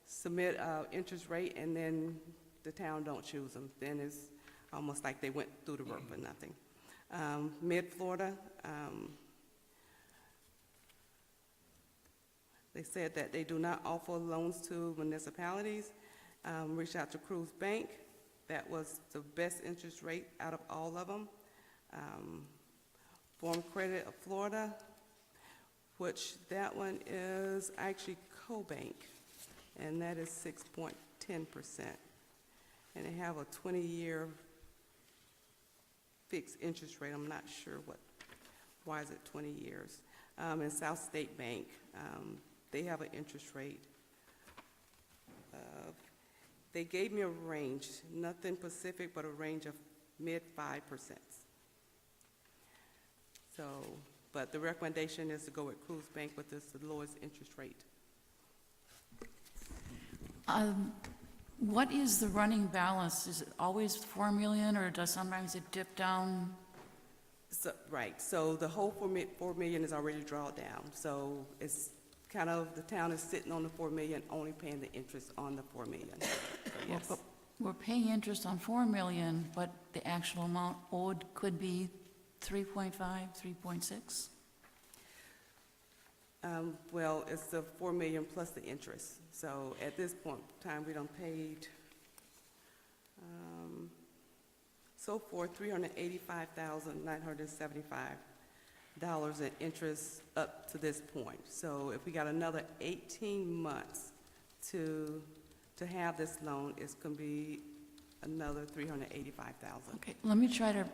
submit an interest rate and then the town don't choose them. Then it's almost like they went through the work for nothing. Mid-Florida, they said that they do not offer loans to municipalities. Reached out to Cruz Bank. That was the best interest rate out of all of them. Farm Credit of Florida, which that one is actually CoBank, and that is 6.10%. And they have a 20-year fixed interest rate. I'm not sure why is it 20 years? And South State Bank, they have an interest rate of, they gave me a range, nothing specific, but a range of mid 5%. So, but the recommendation is to go with Cruz Bank with the lowest interest rate. What is the running balance? Is it always 4 million, or does sometimes it dip down? So, right, so the whole 4 million is already drawn down. So it's kind of, the town is sitting on the 4 million, only paying the interest on the 4 million. So, yes. Well, we're paying interest on 4 million, but the actual amount owed could be 3.5, 3.6? Well, it's the 4 million plus the interest. So at this point in time, we done paid, so far, $385,975 in interest up to this point. So if we got another 18 months to have this loan, it's going to be another $385,000. Okay, let me try to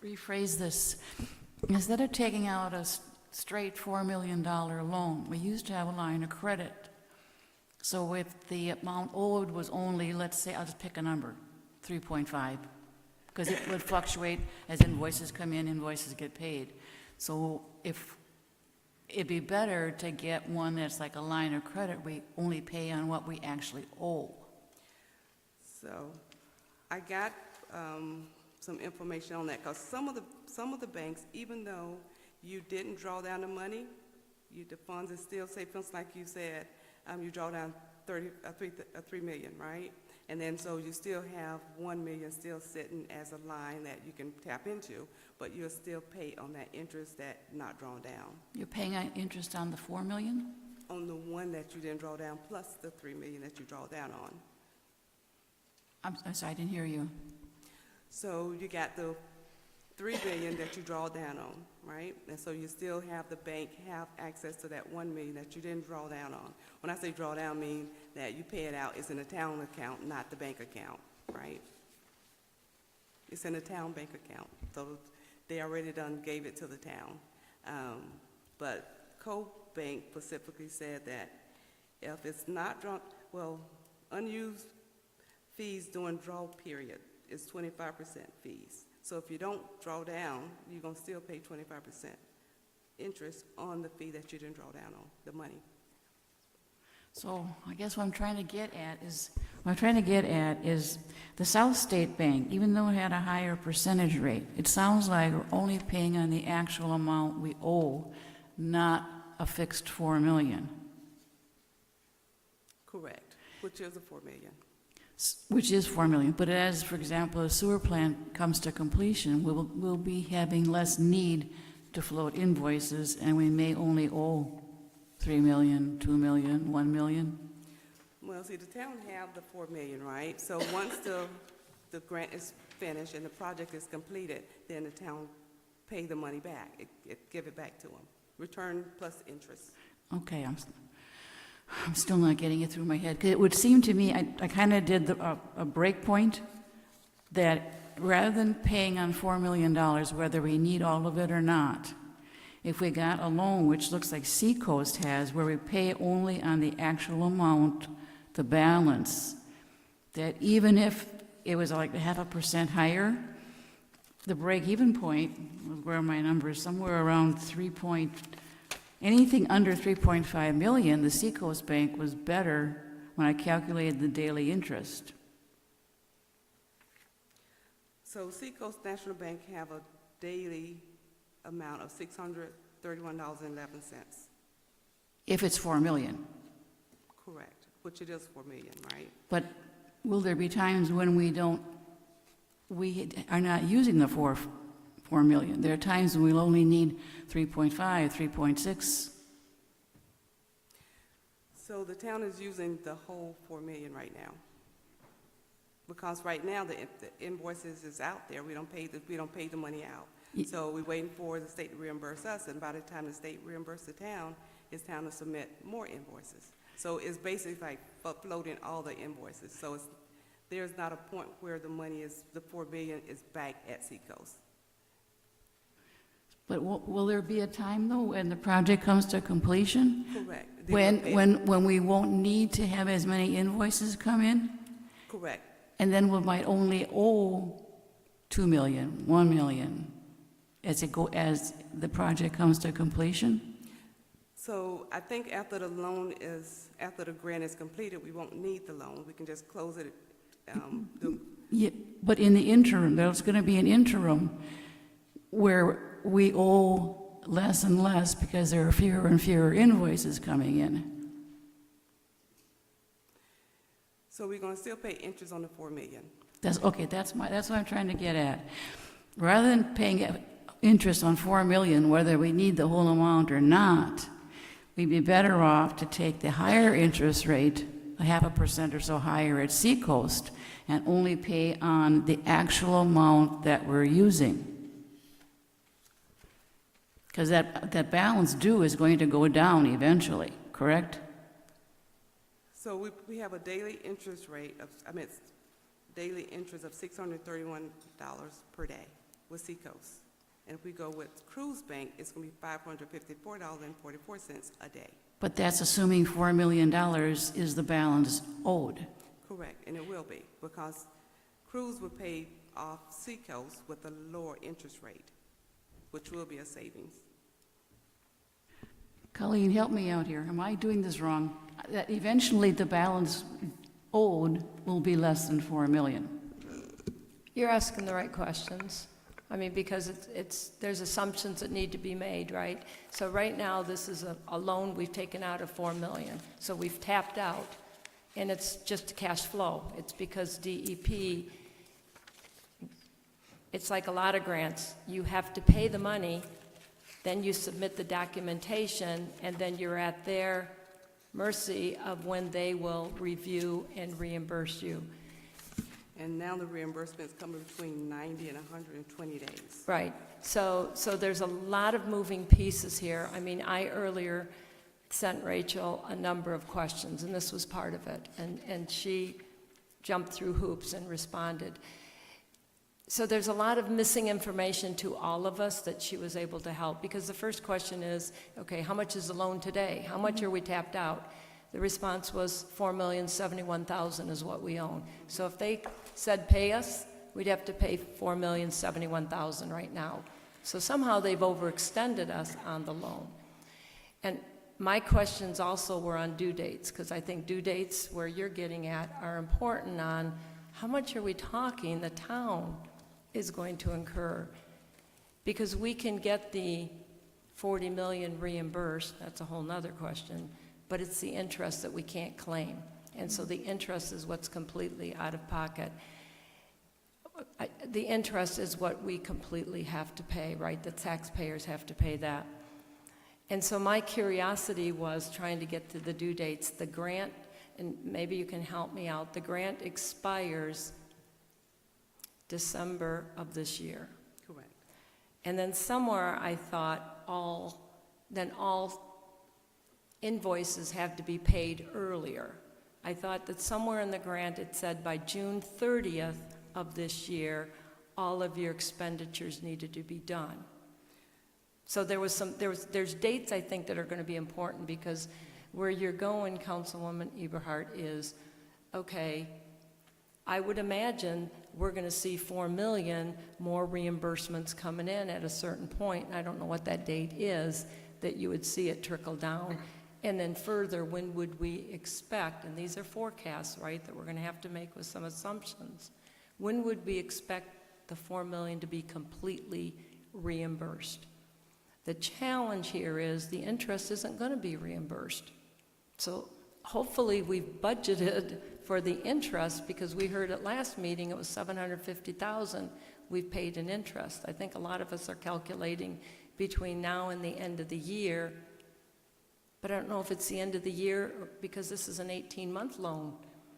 rephrase this. Instead of taking out a straight $4 million loan, we used to have a line of credit. So if the amount owed was only, let's say, I'll just pick a number, 3.5, because it would fluctuate as invoices come in, invoices get paid. So if it'd be better to get one that's like a line of credit, we only pay on what we actually owe. So I got some information on that, because some of the banks, even though you didn't draw down the money, the funds is still safe. Like you said, you draw down 3 million, right? And then so you still have 1 million still sitting as a line that you can tap into, but you'll still pay on that interest that not drawn down. You're paying interest on the 4 million? On the one that you didn't draw down, plus the 3 million that you draw down on. I'm sorry, I didn't hear you. So you got the 3 billion that you draw down on, right? And so you still have the bank have access to that 1 million that you didn't draw down on. When I say draw down, I mean that you pay it out, it's in a town account, not the bank account, right? It's in a town bank account. So they already gave it to the town. But CoBank specifically said that if it's not drawn, well, unused fees during draw period is 25% fees. So if you don't draw down, you're going to still pay 25% interest on the fee that you didn't draw down on, the money. So I guess what I'm trying to get at is the South State Bank, even though it had a higher percentage rate, it sounds like we're only paying on the actual amount we owe, not a fixed 4 million. Correct, which is a 4 million. Which is 4 million, but as, for example, a sewer plant comes to completion, we'll be having less need to float invoices, and we may only owe 3 million, 2 million, 1 million. Well, see, the town have the 4 million, right? So once the grant is finished and the project is completed, then the town pay the money back, give it back to them, return plus interest. Okay, I'm still not getting it through my head. 'Cause it would seem to me, I kind of did a break point that rather than paying on $4 million, whether we need all of it or not, if we got a loan, which looks like Seacoast has, where we pay only on the actual amount, the balance, that even if it was like 0.5% higher, the break-even point, where are my numbers, somewhere around anything under 3.5 million, the Seacoast Bank was better when I calculated the daily interest. So Seacoast National Bank have a daily amount of $631.11. If it's 4 million. Correct, which it is 4 million, right? But will there be times when we are not using the 4 million? There are times when we'll only need 3.5, 3.6. So the town is using the whole 4 million right now. Because right now, the invoices is out there, we don't pay the money out. So we're waiting for the state to reimburse us, and by the time the state reimburses the town, it's time to submit more invoices. So it's basically like uploading all the invoices. So there's not a point where the money is, the 4 billion is back at Seacoast. But will there be a time, though, when the project comes to completion? Correct. When we won't need to have as many invoices come in? Correct. And then we might only owe 2 million, 1 million, as the project comes to completion? So I think after the grant is completed, we won't need the loan. We can just close it. Yeah, but in the interim, there's going to be an interim where we owe less and less because there are fewer and fewer invoices coming in. So we're going to still pay interest on the 4 million. That's what I'm trying to get at. Rather than paying interest on 4 million, whether we need the whole amount or not, we'd be better off to take the higher interest rate, 0.5% or so higher at Seacoast, and only pay on the actual amount that we're using. Because that balance due is going to go down eventually, correct? So we have a daily interest rate of, daily interest of $631 per day with Seacoast. And if we go with Cruise Bank, it's going to be $554.44 a day. But that's assuming $4 million is the balance owed. Correct, and it will be, because Cruise will pay off Seacoast with a lower interest rate, which will be a savings. Colleen, help me out here. Am I doing this wrong? That eventually the balance owed will be less than 4 million. You're asking the right questions. I mean, because there's assumptions that need to be made, right? So right now, this is a loan we've taken out of 4 million. So we've tapped out, and it's just cash flow. It's because DEP, it's like a lot of grants. You have to pay the money, then you submit the documentation, and then you're at their mercy of when they will review and reimburse you. And now the reimbursement is coming between 90 and 120 days. Right. So there's a lot of moving pieces here. I mean, I earlier sent Rachel a number of questions, and this was part of it. And she jumped through hoops and responded. So there's a lot of missing information to all of us that she was able to help. Because the first question is, okay, how much is the loan today? How much are we tapped out? The response was $4,071,000 is what we own. So if they said pay us, we'd have to pay $4,071,000 right now. So somehow they've overextended us on the loan. And my questions also were on due dates, because I think due dates where you're getting at are important on how much are we talking the town is going to incur. Because we can get the 40 million reimbursed, that's a whole nother question, but it's the interest that we can't claim. And so the interest is what's completely out of pocket. The interest is what we completely have to pay, right? The taxpayers have to pay that. And so my curiosity was trying to get to the due dates. The grant, and maybe you can help me out, the grant expires December of this year. Correct. And then somewhere I thought all invoices have to be paid earlier. I thought that somewhere in the grant it said by June 30th of this year, all of your expenditures needed to be done. So there's dates I think that are going to be important, because where you're going, Councilwoman Eberhardt, is, okay, I would imagine we're going to see 4 million more reimbursements coming in at a certain point, and I don't know what that date is, that you would see it trickle down. And then further, when would we expect, and these are forecasts, right, that we're going to have to make with some assumptions, when would we expect the 4 million to be completely reimbursed? The challenge here is the interest isn't going to be reimbursed. So hopefully we've budgeted for the interest, because we heard at last meeting it was $750,000 we've paid in interest. I think a lot of us are calculating between now and the end of the year, but I don't know if it's the end of the year or, because this is an 18-month loan.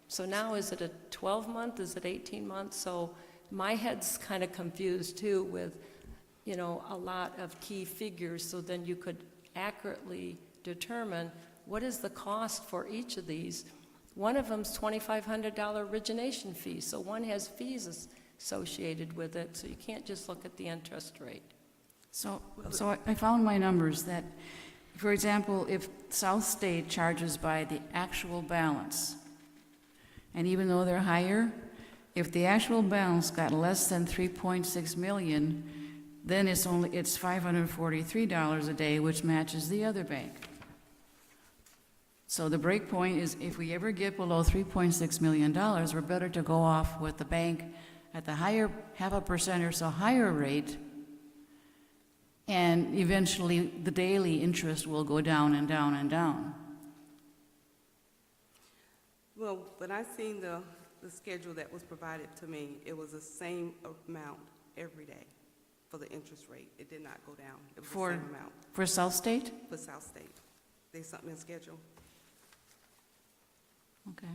So now is it a 12-month, is it 18 months? So my head's kind of confused too with, you know, a lot of key figures, so then you could accurately determine what is the cost for each of these. One of them's $2,500 origination fee, so one has fees associated with it, so you can't just look at the interest rate. So I found my numbers that, for example, if South State charges by the actual balance, and even though they're higher, if the actual balance got less than 3.6 million, then it's $543 a day, which matches the other bank. So the break point is if we ever get below $3.6 million, we're better to go off with the bank at the higher, 0.5% or so higher rate, and eventually the daily interest will go down and down and down. Well, when I seen the schedule that was provided to me, it was the same amount every day for the interest rate. It did not go down. It was the same amount. For South State? For South State. There's something in schedule. Okay.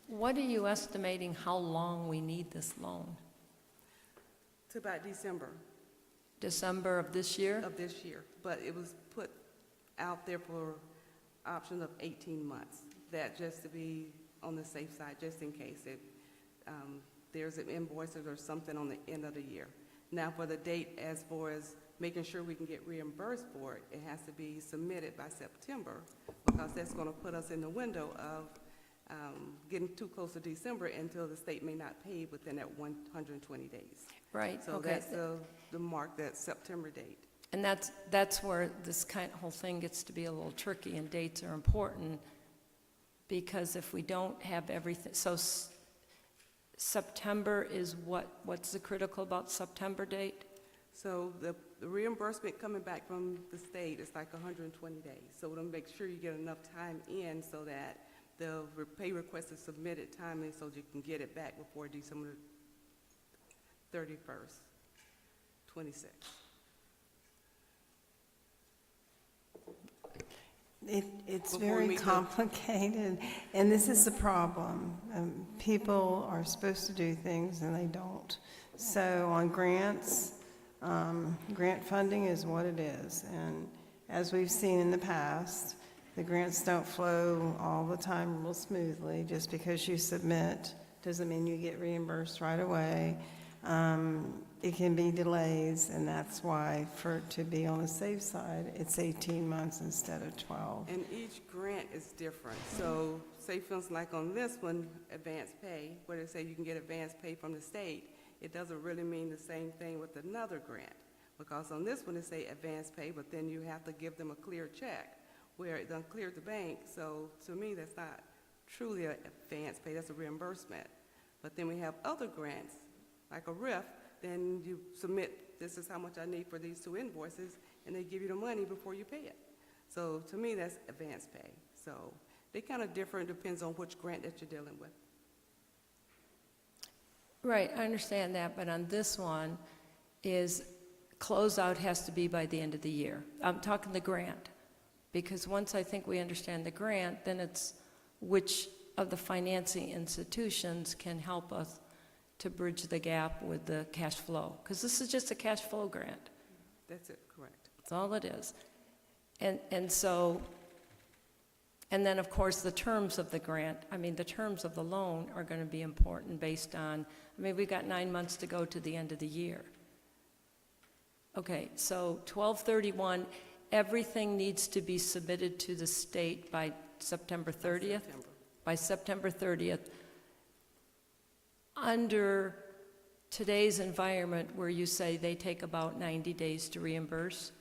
What are you estimating how long we need this loan? To about December December of this year? of this year. But it was put out there for option of 18 months. That just to be on the safe side, just in case there's an invoices or something on the end of the year. Now, for the date, as far as making sure we can get reimbursed for it, it has to be submitted by September, because that's going to put us in the window of getting too close to December until the state may not pay within that 120 days. Right, So okay. that's the mark, that September date. And that's where this whole thing gets to be a little tricky, and dates are important, because if we don't have everything, so September is what's the critical about September date? So the reimbursement coming back from the state is like 120 days. So we'll make sure you get enough time in so that the pay request is submitted timely so you can get it back before December 31st, 26. It's Before we very meet the- complicated, and this is the problem. People are supposed to do things and they don't. So on grants, grant funding is what it is. And as we've seen in the past, the grants don't flow all the time real smoothly. Just because you submit doesn't mean you get reimbursed right away. It can be delays, and that's why, to be on the safe side, it's 18 months instead of 12. And each grant is different. So say, for instance, like on this one, advanced pay, where they say you can get advanced pay from the state, it doesn't really mean the same thing with another grant. Because on this one, they say advanced pay, but then you have to give them a clear check where it done cleared the bank. So to me, that's not truly an advanced pay, that's a reimbursement. But then we have other grants, like a RIF, then you submit, this is how much I need for these 2 invoices, and they give you the money before you pay it. So to me, that's advanced pay. So they kind of differ, it depends on which grant that you're dealing with. Right, I understand that, but on this one is closeout has to be by the end of the year. I'm talking the grant, because once I think we understand the grant, then it's which of the financing institutions can help us to bridge the gap with the cash flow, because this is just a cash flow grant. That's it, correct. That's all it is. And so, and then of course the terms of the grant, the terms of the loan are going to be important based on, we've got 9 months to go to the end of the year. Okay, so 12/31, everything needs to be submitted to the state by September 30th? By September 30th. Under today's environment where you say they take about 90 days to reimburse?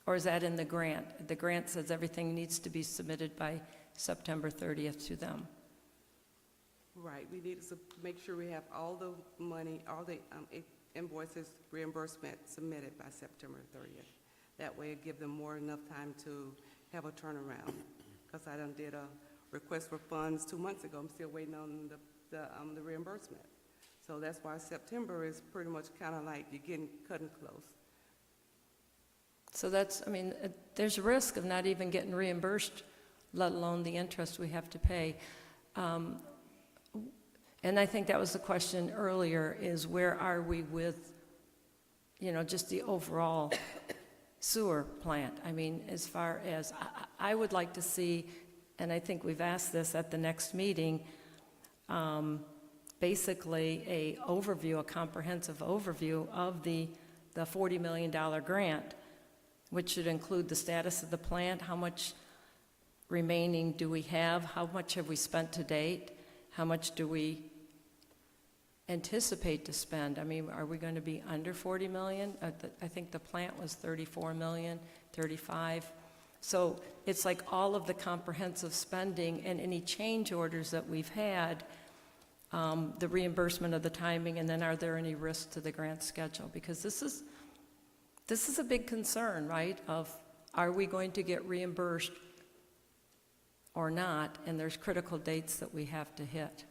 Or is that in the grant? The grant says everything needs to be submitted by September 30th to them. Right, we need to make sure we have all the money, all the invoices, reimbursement submitted by September 30th. That way it give them enough time to have a turnaround. Because I done did a request for funds 2 months ago. I'm still waiting on the reimbursement. So that's why September is pretty much kind of like you're getting cutting close. So that's, I mean, there's a risk of not even getting reimbursed, let alone the interest we have to pay. And I think that was the question earlier, is where are we with, just the overall sewer plant? I mean, as far as, I would like to see, and I think we've asked this at the next meeting, basically a comprehensive overview of the $40 million grant, which should include the status of the plant, how much remaining do we have, how much have we spent to date, how much do we anticipate to spend? I mean, are we going to be under 40 million? I think the plant was 34 million, 35. So it's like all of the comprehensive spending and any change orders that we've had, the reimbursement of the timing, and then are there any risks to the grant schedule? Because this is a big concern, right? Of are we going to get reimbursed or not? And there's critical dates that we have to hit.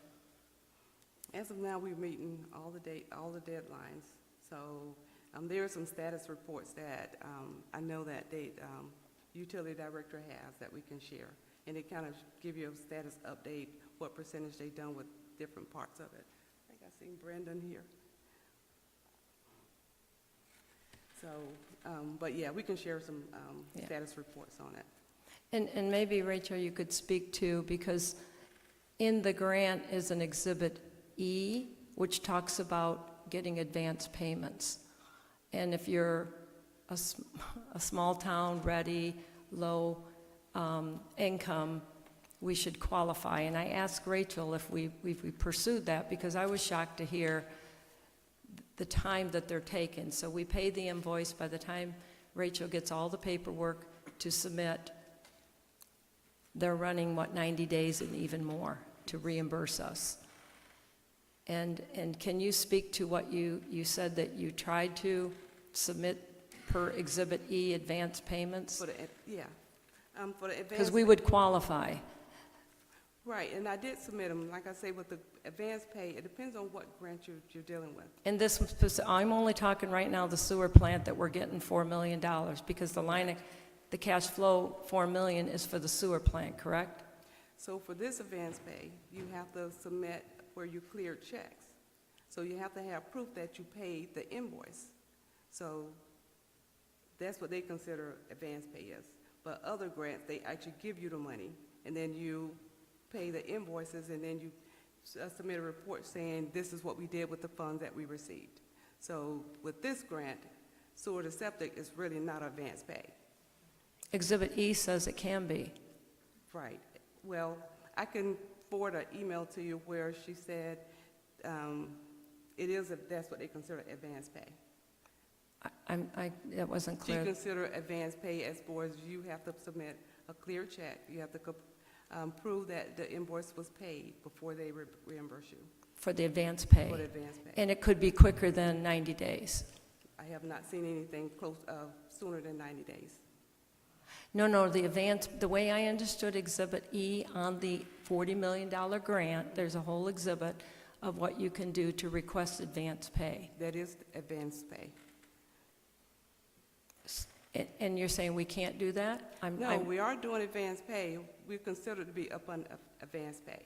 As of now, we're meeting all the deadlines. So there are some status reports that I know that the utility director has that we can share. And it kind of give you a status update, what percentage they've done with different parts of it. I think I've seen Brendan here. So, but yeah, we can share some status reports on it. And maybe, Rachel, you could speak to, because in the grant is an Exhibit E, which talks about getting advance payments. And if you're a small town, ready, low income, we should qualify. And I asked Rachel if we pursued that, because I was shocked to hear the time that they're taking. So we pay the invoice. By the time Rachel gets all the paperwork to submit, they're running, 90 days and even more to reimburse us. And can you speak to what you said that you tried to submit per Exhibit E advance payments? For the advance. Because we would qualify. Right, and I did submit them. Like I say, with the advance pay, it depends on what grant you're dealing with. And this, I'm only talking right now the sewer plant that we're getting $4 million, because the cash flow $4 million is for the sewer plant, correct? So for this advance pay, you have to submit where you cleared checks. So you have to have proof that you paid the invoice. So that's what they consider advance pay is. But other grants, they actually give you the money, and then you pay the invoices, and then you submit a report saying this is what we did with the funds that we received. So with this grant, sewer to septic is really not advance pay. Exhibit E says it can be. Right. Well, I can forward an email to you where she said that's what they consider advance pay. That wasn't clear. She consider advance pay as far as you have to submit a clear check. You have to prove that the invoice was paid before they reimburse you. For the advance pay. For the advance pay. And it could be quicker than 90 days. I have not seen anything close sooner than 90 days. No, the way I understood Exhibit E on the $40 million grant, there's a whole exhibit of what you can do to request advance pay. That is advance pay. And you're saying we can't do that? We are doing advance pay. We consider it to be up on advance pay,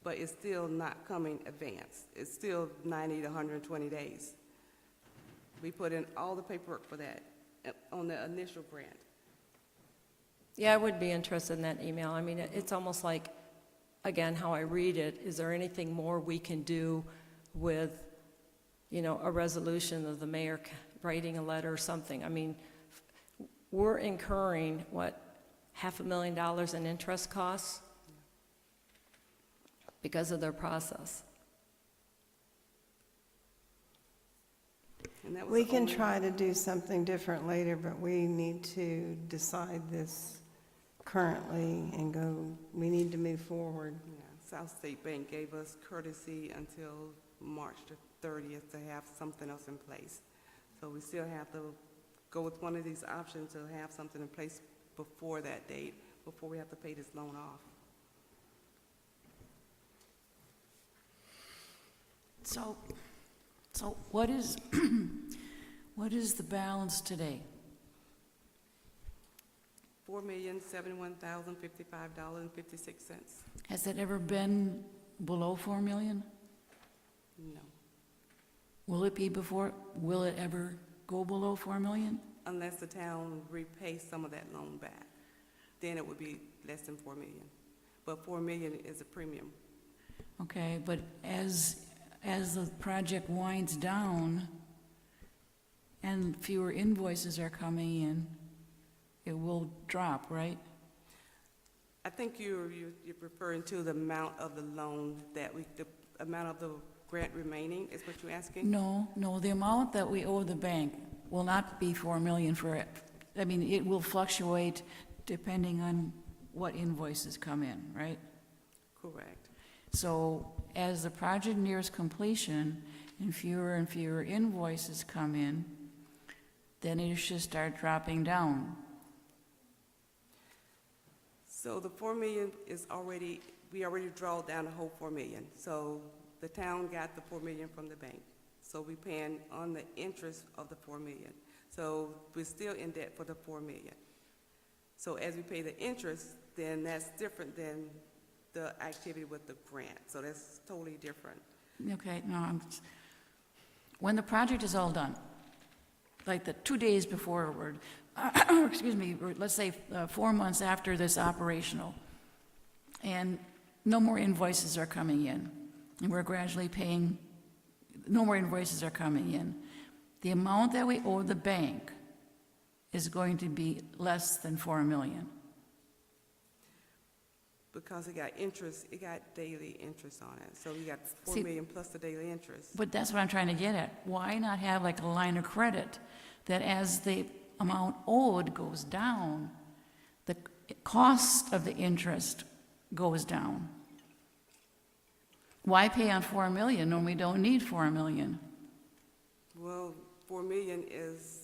but it's still not coming advance. It's still 90 to 120 days. We put in all the paperwork for that on the initial grant. Yeah, I would be interested in that email. I mean, it's almost like, again, how I read it, is there anything more we can do with, a resolution of the mayor writing a letter or something? I mean, we're incurring, $500,000 in interest costs because of their process. We can try to do something different later, but we need to decide this currently and we need to move forward. Yeah, South State Bank gave us courtesy until March the 30th to have something else in place. So we still have to go with one of these options to have something in place before that date, before we have to pay this loan off. So what is, what is the balance today? $4,071,055.56. Has it ever been below 4 million? No, Will it be before, will it ever go below 4 million? unless the town repays some of that loan back, then it would be less than 4 million. But 4 million is a premium. Okay, but as the project winds down and fewer invoices are coming in, it will drop, right? I think you're referring to the amount of the loan the amount of the grant remaining is what you're asking? No, the amount that we owe the bank will not be 4 million for it. I mean, it will fluctuate depending on what invoices come in, right? Correct. So as the project nears completion and fewer invoices come in, then it should start dropping down. So the 4 million is we already draw down the whole 4 million. So the town got the 4 million from the bank. So we're paying on the interest of the 4 million. So we're still in debt for the 4 million. So as we pay the interest, then that's different than the activity with the grant. So that's totally different. Okay, no, when the project is all done, like the 2 days before, or excuse me, or let's say 4 months after this operational, and no more invoices are coming in, and we're gradually paying, no more invoices are coming in, the amount that we owe the bank is going to be less than 4 million. Because it got interest, it got daily interest on it. So you got 4 See, million plus the daily interest. But that's what I'm trying to get at. Why not have like a line of credit that as the amount owed goes down, the cost of the interest goes down? Why pay on 4 million when we don't need 4 million? Well, 4 million is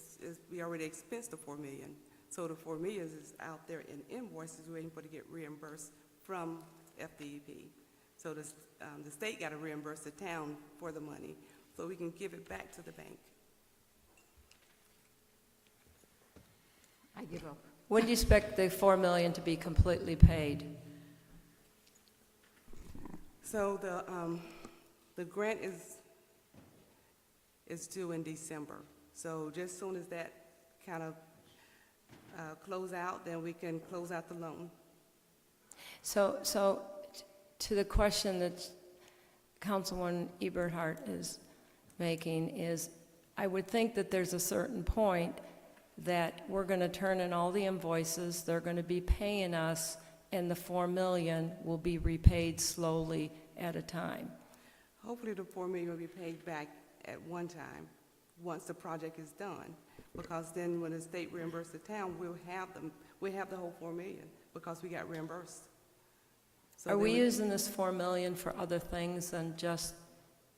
we already expensed the 4 million. So the 4 million is out there in invoices waiting for to get reimbursed from FDEP. So the state got to reimburse the town for the money so we can give it back to the bank. I give up. When do you expect the 4 million to be completely paid? So the grant is due in December. So just as soon as that kind of close out, then we can close out the loan. So to the question that Councilwoman Eberhardt is making is, I would think that there's a certain point that we're going to turn in all the invoices, they're going to be paying us, and the 4 million will be repaid slowly at a time. Hopefully the 4 million will be paid back at one time once the project is done, because then when the state reimburses the town, we'll have the whole 4 million because we got reimbursed. So Are then we using this 4 million for other things than just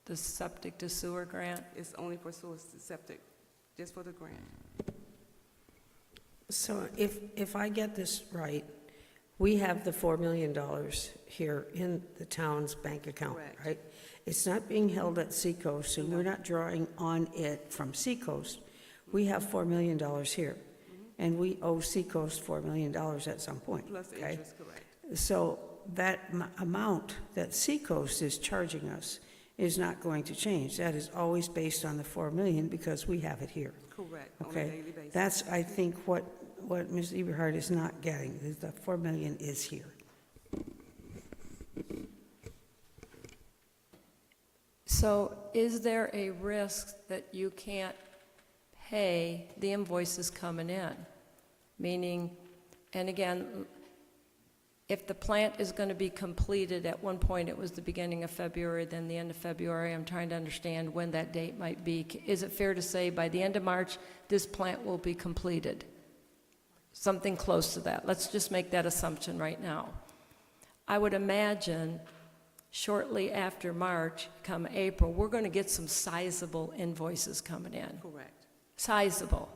the septic to sewer grant? It's only for sewer septic, just for the grant. So if I get this right, we have the $4 million here in the town's bank account, Correct. right? It's not being held at Seacoast, and we're not drawing on it from Seacoast. We have $4 million here, and we owe Seacoast $4 million at some point, Plus the okay? interest, correct. So that amount that Seacoast is charging us is not going to change. That is always based on the 4 million because we have it here. Correct, on a Okay, daily basis. that's, I think, what Ms. Eberhardt is not getting, is the 4 million is here. So is there a risk that you can't pay the invoices coming in? Meaning, and again, if the plant is going to be completed, at one point it was the beginning of February, then the end of February, I'm trying to understand when that date might be. Is it fair to say by the end of March, this plant will be completed? Something close to that. Let's just make that assumption right now. I would imagine shortly after March, come April, we're going to get some sizable invoices coming in. Correct. Sizable.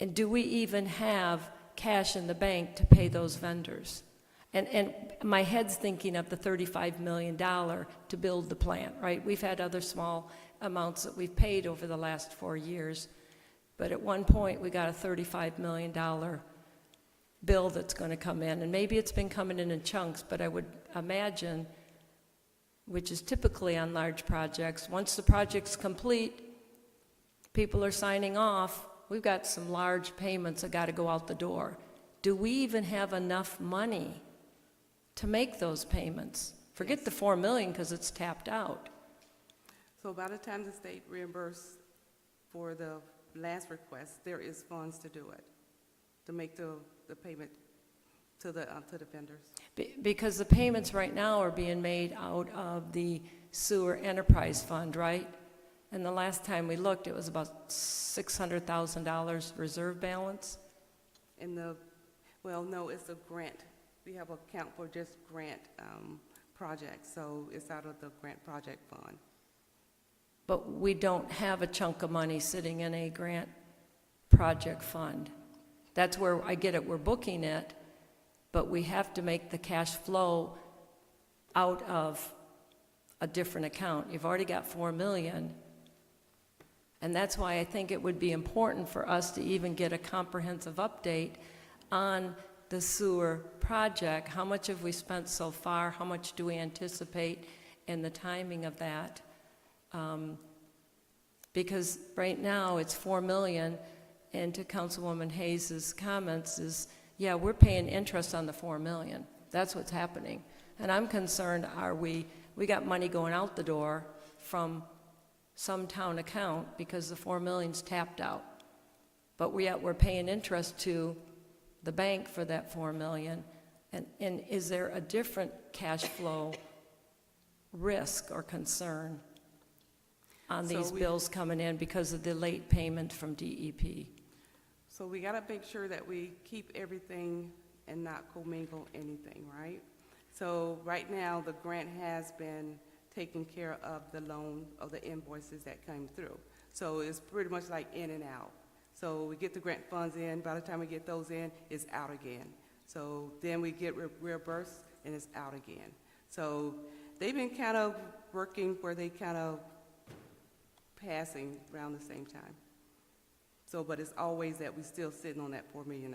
And do we even have cash in the bank to pay those vendors? And my head's thinking of the $35 million to build the plant, right? We've had other small amounts that we've paid over the last 4 years, but at one point we got a $35 million bill that's going to come in, and maybe it's been coming in chunks, but I would imagine, which is typically on large projects, once the project's complete, people are signing off, we've got some large payments that got to go out the door. Do we even have enough money to make those payments? Forget the $4 million because it's tapped out. So by the time the state reimburses for the last request, there is funds to do it, to make the payment to the vendors. Because the payments right now are being made out of the sewer enterprise fund, right? And the last time we looked, it was about $600,000 reserve balance. Well, no, it's a grant. We have an account for just grant projects, so it's out of the grant project fund. But we don't have a chunk of money sitting in a grant project fund. That's where I get it, we're booking it, but we have to make the cash flow out of a different account. You've already got $4 million, and that's why I think it would be important for us to even get a comprehensive update on the sewer project. How much have we spent so far? How much do we anticipate, and the timing of that? Because right now it's $4 million, and to Councilwoman Hayes' comments is, yeah, we're paying interest on the $4 million. That's what's happening. And I'm concerned, we got money going out the door from some town account because the $4 million's tapped out. But we're paying interest to the bank for that $4 million. And is there a different cash flow risk or concern on these bills coming in because of the late payment from DEP? So we got to make sure that we keep everything and not commingle anything, right? So right now, the grant has been taking care of the loan of the invoices that came through. So it's pretty much like in and out. So we get the grant funds in, by the time we get those in, it's out again. So then we get reimbursed and it's out again. So they've been kind of working where they kind of passing around the same time. So, but it's always that we're still sitting on that $4 million.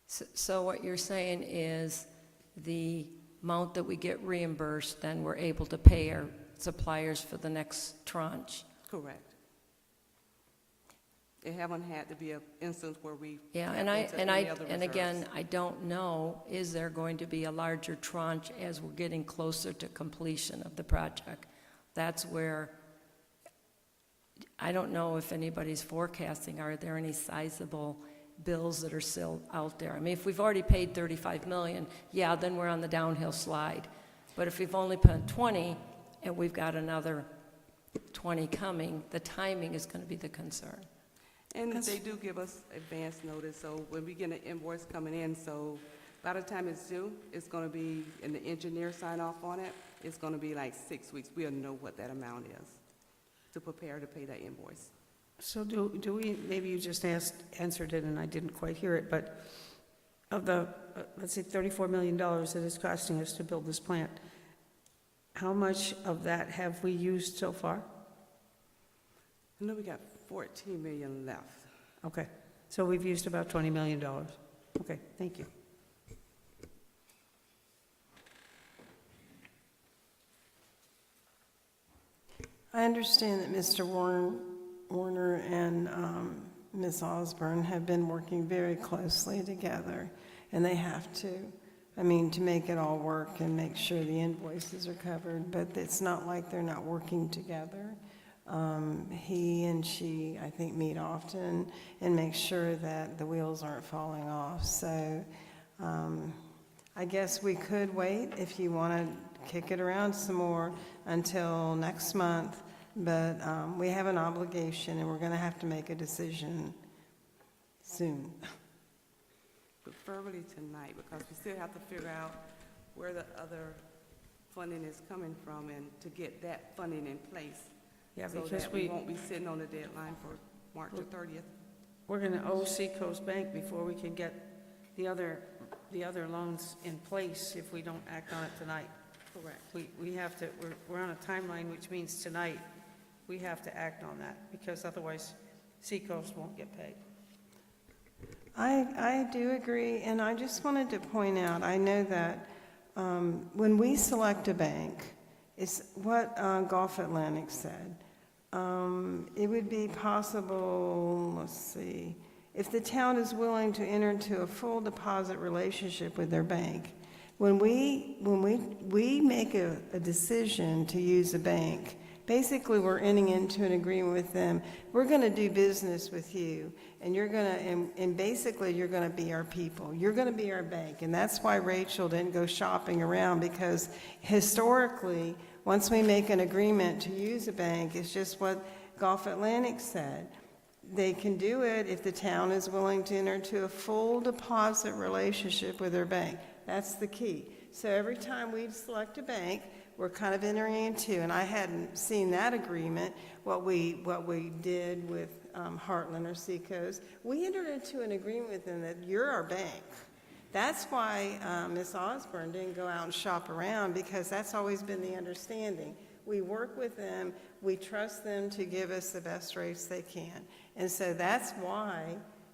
So what you're saying is the amount that we get reimbursed, then we're able to pay our suppliers for the next tranche? Correct. It haven't had to be an instance where we Yeah, and again, I don't know, is there going to be a larger tranche as we're getting closer to completion of the project? That's where, I don't know if anybody's forecasting, are there any sizable bills that are still out there? I mean, if we've already paid $35 million, yeah, then we're on the downhill slide. But if we've only paid 20 and we've got another 20 coming, the timing is going to be the concern. And they do give us advance notice, so when we get an invoice coming in, so by the time it's due, it's going to be, and the engineer sign off on it, it's going to be like 6 weeks. We'll know what that amount is to prepare to pay that invoice. So do we, maybe you just answered it and I didn't quite hear it, but of the, let's say $34 million that it's costing us to build this plant, how much of that have we used so far? I know we got 14 million left. Okay, so we've used about $20 million. Okay, thank you. I understand that Mr. Warner and Ms. Osborne have been working very closely together, and they have to, to make it all work and make sure the invoices are covered, but it's not like they're not working together. He and she, I think, meet often and make sure that the wheels aren't falling off. So I guess we could wait if you want to kick it around some more until next month, but we have an obligation and we're going to have to make a decision soon. Preferably tonight, because we still have to figure out where the other funding is coming from and to get that funding in place. Yeah, So because that we won't be sitting on the deadline for March the 30th. we're going to owe Seacoast Bank before we can get the other loans in place if we don't act on it tonight. Correct. We have to, we're on a timeline, which means tonight, we have to act on that, because otherwise Seacoast won't get paid. I do agree, and I just wanted to point out, I know that when we select a bank, it's what Gulf Atlantic said. It would be possible, let's see, if the town is willing to enter into a full deposit relationship with their bank. When we make a decision to use a bank, basically we're entering into an agreement with them. We're going to do business with you, and you're going to, and basically you're going to be our people. You're going to be our bank, and that's why Rachel didn't go shopping around, because historically, once we make an agreement to use a bank, it's just what Gulf Atlantic said. They can do it if the town is willing to enter into a full deposit relationship with their bank. That's the key. So every time we select a bank, we're kind of entering into, and I hadn't seen that agreement, what we did with Heartland or Seacoast. We entered into an agreement with them that you're our bank. That's why Ms. Osborne didn't go out and shop around, because that's always been the understanding. We work with them, we trust them to give us the best rates they can. And so that's why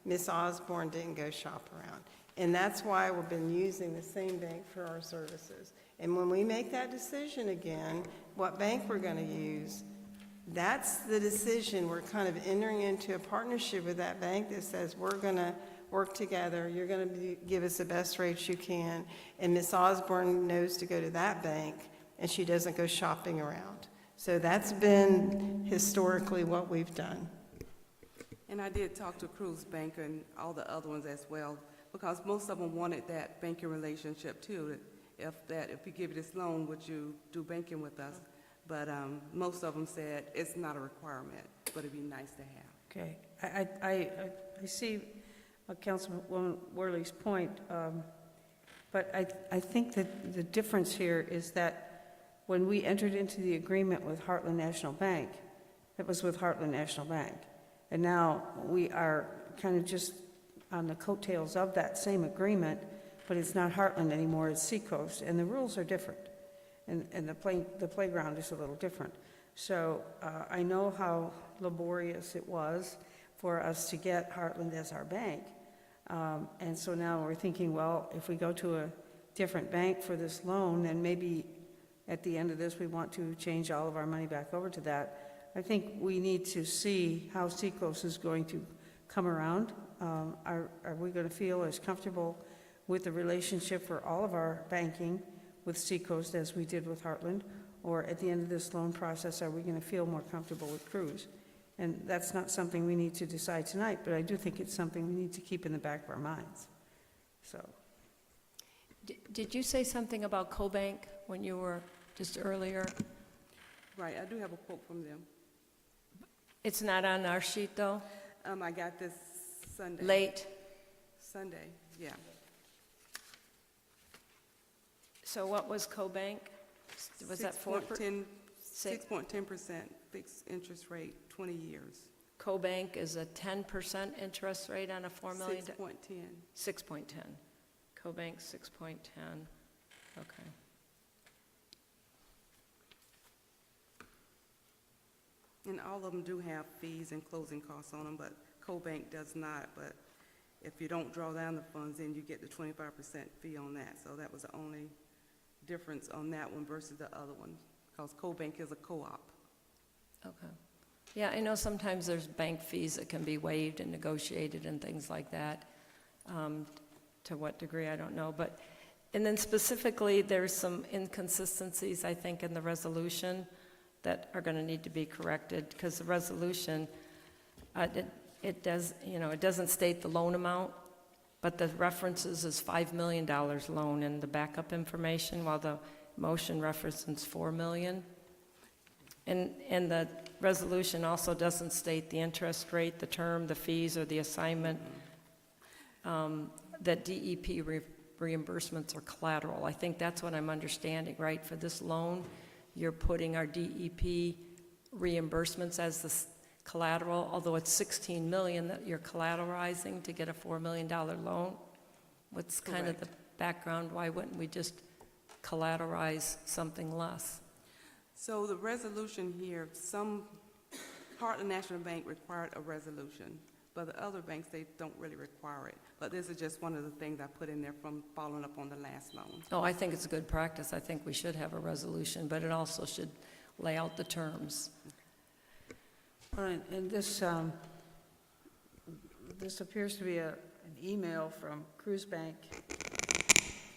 Ms. Osborne didn't go shop around. And that's why we've been using the same bank for our services. And when we make that decision again, what bank we're going to use, that's the decision. We're kind of entering into a partnership with that bank that says we're going to work together. You're going to give us the best rates you can. And Ms. Osborne knows to go to that bank, and she doesn't go shopping around. So that's been historically what we've done. And I did talk to Cruz Bank and all the other ones as well, because most of them wanted that banking relationship too. If we give you this loan, would you do banking with us? But most of them said it's not a requirement, but it'd be nice to have. Okay, I see Councilwoman Worley's point, but I think that the difference here is that when we entered into the agreement with Heartland National Bank, it was with Heartland National Bank. And now we are kind of just on the coattails of that same agreement, but it's not Heartland anymore, it's Seacoast, and the rules are different. And the playground is a little different. So I know how laborious it was for us to get Heartland as our bank. And so now we're thinking, well, if we go to a different bank for this loan, then maybe at the end of this we want to change all of our money back over to that. I think we need to see how Seacoast is going to come around. Are we going to feel as comfortable with the relationship for all of our banking with Seacoast as we did with Heartland? Or at the end of this loan process, are we going to feel more comfortable with Cruz? And that's not something we need to decide tonight, but I do think it's something we need to keep in the back of our minds. So, Did you say something about CoBank when you were just earlier? Right, I do have a quote from them. It's not on our sheet, though? I got this Sunday. Late? Sunday, yeah. So what was CoBank? Was that 6.10% fixed interest rate, 20 years. CoBank is a 10% interest rate on a $4 million? 6.10. 6.10. CoBank 6.10. Okay. And all of them do have fees and closing costs on them, but CoBank does not. But if you don't draw down the funds, then you get the 25% fee on that. So that was the only difference on that one versus the other one, because CoBank is a co-op. Okay. Yeah, I know sometimes there's bank fees that can be waived and negotiated and things like that. To what degree, I don't know. But, and then specifically, there's some inconsistencies, I think, in the resolution that are going to need to be corrected, because the resolution, it does, it doesn't state the loan amount, but the references is $5 million loan in the backup information, while the motion references $4 million. And the resolution also doesn't state the interest rate, the term, the fees, or the assignment that DEP reimbursements are collateral. I think that's what I'm understanding, right? For this loan, you're putting our DEP reimbursements as the collateral, although it's 16 million that you're collateralizing to get a $4 million loan. What's kind of the background? Why wouldn't we just collateralize something less? So the resolution here, Heartland National Bank required a resolution, but the other banks, they don't really require it. But this is just one of the things I put in there from following up on the last loan. Oh, I think it's a good practice. I think we should have a resolution, but it also should lay out the terms. And this appears to be an email from Cruise Bank,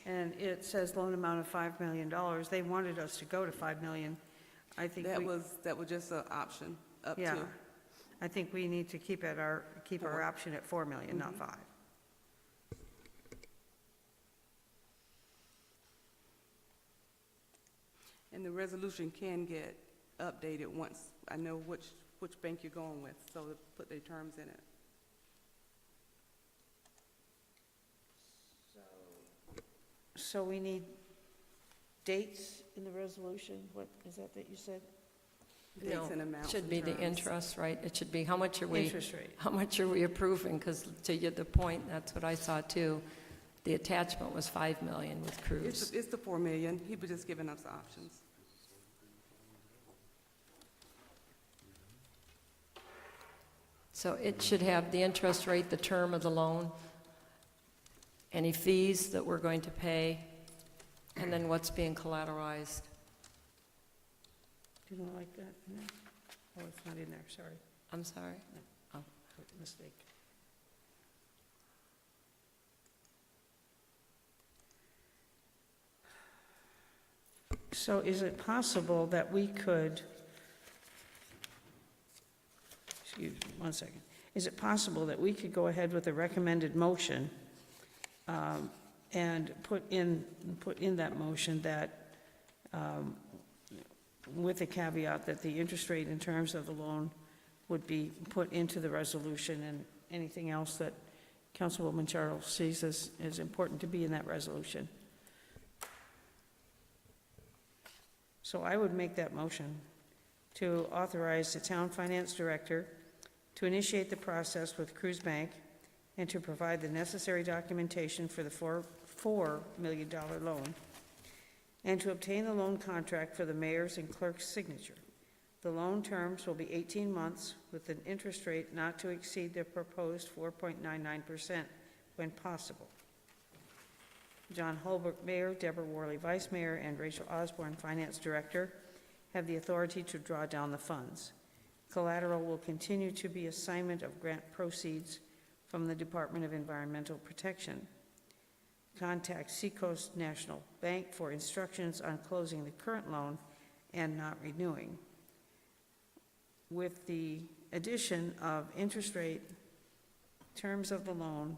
and it says loan amount of $5 million. They wanted us to go to $5 million. I think that was just an option up yeah, to. I think we need to keep our option at $4 million, not 5. And the resolution can get updated once I know which bank you're going with, so to put their terms in it. So we need dates in the resolution? What is that you said? Dates and amounts. Should be and the terms. interest, right? It should be, how much are we? Interest rate. How much are we approving? Because to get the point, that's what I saw too. The attachment was $5 million with Cruise. It's the $4 million. He was just giving us the options. So it should have the interest rate, the term of the loan, any fees that we're going to pay, and then what's being collateralized. Do you not like that? No? Oh, it's not in there, sorry. I'm sorry? Oh. Mistake. So is it possible that we could, excuse me, 1 second. Is it possible that we could go ahead with a recommended motion and put in that motion that, with the caveat that the interest rate in terms of the loan would be put into the resolution, and anything else that Councilwoman Charles sees as important to be in that resolution? So I would make that motion to authorize the town finance director to initiate the process with Cruise Bank and to provide the necessary documentation for the $4 million loan, and to obtain the loan contract for the mayor's and clerk's signature. The loan terms will be 18 months with an interest rate not to exceed the proposed 4.99% when possible. John Holbrook, Mayor, Debra Worley, Vice Mayor, and Rachel Osborne, Finance Director, have the authority to draw down the funds. Collateral will continue to be assignment of grant proceeds from the Department of Environmental Protection. Contact Seacoast National Bank for instructions on closing the current loan and not renewing, with the addition of interest rate, terms of the loan,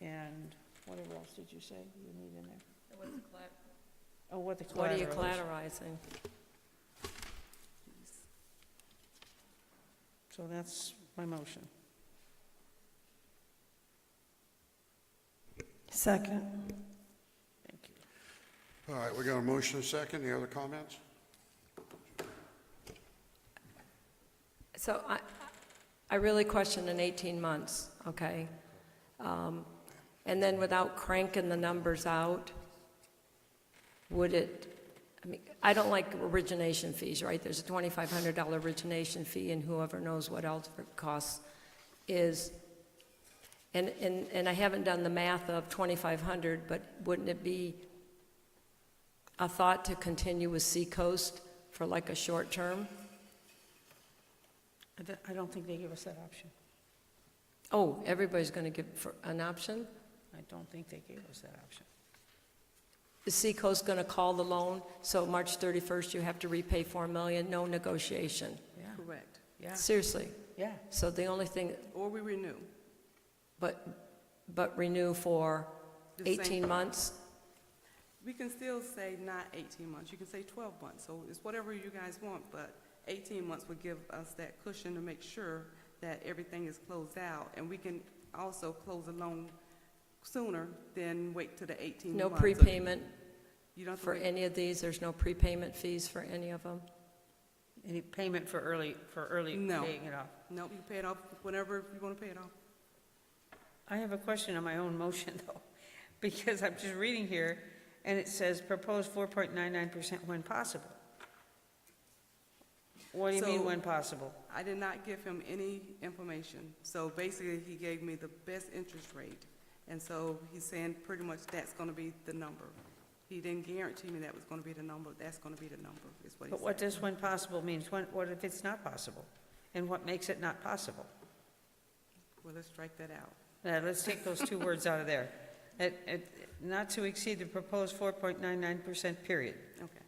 and whatever else did you say you need in there? Oh, what the What are you collateral is. collateralizing? So that's my motion. Second. Thank you. All right, we got a motion and a second. Any other comments? So I really question in 18 months, okay? And then without cranking the numbers out, would it, I mean, I don't like origination fees, right? There's a $2,500 origination fee, and whoever knows what else it costs is. And I haven't done the math of 2,500, but wouldn't it be a thought to continue with Seacoast for like a short term? I don't think they give us that option. Oh, everybody's going to give for an option? I don't think they gave us that option. Is Seacoast going to call the loan, so March 31st you have to repay $4 million, no negotiation? Yeah. Correct. Yeah. Seriously? Yeah. So the only thing, Or we renew. but renew for The same 18 months? We can still say not 18 months. You can say 12 months. So it's whatever you guys want, but 18 months would give us that cushion to make sure that everything is closed out. And we can also close the loan sooner, then wait till the 18 No months. prepayment You don't have to for wait. any of these? There's no prepayment fees for any of them? Any payment for early No. paying it off? Nope, you pay it off whenever you want to pay it off. I have a question on my own motion, though, because I'm just reading here, and it says proposed 4.99% when possible. What do you mean So- when possible? I did not give him any information. So basically, he gave me the best interest rate. And so he's saying pretty much that's going to be the number. He didn't guarantee me that was going to be the number. That's going to be the number, is what he But said. what does when possible mean? What if it's not possible? And what makes it not possible? Well, let's strike that out. Now, let's take those two words out of there. Not to exceed the proposed 4.99% period. Okay.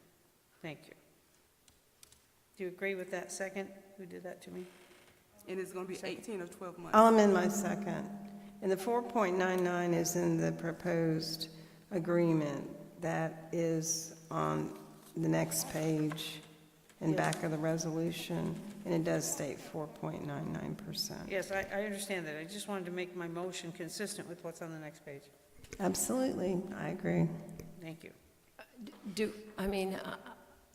Thank you. Do you agree with that second? Who did that to me? And it's going to be 18 or 12 months. I'll amend my second. And the 4.99 is in the proposed agreement that is on the next page and back of the resolution, and it does state 4.99%. Yes, I understand that. I just wanted to make my motion consistent with what's on the next page. Absolutely, I agree. Thank you.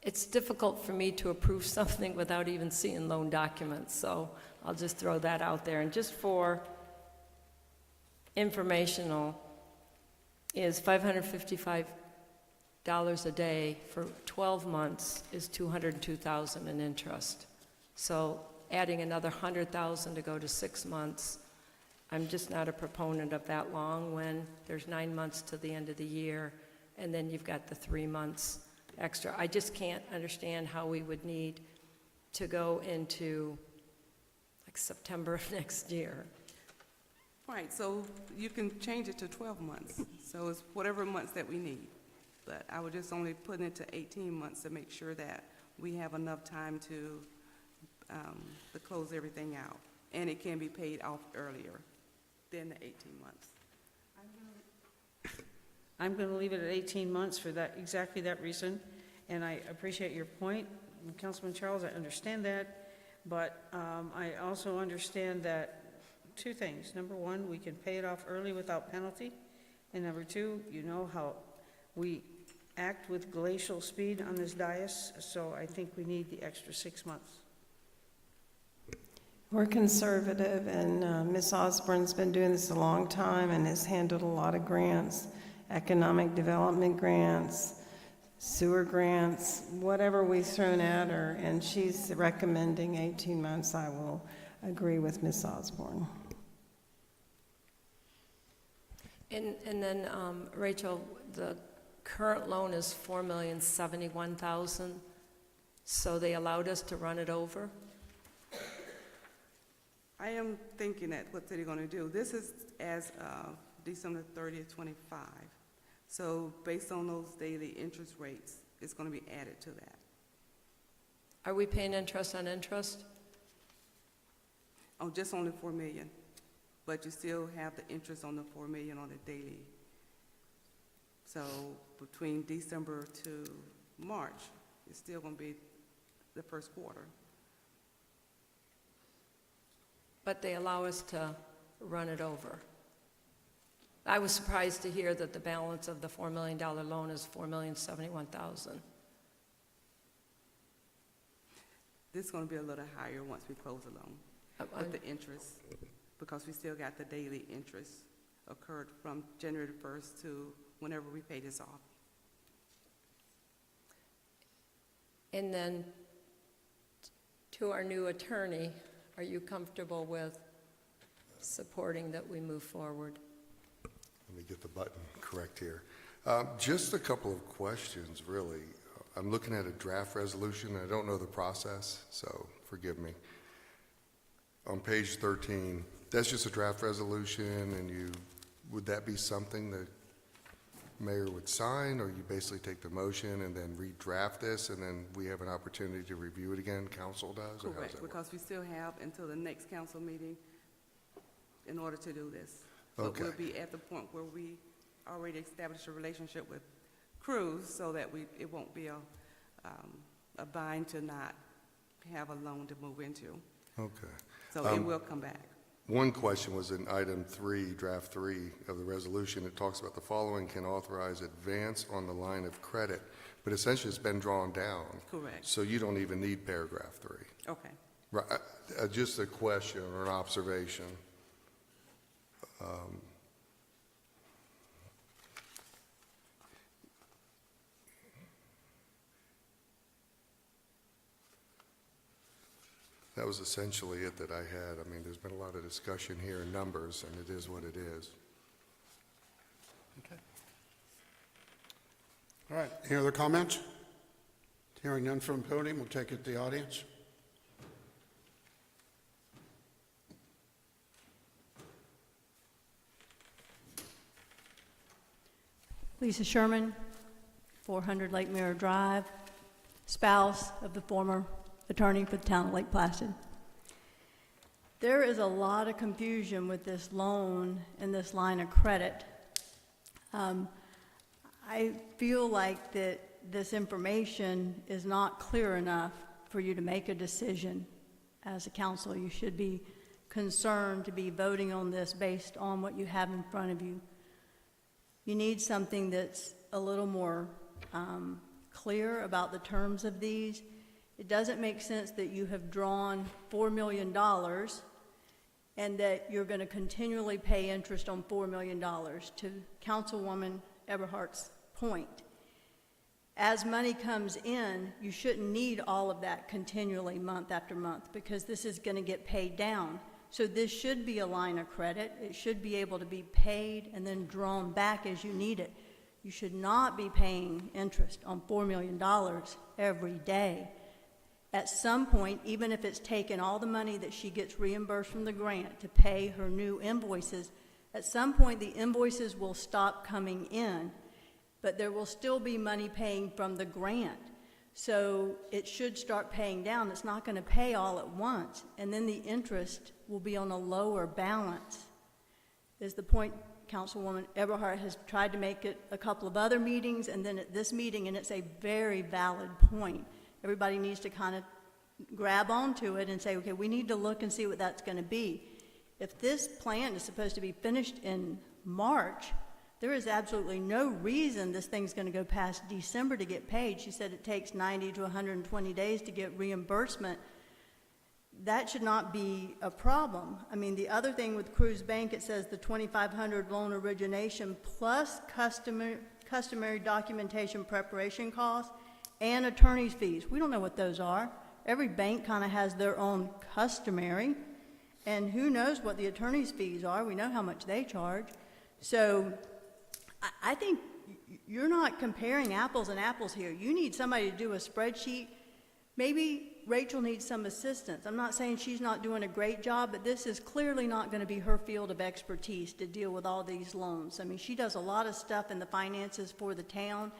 It's difficult for me to approve something without even seeing loan documents, so I'll just throw that out there. And just for informational, is $555 a day for 12 months is $202,000 in interest. So adding another $100,000 to go to 6 months, I'm just not a proponent of that long when there's 9 months to the end of the year, and then you've got the 3 months extra. I just can't understand how we would need to go into like September of next year. Right, so you can change it to 12 months. So it's whatever months that we need. But I would just only put it to 18 months to make sure that we have enough time to close everything out. And it can be paid off earlier than the 18 months. I'm going to leave it at 18 months for that, exactly that reason, and I appreciate your point, Councilman Charles, I understand that, but I also understand that two things. Number one, we can pay it off early without penalty, and number two, you know how we act with glacial speed on this dais, so I think we need the extra 6 months. We're conservative, and Ms. Osborne's been doing this a long time and has handled a lot of grants, economic development grants, sewer grants, whatever we've thrown at her, and she's recommending 18 months. I will agree with Ms. Osborne. And then, Rachel, the current loan is $4,071,000, so they allowed us to run it over? I am thinking that what they're going to do. This is as of December 30th, 25. So based on those daily interest rates, it's going to be added to that. Are we paying interest on interest? Oh, just only $4 million, but you still have the interest on the $4 million on the daily. So between December to March, it's still going to be the first quarter. But they allow us to run it over. I was surprised to hear that the balance of the $4 million loan is $4,071,000. This is going to be a little higher once we close the loan with the interest, because we still got the daily interest occurred from January 1st to whenever we pay this off. And then to our new attorney, are you comfortable with supporting that we move forward? Let me get the button correct here. Just a couple of questions, really. I'm looking at a draft resolution. I don't know the process, so forgive me. On page 13, that's just a draft resolution, and would that be something the mayor would sign, or you basically take the motion and then redraft this, and then we have an opportunity to review it again, council does? Or how does Correct, that work? because we still have until the next council meeting in order to do this. But Okay. we'll be at the point where we already established a relationship with Cruz, so that it won't be a bind to not have a loan to move into. Okay. So it will come back. one question was in item 3, draft 3 of the resolution. It talks about the following can authorize advance on the line of credit, but essentially it's been drawn down. Correct. So you don't even need paragraph 3. Okay. Right, just a question or an observation. That was essentially it that I had. I mean, there's been a lot of discussion here in numbers, and it is what it is. Okay. All right, any other comments? Hearing none from the podium, we'll take it to the audience. Lisa Sherman, 400 Lake Mirror Drive, spouse of the former attorney for the town of Lake Placid. There is a lot of confusion with this loan and this line of credit. I feel like that this information is not clear enough for you to make a decision. As a council, you should be concerned to be voting on this based on what you have in front of you. You need something that's a little more clear about the terms of these. It doesn't make sense that you have drawn $4 million and that you're going to continually pay interest on $4 million. To Councilwoman Eberhardt's point, as money comes in, you shouldn't need all of that continually month after month because this is going to get paid down. So this should be a line of credit. It should be able to be paid and then drawn back as you need it. You should not be paying interest on $4 million every day. At some point, even if it's taken all the money that she gets reimbursed from the grant to pay her new invoices, at some point the invoices will stop coming in, but there will still be money paying from the grant. So it should start paying down. It's not going to pay all at once, and then the interest will be on a lower balance, is the point Councilwoman Eberhardt has tried to make it a couple of other meetings, and then at this meeting, and it's a very valid point. Everybody needs to kind of grab onto it and say, okay, we need to look and see what that's going to be. If this plan is supposed to be finished in March, there is absolutely no reason this thing's going to go past December to get paid. She said it takes 90 to 120 days to get reimbursement. That should not be a problem. I mean, the other thing with Cruz Bank, it says the $2,500 loan origination plus customary documentation preparation costs and attorney's fees. We don't know what those are. Every bank kind of has their own customary, and who knows what the attorney's fees are. We know how much they charge. So I think you're not comparing apples and apples here. You need somebody to do a spreadsheet. Maybe Rachel needs some assistance. I'm not saying she's not doing a great job, but this is clearly not going to be her field of expertise to deal with all these loans. I mean, she does a lot of stuff in the finances for the town.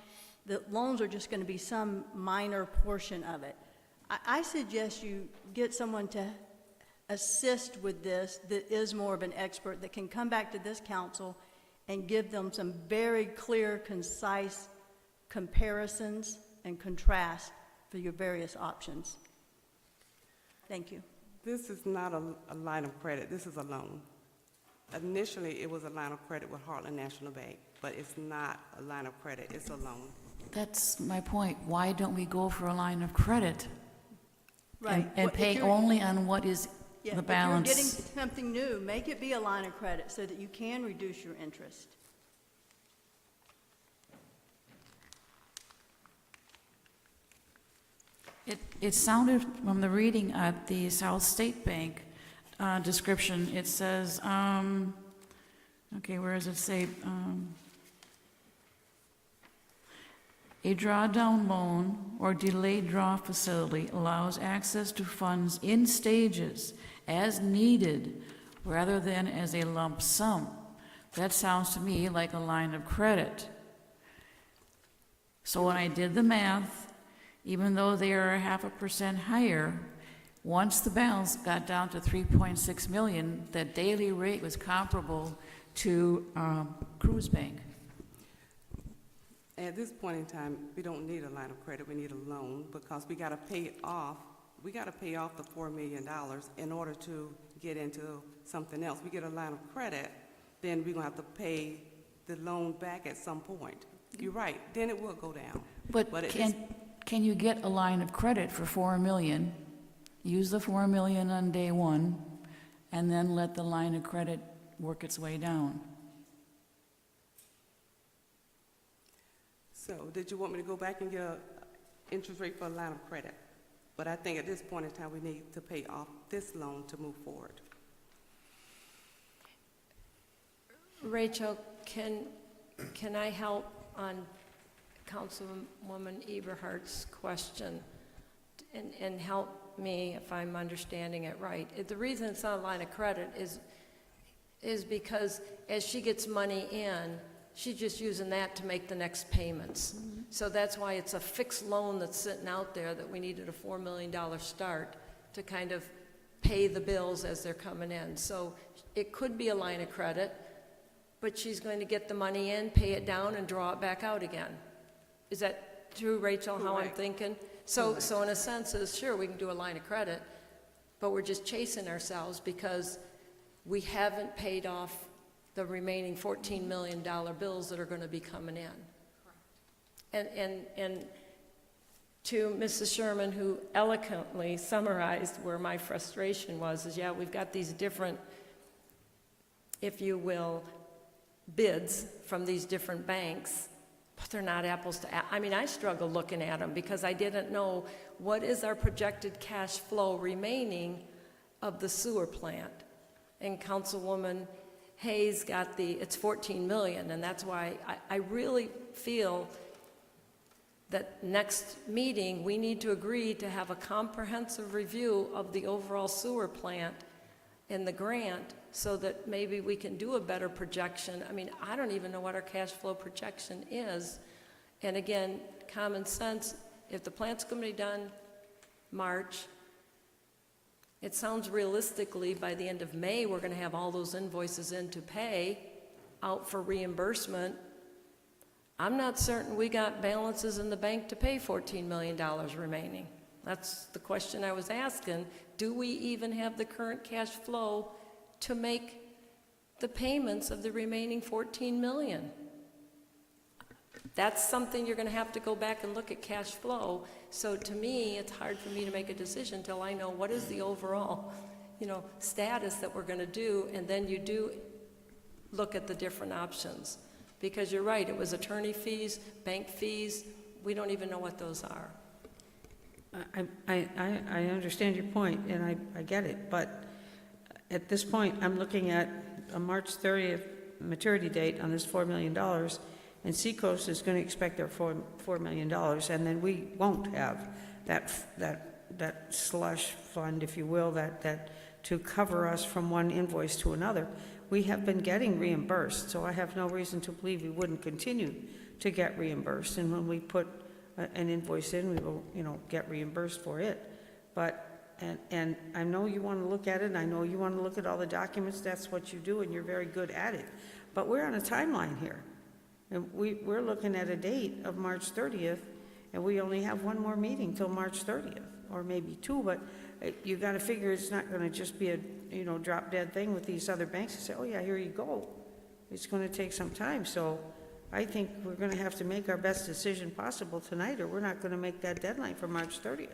The loans are just going to be some minor portion of it. I suggest you get someone to assist with this that is more of an expert that can come back to this council and give them some very clear, concise comparisons and contrast for your various options. Thank you. This is not a line of credit. This is a loan. Initially, it was a line of credit with Heartland National Bank, but it's not a line of credit. It's a loan. That's my point. Why don't we go for a line of credit? Right. And Well, if pay you're- only on what is Yeah, the if balance. you're getting something new, make it be a line of credit so that you can reduce your interest. It sounded from the reading at the South State Bank description, it says, okay, where does it say? A drawdown loan or delayed draw facility allows access to funds in stages as needed rather than as a lump sum. That sounds to me like a line of credit. So when I did the math, even though they are 0.5% higher, once the balance got down to 3.6 million, the daily rate was comparable to Cruz Bank. At this point in time, we don't need a line of credit. We need a loan because we got to pay off. We got to pay off the $4 million in order to get into something else. We get a line of credit, then we're gonna have to pay the loan back at some point. You're right, then it will go down. But it is- can you get a line of credit for 4 million, use the 4 million on day one, and then let the line of credit work its way down? So did you want me to go back and get an interest rate for a line of credit? But I think at this point in time, we need to pay off this loan to move forward. Rachel, can I help on Councilwoman Eberhardt's question and help me if I'm understanding it right? The reason it's not a line of credit is because as she gets money in, she's just using that to make the next payments. So that's why it's a fixed loan that's sitting out there that we needed a $4 million start to kind of pay the bills as they're coming in. So it could be a line of credit, but she's going to get the money in, pay it down, and draw it back out again. Is that true, Rachel, how I'm thinking? So in a sense, sure, we can do a line of credit, but we're just chasing ourselves because we haven't paid off the remaining $14 million bills that are going to be coming in. And to Mrs. Sherman, who eloquently summarized where my frustration was, is we've got these different, if you will, bids from these different banks, but they're not apples to apples. I mean, I struggle looking at them because I didn't know what is our projected cash flow remaining of the sewer plant. And Councilwoman Hayes got it's 14 million, and that's why I really feel that next meeting, we need to agree to have a comprehensive review of the overall sewer plant and the grant so that maybe we can do a better projection. I mean, I don't even know what our cash flow projection is. And again, common sense, if the plant's going to be done March, it sounds realistically by the end of May, we're going to have all those invoices in to pay out for reimbursement. I'm not certain we got balances in the bank to pay $14 million remaining. That's the question I was asking. Do we even have the current cash flow to make the payments of the remaining $14 million? That's something you're going to have to go back and look at cash flow. So to me, it's hard for me to make a decision until I know what is the overall, status that we're going to do, and then you do look at the different options. Because you're right, it was attorney fees, bank fees, we don't even know what those are. I understand your point, and I get it, but at this point, I'm looking at a March 30th maturity date on this $4 million, and Seacoast is going to expect their $4 million, and then we won't have that slush fund, if you will, that to cover us from one invoice to another. We have been getting reimbursed, so I have no reason to believe we wouldn't continue to get reimbursed. And when we put an invoice in, we will, get reimbursed for it. But, and I know you want to look at it, and I know you want to look at all the documents, that's what you do, and you're very good at it. But we're on a timeline here. And we're looking at a date of March 30th, and we only have one more meeting till March 30th, or maybe two, but you got to figure it's not going to just be a, drop dead thing with these other banks and say, oh yeah, here you go. It's going to take some time. So I think we're going to have to make our best decision possible tonight, or we're not going to make that deadline for March 30th.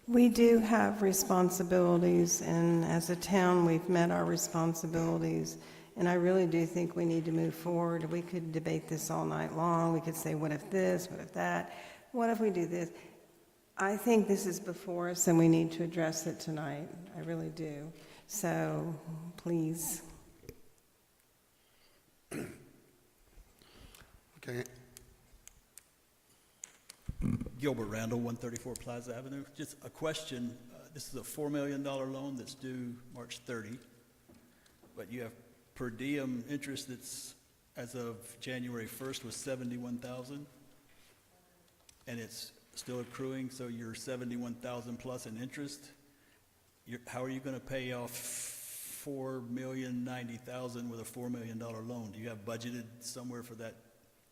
We do have responsibilities, and as a town, we've met our responsibilities. And I really do think we need to move forward. We could debate this all night long. We could say, what if this, what if that? What if we do this? I think this is before us, and we need to address it tonight. I really do. So, please. Okay. Gilbert Randall, 134 Plaza Avenue. Just a question. This is a $4 million loan that's due March 30, but you have per diem interest that's, as of January 1st, was $71,000, and it's still accruing, so you're $71,000 plus in interest. How are you going to pay off $4,090,000 with a $4 million loan? Do you have budgeted somewhere for that,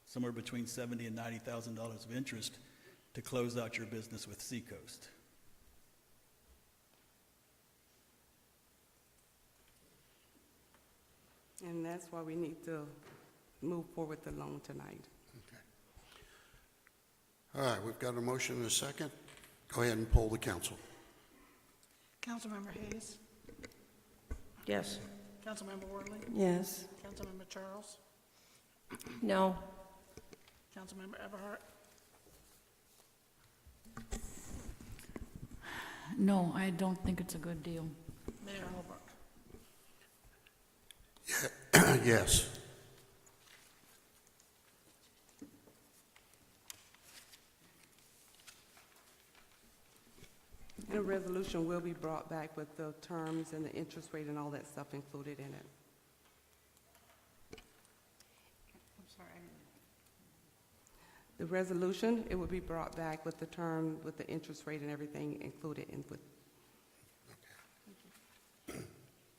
somewhere between $70,000 and $90,000 of interest to close out your business with Seacoast? And that's why we need to move forward the loan tonight. All right, we've got a motion and a second. Go ahead and poll the council. Councilmember Hayes? Yes. Councilmember Worley? Yes. Councilmember Charles? No. Councilmember Eberhardt? No, I don't think it's a good deal. Mayor Holbrook? Yes. And a resolution will be brought back with the terms and the interest rate and all that stuff included in it. The resolution, it will be brought back with the term, with the interest rate and everything included in with.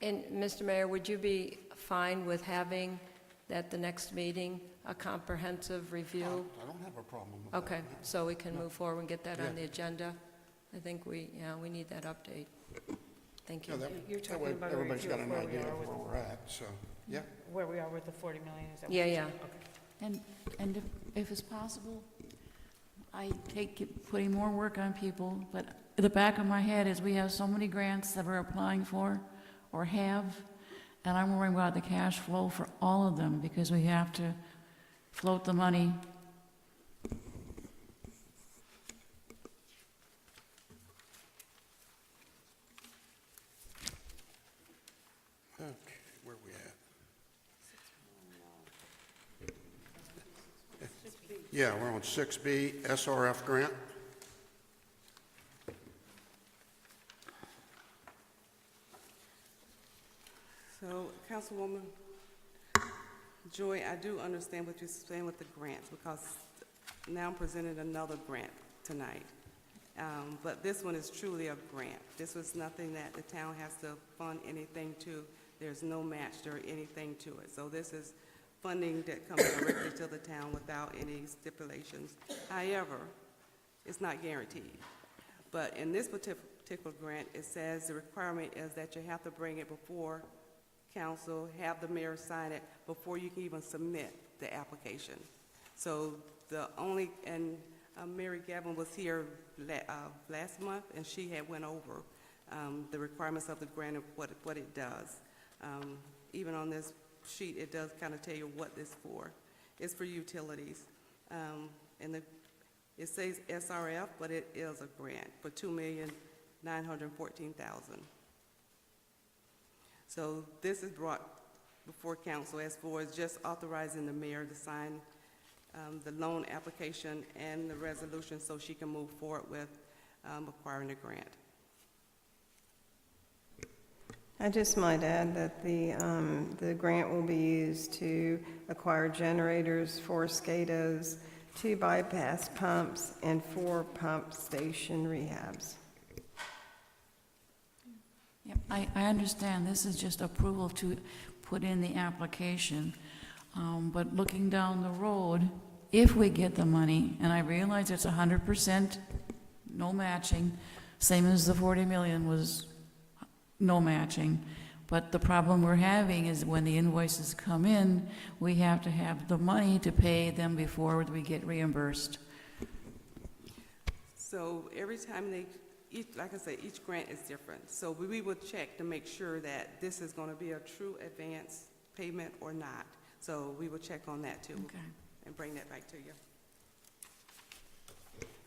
And, Mr. Mayor, would you be fine with having at the next meeting a comprehensive review? I don't have a problem with that. Okay, so we can move forward and get that Yeah. on the agenda? I think we need that update. Thank you. Yeah, You're that talking way about a everybody's review got of an where we idea are of with- where we're at, so, yeah. Where we are with the 40 million, is that what Yeah, you're yeah. saying? Okay. And if it's possible, I take putting more work on people, but in the back of my head is we have so many grants that we're applying for or have, and I'm worrying about the cash flow for all of them because we have to float the money. Okay, where we at? Yeah, we're on 6B, SRF grant. So, Councilwoman Joy, I do understand what you're saying with the grants, because now I'm presenting another grant tonight. But this one is truly a grant. This was nothing that the town has to fund anything to. There's no match or anything to it. So this is funding that comes directly to the town without any stipulations. However, it's not guaranteed. But in this particular grant, it says the requirement is that you have to bring it before council, have the mayor sign it before you can even submit the application. So the only, and Mary Gavin was here last month, and she had went over the requirements of the grant and what it does. Even on this sheet, it does kind of tell you what it's for. It's for utilities. And it says SRF, but it is a grant for $2,914,000. So this is brought before council as far as just authorizing the mayor to sign the loan application and the resolution so she can move forward with acquiring the grant. I just might add that the grant will be used to acquire generators, 4 SCADAs, 2 bypass pumps, and 4 pump station rehabs. Yep, I understand this is just approval to put in the application, but looking down the road, if we get the money, and I realize it's 100% no matching, same as the 40 million was no matching, but the problem we're having is when the invoices come in, we have to have the money to pay them before we get reimbursed. So every time like I said, each grant is different. So we will check to make sure that this is going to be a true advance payment or not. So we will check on that too. Okay. And bring that back to you.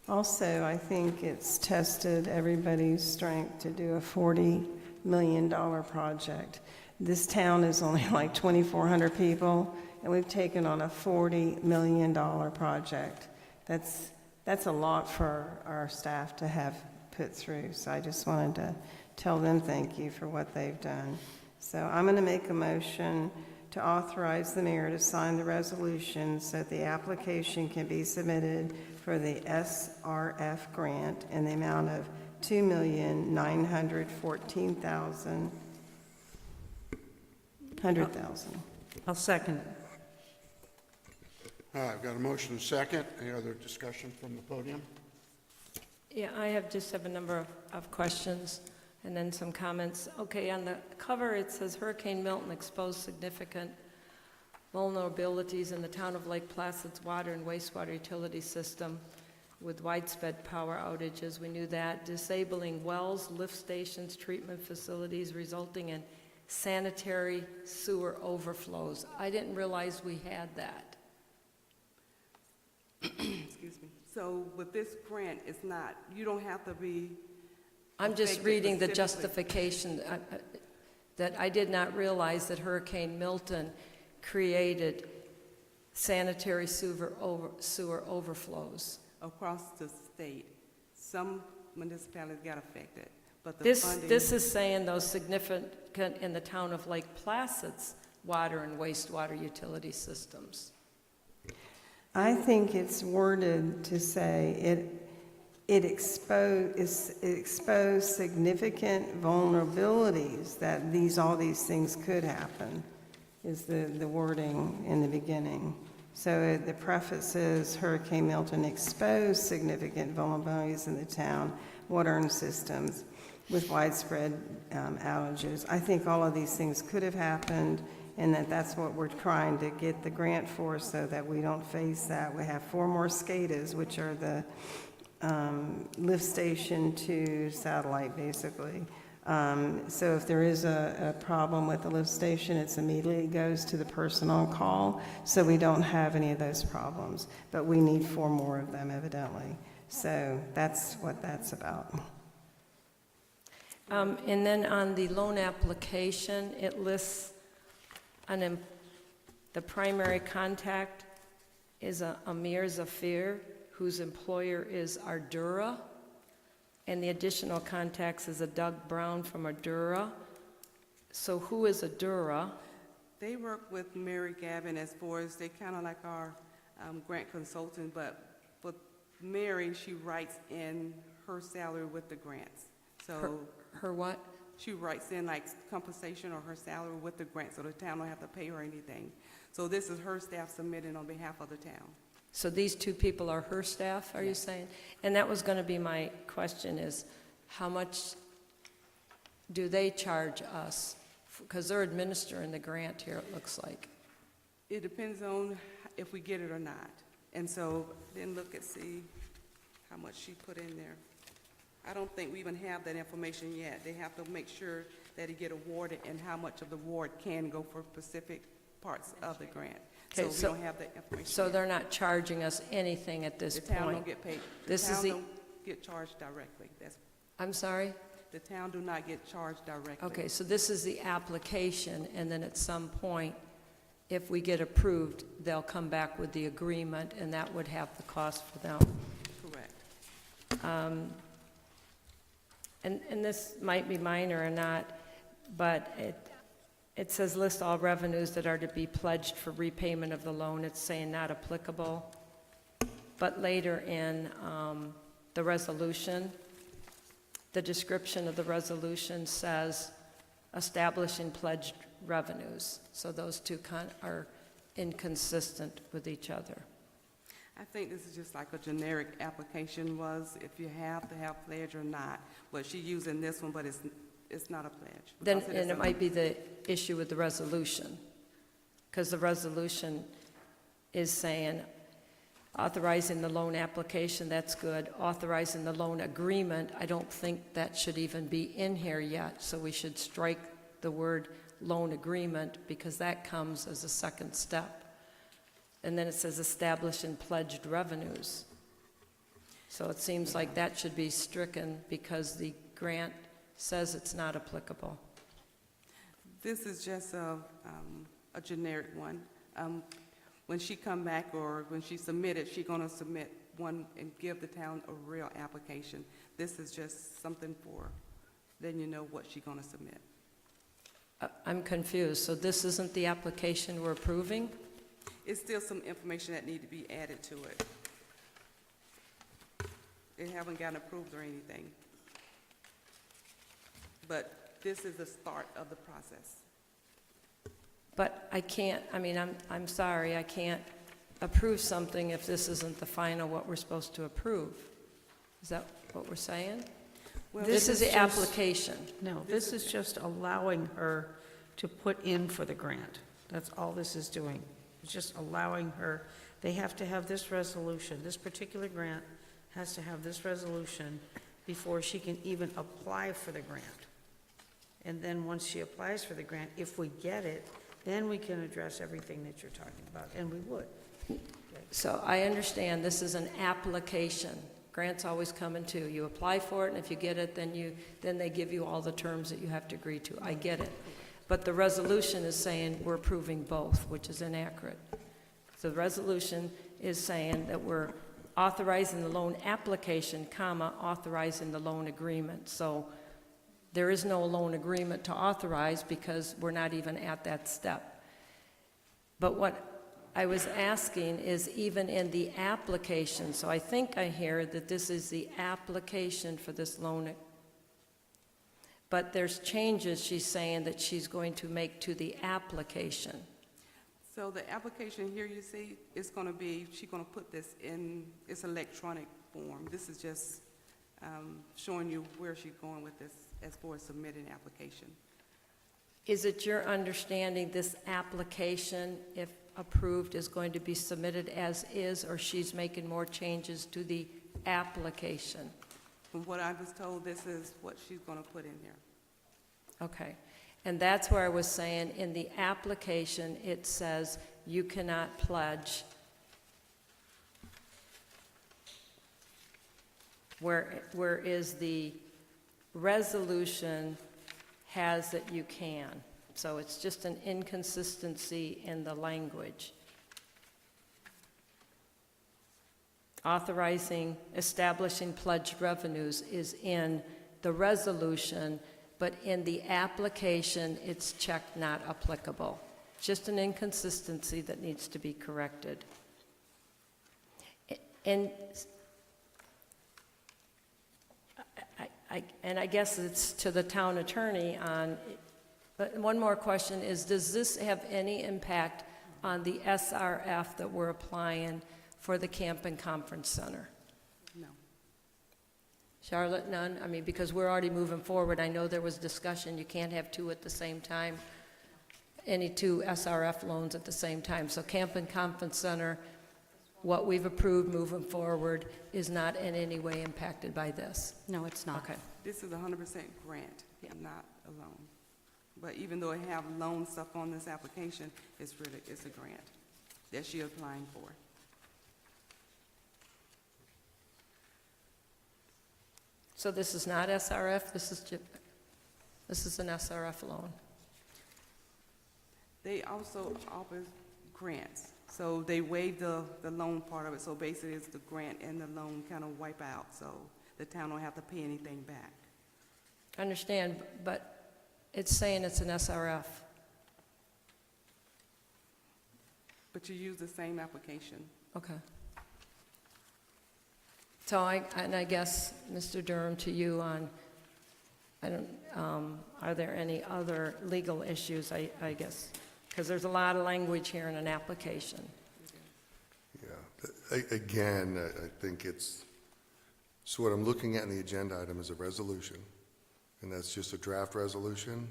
Also, I think it's tested everybody's strength to do a $40 million project. This town is only like 2,400 people, and we've taken on a $40 million project. That's a lot for our staff to have put through, so I just wanted to tell them thank you for what they've done. So I'm going to make a motion to authorize the mayor to sign the resolution so that the application can be submitted for the SRF grant in the amount of $2,914,000. I'll second it. All right, I've got a motion and a second. Any other discussion from the podium? Yeah, I just have a number of questions. And then some comments. Okay, on the cover, it says Hurricane Milton exposed significant vulnerabilities in the town of Lake Placid's water and wastewater utility system with widespread power outages. We knew that. Disabling wells, lift stations, treatment facilities, resulting in sanitary sewer overflows. I didn't realize we had that. Excuse me. So with this grant, it's not, you don't have to be. I'm just affected reading the specifically. justification, that I did not realize that Hurricane Milton created sanitary sewer overflows. Across the state, some municipalities got affected, but the This funding. is saying those significant in the town of Lake Placid's water and wastewater utility systems. I think it's worded to say it exposed significant vulnerabilities that all these things could happen, is the wording in the beginning. So the preface says Hurricane Milton exposed significant vulnerabilities in the town water and systems with widespread outages. I think all of these things could have happened, and that's what we're trying to get the grant for, so that we don't face that. We have 4 more SCADAs, which are the lift station to satellite, basically. So if there is a problem with the lift station, it immediately goes to the person on call, so we don't have any of those problems. But we need 4 more of them, evidently. So that's what that's about. And then on the loan application, it lists the primary contact is Amir Zafir, whose employer is Ardura, and the additional contacts is a Doug Brown from Ardura. So who is Ardura? They work with Mary Gavin as far as they kind of like our grant consultant, but for Mary, she writes in her salary with the grants. So Her what? she writes in like compensation or her salary with the grant, so the town don't have to pay her anything. So this is her staff submitting on behalf of the town. So these 2 people are her staff, are you saying? And that was going to be my question, is how much do they charge us? Because they're administering the grant here, it looks like. It depends on if we get it or not. And so then look and see how much she put in there. I don't think we even have that information yet. They have to make sure that it get awarded and how much of the award can go for specific parts of the grant. Okay, So we don't have that information So yet. they're not charging us anything at this The point? town don't get paid. The This is town the, don't get charged directly. I'm sorry? The town do not get charged directly. Okay, so this is the application, and then at some point, if we get approved, they'll come back with the agreement, and that would have the cost for them. Correct. And this might be minor or not, but it says list all revenues that are to be pledged for repayment of the loan. It's saying not applicable. But later in the resolution, the description of the resolution says establishing pledged revenues. So those 2 are inconsistent with each other. I think this is just like a generic application was, if you have to have pledge or not. But she's using this one, but it's not a pledge. Then, Because and it might be the issue with the resolution, because the resolution is saying authorizing the loan application, that's good. Authorizing the loan agreement, I don't think that should even be in here yet, so we should strike the word loan agreement, because that comes as a second step. And then it says establishing pledged revenues. So it seems like that should be stricken because the grant says it's not applicable. This is just a generic one. When she come back or when she submit it, she's going to submit one and give the town a real application. This is just something for, then you know what she's going to submit. I'm confused. So this isn't the application we're approving? It's still some information that need to be added to it. It haven't gotten approved or anything. But this is the start of the process. But I can't, I mean, I'm sorry, I can't approve something if this isn't the final what we're supposed to approve. Is that what we're saying? Well, This is the just- application. No, this is just allowing her to put in for the grant. That's all this is doing. It's just allowing her, they have to have this resolution, this particular grant has to have this resolution before she can even apply for the grant. And then once she applies for the grant, if we get it, then we can address everything that you're talking about, and we would. So I understand this is an application. Grants always come in two. You apply for it, and if you get it, then they give you all the terms that you have to agree to. I get it. But the resolution is saying we're approving both, which is inaccurate. So the resolution is saying that we're authorizing the loan application, comma, authorizing the loan agreement. So there is no loan agreement to authorize because we're not even at that step. But what I was asking is even in the application, so I think I hear that this is the application for this loan, but there's changes she's saying that she's going to make to the application. So the application here, you see, it's going to be, she's going to put this in its electronic form. This is just showing you where she's going with this as far as submitting an application. Is it your understanding this application, if approved, is going to be submitted as is, or she's making more changes to the application? From what I was told, this is what she's going to put in here. Okay. And that's where I was saying in the application, it says you cannot pledge. Whereas the resolution has that you can. So it's just an inconsistency in the language. Authorizing, establishing pledged revenues is in the resolution, but in the application, it's checked not applicable. Just an inconsistency that needs to be corrected. And I guess it's to the town attorney on, but one more question is, does this have any impact on the SRF that we're applying for the Camp and Conference Center? No. Charlotte, none? I mean, because we're already moving forward. I know there was discussion, you can't have two at the same time, any two SRF loans at the same time. So Camp and Conference Center, what we've approved moving forward is not in any way impacted by this. No, it's not. Okay. This is a 100% grant, not a loan. But even though it have loan stuff on this application, it's a grant that she's applying for. So this is not SRF, this is an SRF loan. They also offer grants. So they waive the loan part of it. So basically it's the grant and the loan kind of wipe out. So the town don't have to pay anything back. I understand, but it's saying it's an SRF. But you use the same application. Okay. So I guess, Mr. Durham, to you on, are there any other legal issues, I guess? Because there's a lot of language here in an application. Yeah, again, I think it's, so what I'm looking at in the agenda item is a resolution, and that's just a draft resolution.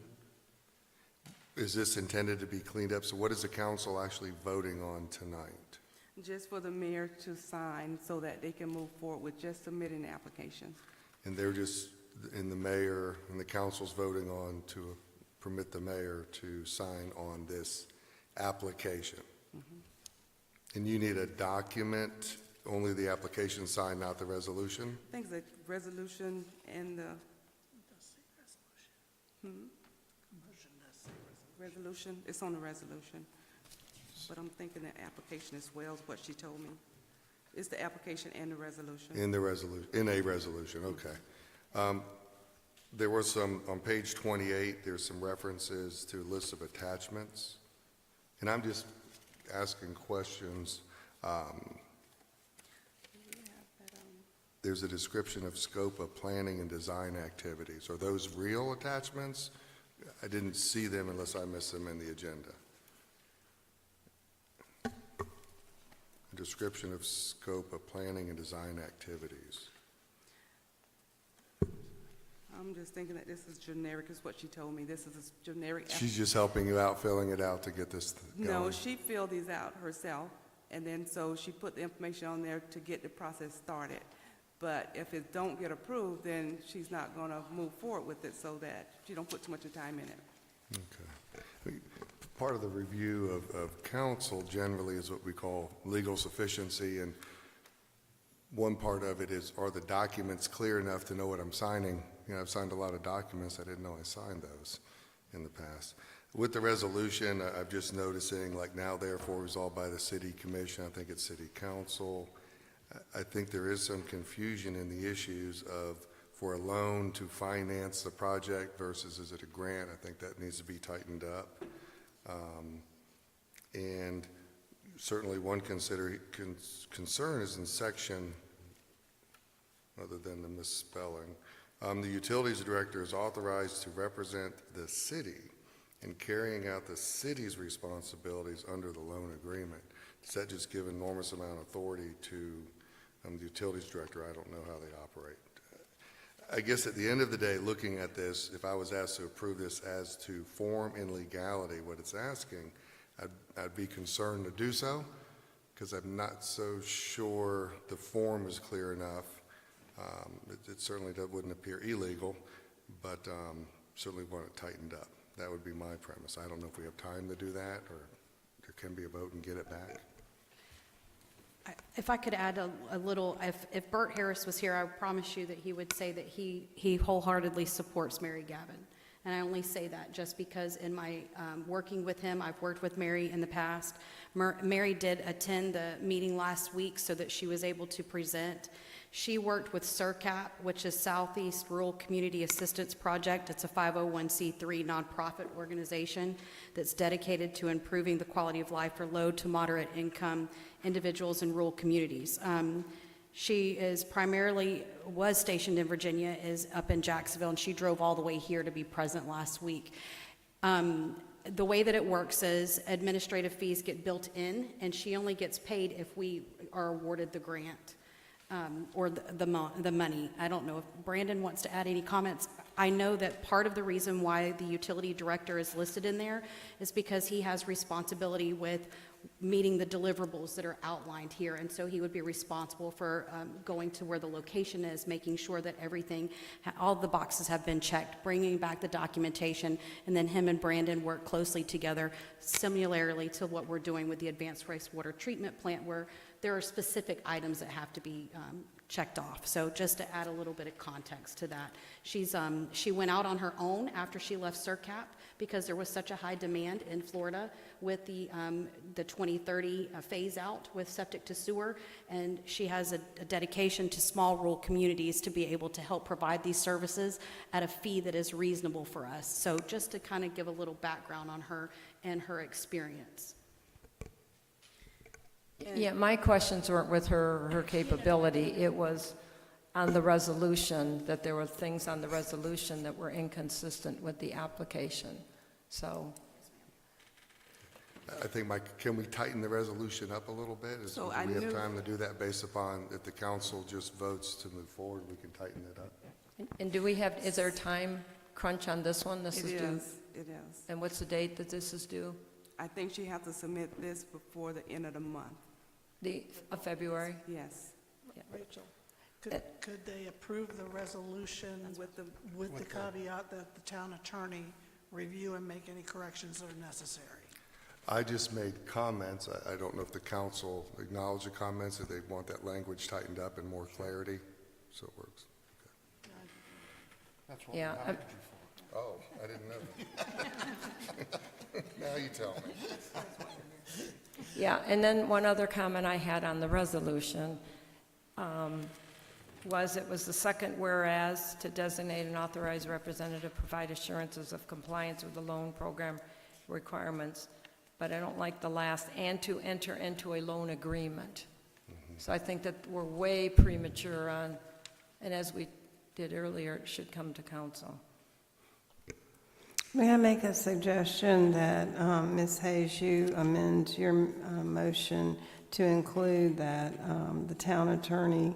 Is this intended to be cleaned up? So what is the council actually voting on tonight? Just for the mayor to sign so that they can move forward with just submitting the application. And they're just, and the mayor and the council's voting on to permit the mayor to sign on this application. Mm-hmm. And you need a document, only the application signed, not the resolution? I think the resolution and the resolution, it's on the resolution. But I'm thinking the application as well is what she told me. It's the application and the resolution. In the resolution, in a resolution, okay. There was some, on page 28, there's some references to lists of attachments. And I'm just asking questions. There's a description of scope of planning and design activities. Are those real attachments? I didn't see them unless I missed them in the agenda. A description of scope of planning and design activities. I'm just thinking that this is generic, is what she told me. This is a generic. She's just helping you out, filling it out to get this going. No, she filled these out herself, and then so she put the information on there to get the process started. But if it don't get approved, then she's not going to move forward with it, so that she don't put too much time in it. Okay. Part of the review of council generally is what we call legal sufficiency, and one part of it is, are the documents clear enough to know what I'm signing? You know, I've signed a lot of documents, I didn't know I signed those in the past. With the resolution, I'm just noticing, like, now therefore resolved by the city commission, I think it's city council. I think there is some confusion in the issues of, for a loan to finance the project versus is it a grant? I think that needs to be tightened up. And certainly one concern is in section, other than the misspelling, the utilities director is authorized to represent the city in carrying out the city's responsibilities under the loan agreement. Does that just give enormous amount of authority to the utilities director? I don't know how they operate. I guess at the end of the day, looking at this, if I was asked to approve this as to form and legality, what it's asking, I'd be concerned to do so, because I'm not so sure the form is clear enough. It certainly wouldn't appear illegal, but certainly want it tightened up. That would be my premise. I don't know if we have time to do that, or there can be a vote and get it back. If I could add a little, if Bert Harris was here, I promise you that he would say that he wholeheartedly supports Mary Gavin. And I only say that just because in my working with him, I've worked with Mary in the past. Mary did attend the meeting last week so that she was able to present. She worked with CRCAP, which is Southeast Rural Community Assistance Project. It's a 501c3 nonprofit organization that's dedicated to improving the quality of life for low to moderate income individuals in rural communities. She is was stationed in Virginia, is up in Jacksonville, and she drove all the way here to be present last week. The way that it works is administrative fees get built in, and she only gets paid if we are awarded the grant. Or the money. I don't know if Brandon wants to add any comments. I know that part of the reason why the utility director is listed in there is because he has responsibility with meeting the deliverables that are outlined here, and so he would be responsible for going to where the location is, making sure that everything, all the boxes have been checked, bringing back the documentation, and then him and Brandon work closely together, similarly to what we're doing with the advanced wastewater treatment plant, where there are specific items that have to be checked off. So just to add a little bit of context to that, she went out on her own after she left CRCAP because there was such a high demand in Florida with the 2030 phase out with septic to sewer, and she has a dedication to small rural communities to be able to help provide these services at a fee that is reasonable for us. So just to kind of give a little background on her and her experience. Yeah, my questions weren't with her capability. It was on the resolution, that there were things on the resolution that were inconsistent with the application. So I think, Mike, can we tighten the resolution up a little bit? So Do we have time to do that based upon if the council just votes to move forward, we can tighten it up? and is there a time crunch on this one? This is due? It is. And what's the date that this is due? I think she has to submit this before the end of the month. Of February? Yes. Rachel, could they approve the resolution with the caveat that the town attorney review and make any corrections that are necessary? I just made comments. I don't know if the council acknowledged the comments, if they want that language tightened up and more clarity, so it works. Okay. That's what Yeah, we hired you for. Oh, I didn't know that. Now you tell me. Yeah, and then one other comment I had on the resolution was it was the second whereas to designate an authorized representative provide assurances of compliance with the loan program requirements, but I don't like the last, and to enter into a loan agreement. So I think that we're way premature on, and as we did earlier, it should come to council. May I make a suggestion that, Ms. Hayes, you amend your motion to include that the town attorney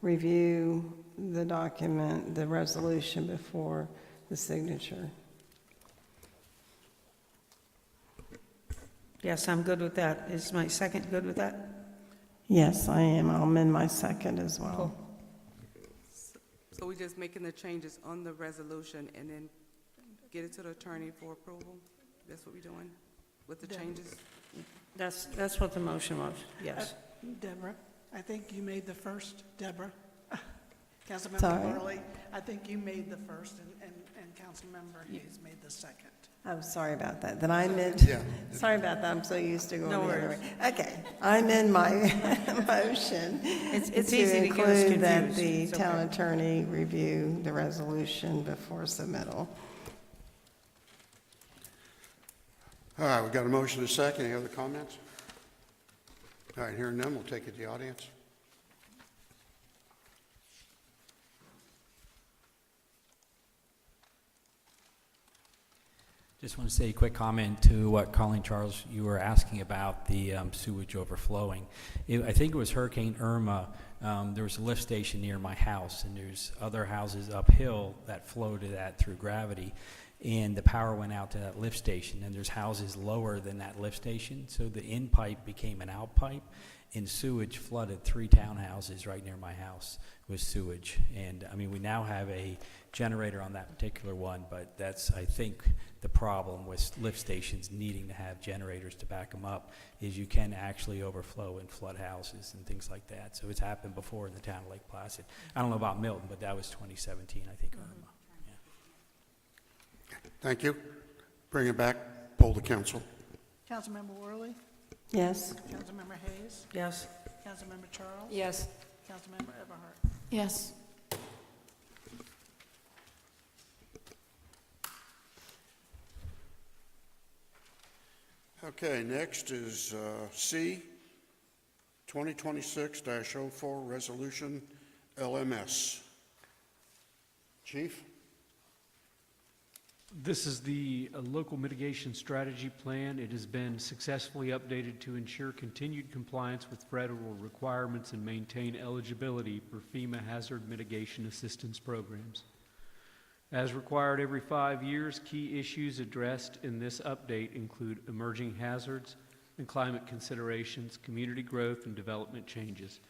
review the document, the resolution before the signature. Yes, I'm good with that. Is my second good with that? Yes, I am. I'll amend my second as well. So we're just making the changes on the resolution and then get it to the attorney for approval? That's what we're doing with the changes? That's what the motion was, yes. Deborah, I think you made the first, Deborah. Councilmember Sorry? Worley, I think you made the first and Councilmember Hayes made the second. I'm sorry about that. Then I amend, Yeah. sorry about that. I'm so used to going the No other worries. way. Okay, I amend my motion It's to easy to get us include that confused. the It's town okay. attorney review the resolution before submittal. All right, we've got a motion and a second. Any other comments? All right, hearing none, we'll take it to the audience. Just want to say a quick comment to what Colleen, Charles, you were asking about the sewage overflowing. I think it was Hurricane Irma. There was a lift station near my house, and there's other houses uphill that flow to that through gravity. And the power went out to that lift station, and there's houses lower than that lift station. So the in pipe became an out pipe, and sewage flooded 3 townhouses right near my house with sewage. And I mean, we now have a generator on that particular one, but that's, I think, the problem with lift stations needing to have generators to back them up is you can actually overflow and flood houses and things like that. So it's happened before in the town of Lake Placid. I don't know about Milton, but that was 2017, I think, Irma. Thank you. Bring it back, poll the council. Councilmember Worley, Yes? Councilmember Hayes, Yes. Councilmember Charles. Yes. Councilmember Eberhardt. Yes. Okay, next is C, 2026-04 Resolution LMS. Chief? This is the local mitigation strategy plan. It has been successfully updated to ensure continued compliance with federal requirements and maintain eligibility for FEMA hazard mitigation assistance programs. As required every 5 years, key issues addressed in this update include emerging hazards and climate considerations, community growth and development changes,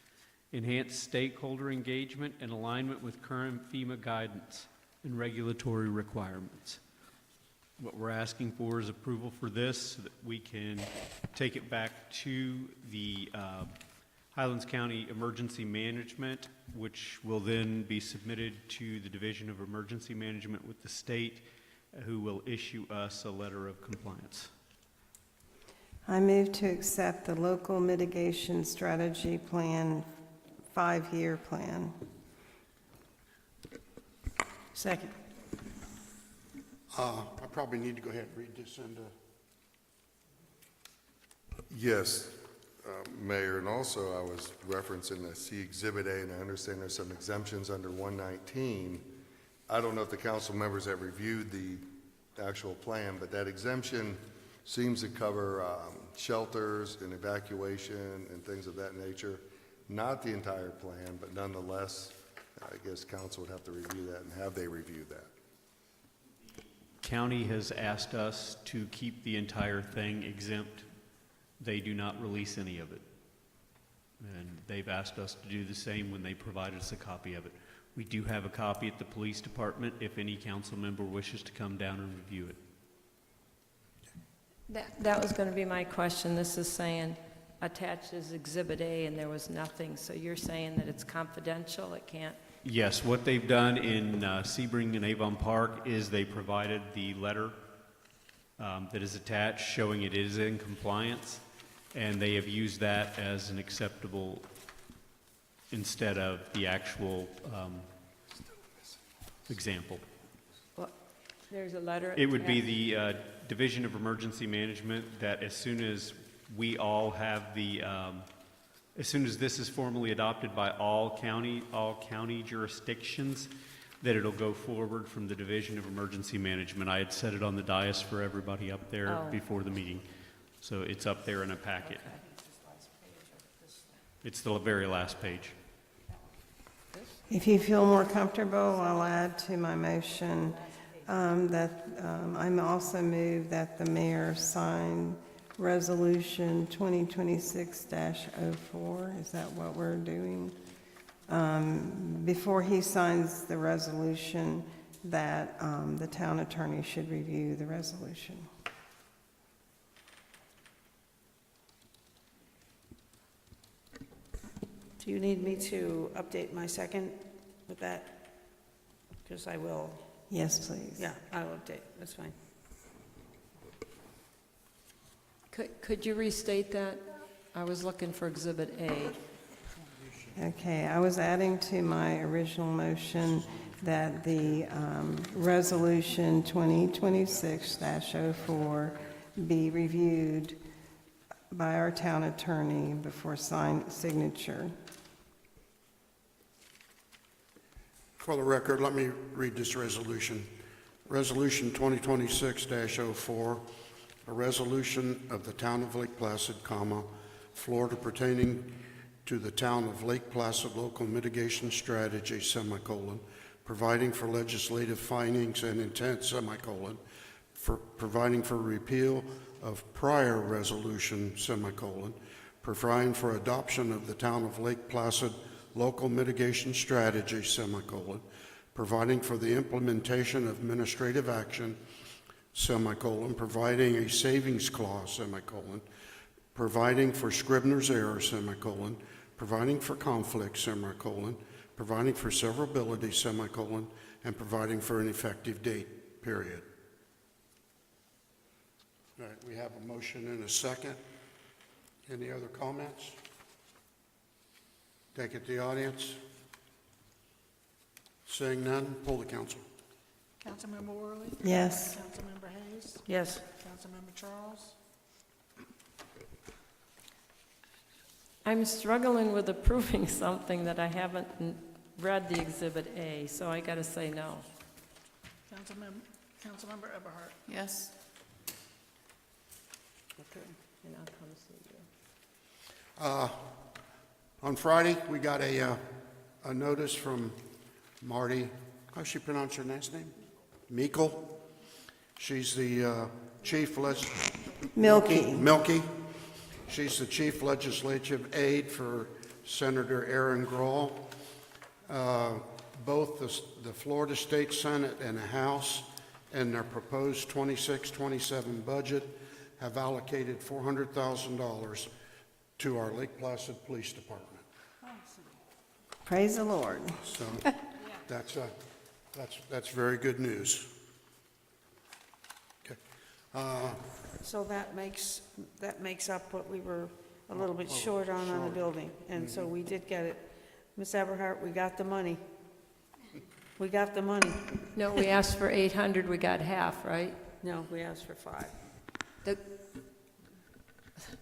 enhanced stakeholder engagement and alignment with current FEMA guidance and regulatory requirements. What we're asking for is approval for this so that we can take it back to the Highlands County Emergency Management, which will then be submitted to the Division of Emergency Management with the state, who will issue us a letter of compliance. I move to accept the local mitigation strategy plan, 5-year plan. Second. I probably need to go ahead and read this into. Yes, Mayor, and also I was referencing the C Exhibit A, and I understand there's some exemptions under 119. I don't know if the council members have reviewed the actual plan, but that exemption seems to cover shelters and evacuation and things of that nature. Not the entire plan, but nonetheless, I guess council would have to review that, and have they reviewed that? County has asked us to keep the entire thing exempt. They do not release any of it. And they've asked us to do the same when they provided us a copy of it. We do have a copy at the police department if any council member wishes to come down and review it. That was going to be my question. This is saying attached as Exhibit A, and there was nothing. So you're saying that it's confidential? It can't? Yes, what they've done in Sebring and Avon Park is they provided the letter that is attached showing it is in compliance, and they have used that as an acceptable instead of the actual example. What? There's a letter? It would be the Division of Emergency Management that as soon as we all have the as soon as this is formally adopted by all county jurisdictions, that it'll go forward from the Division of Emergency Management. I had set it on the dais for everybody up there before the meeting. So it's up there in a packet. Okay. It's the very last page. This? If you feel more comfortable, I'll add to my motion that I'm also move that the mayor sign Resolution 2026-04. Is that what we're doing? Before he signs the resolution, that the town attorney should review the resolution. Do you need me to update my second with that? Because I will. Yes, please. Yeah, I'll update, that's fine. Could you restate that? I was looking for Exhibit A. Okay, I was adding to my original motion that the Resolution 2026-04 be reviewed by our town attorney before signature. For the record, let me read this resolution. Resolution 2026-04, a resolution of the Town of Lake Placid, Florida, pertaining to the Town of Lake Placid Local Mitigation Strategy, providing for legislative findings and intent, for providing for repeal of prior resolution, providing for adoption of the Town of Lake Placid Local Mitigation Strategy, providing for the implementation of administrative action, providing a savings clause, providing for Scribner's error, providing for conflict, providing for severability, and providing for an effective date, period. All right, we have a motion and a second. Any other comments? Take it to the audience. Seeing none, poll the council. Councilmember Worley? Yes. Councilmember Hayes? Yes. Councilmember Charles? I'm struggling with approving something that I haven't read the Exhibit A, so I got to say no. Councilmember Eberhardt? Yes. Okay, and I'll come see you. On Friday, we got a notice from Marty, how's she pronounce her last name? Meikle. She's the chief Milky. She's the chief legislative aide for Senator Aaron Grawl. Both the Florida State Senate and the House in their proposed 26-27 budget have allocated $400,000 to our Lake Placid Police Department. Praise the Lord. So that's very good news. Okay. So that makes up what we were a little bit short on the building. And so we did get it. Ms. Eberhardt, we got the money. We got the money. No, we asked for 800, we got half, right? No, we asked for 5.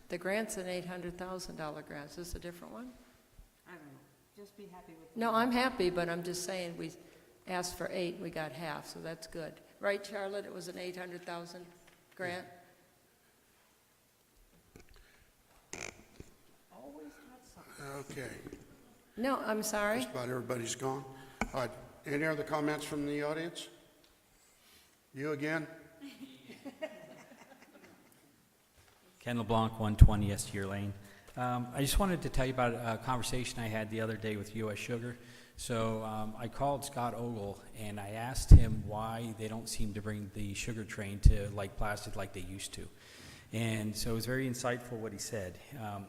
The grant's an $800,000 grant. Is this a different one? I don't know. Just be happy with No, I'm happy, but I'm just saying we asked for 8, we got half, so that's good. Right, Charlotte? It was an $800,000 grant? Always had something. Okay. No, I'm sorry. Just about everybody's gone. All right. Any other comments from the audience? You again? Ken LeBlanc, 120 Estier Lane. I just wanted to tell you about a conversation I had the other day with U.S. Sugar. So I called Scott Ogle, and I asked him why they don't seem to bring the sugar train to Lake Placid like they used to. And so it was very insightful what he said.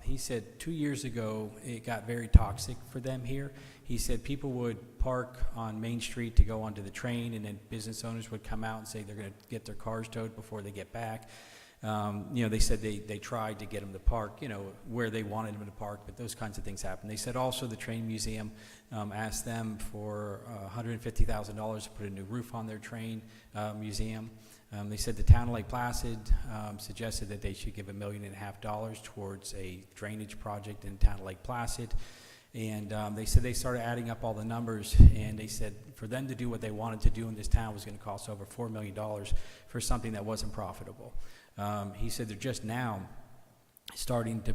He said 2 years ago, it got very toxic for them here. He said people would park on Main Street to go onto the train, and then business owners would come out and say they're going to get their cars towed before they get back. They said they tried to get them to park, where they wanted them to park, but those kinds of things happen. They said also the train museum asked them for $150,000 to put a new roof on their train museum. They said the town of Lake Placid suggested that they should give $1.5 million towards a drainage project in town of Lake Placid. And they said they started adding up all the numbers, and they said for them to do what they wanted to do in this town was going to cost over $4 million for something that wasn't profitable. He said they're just now starting to,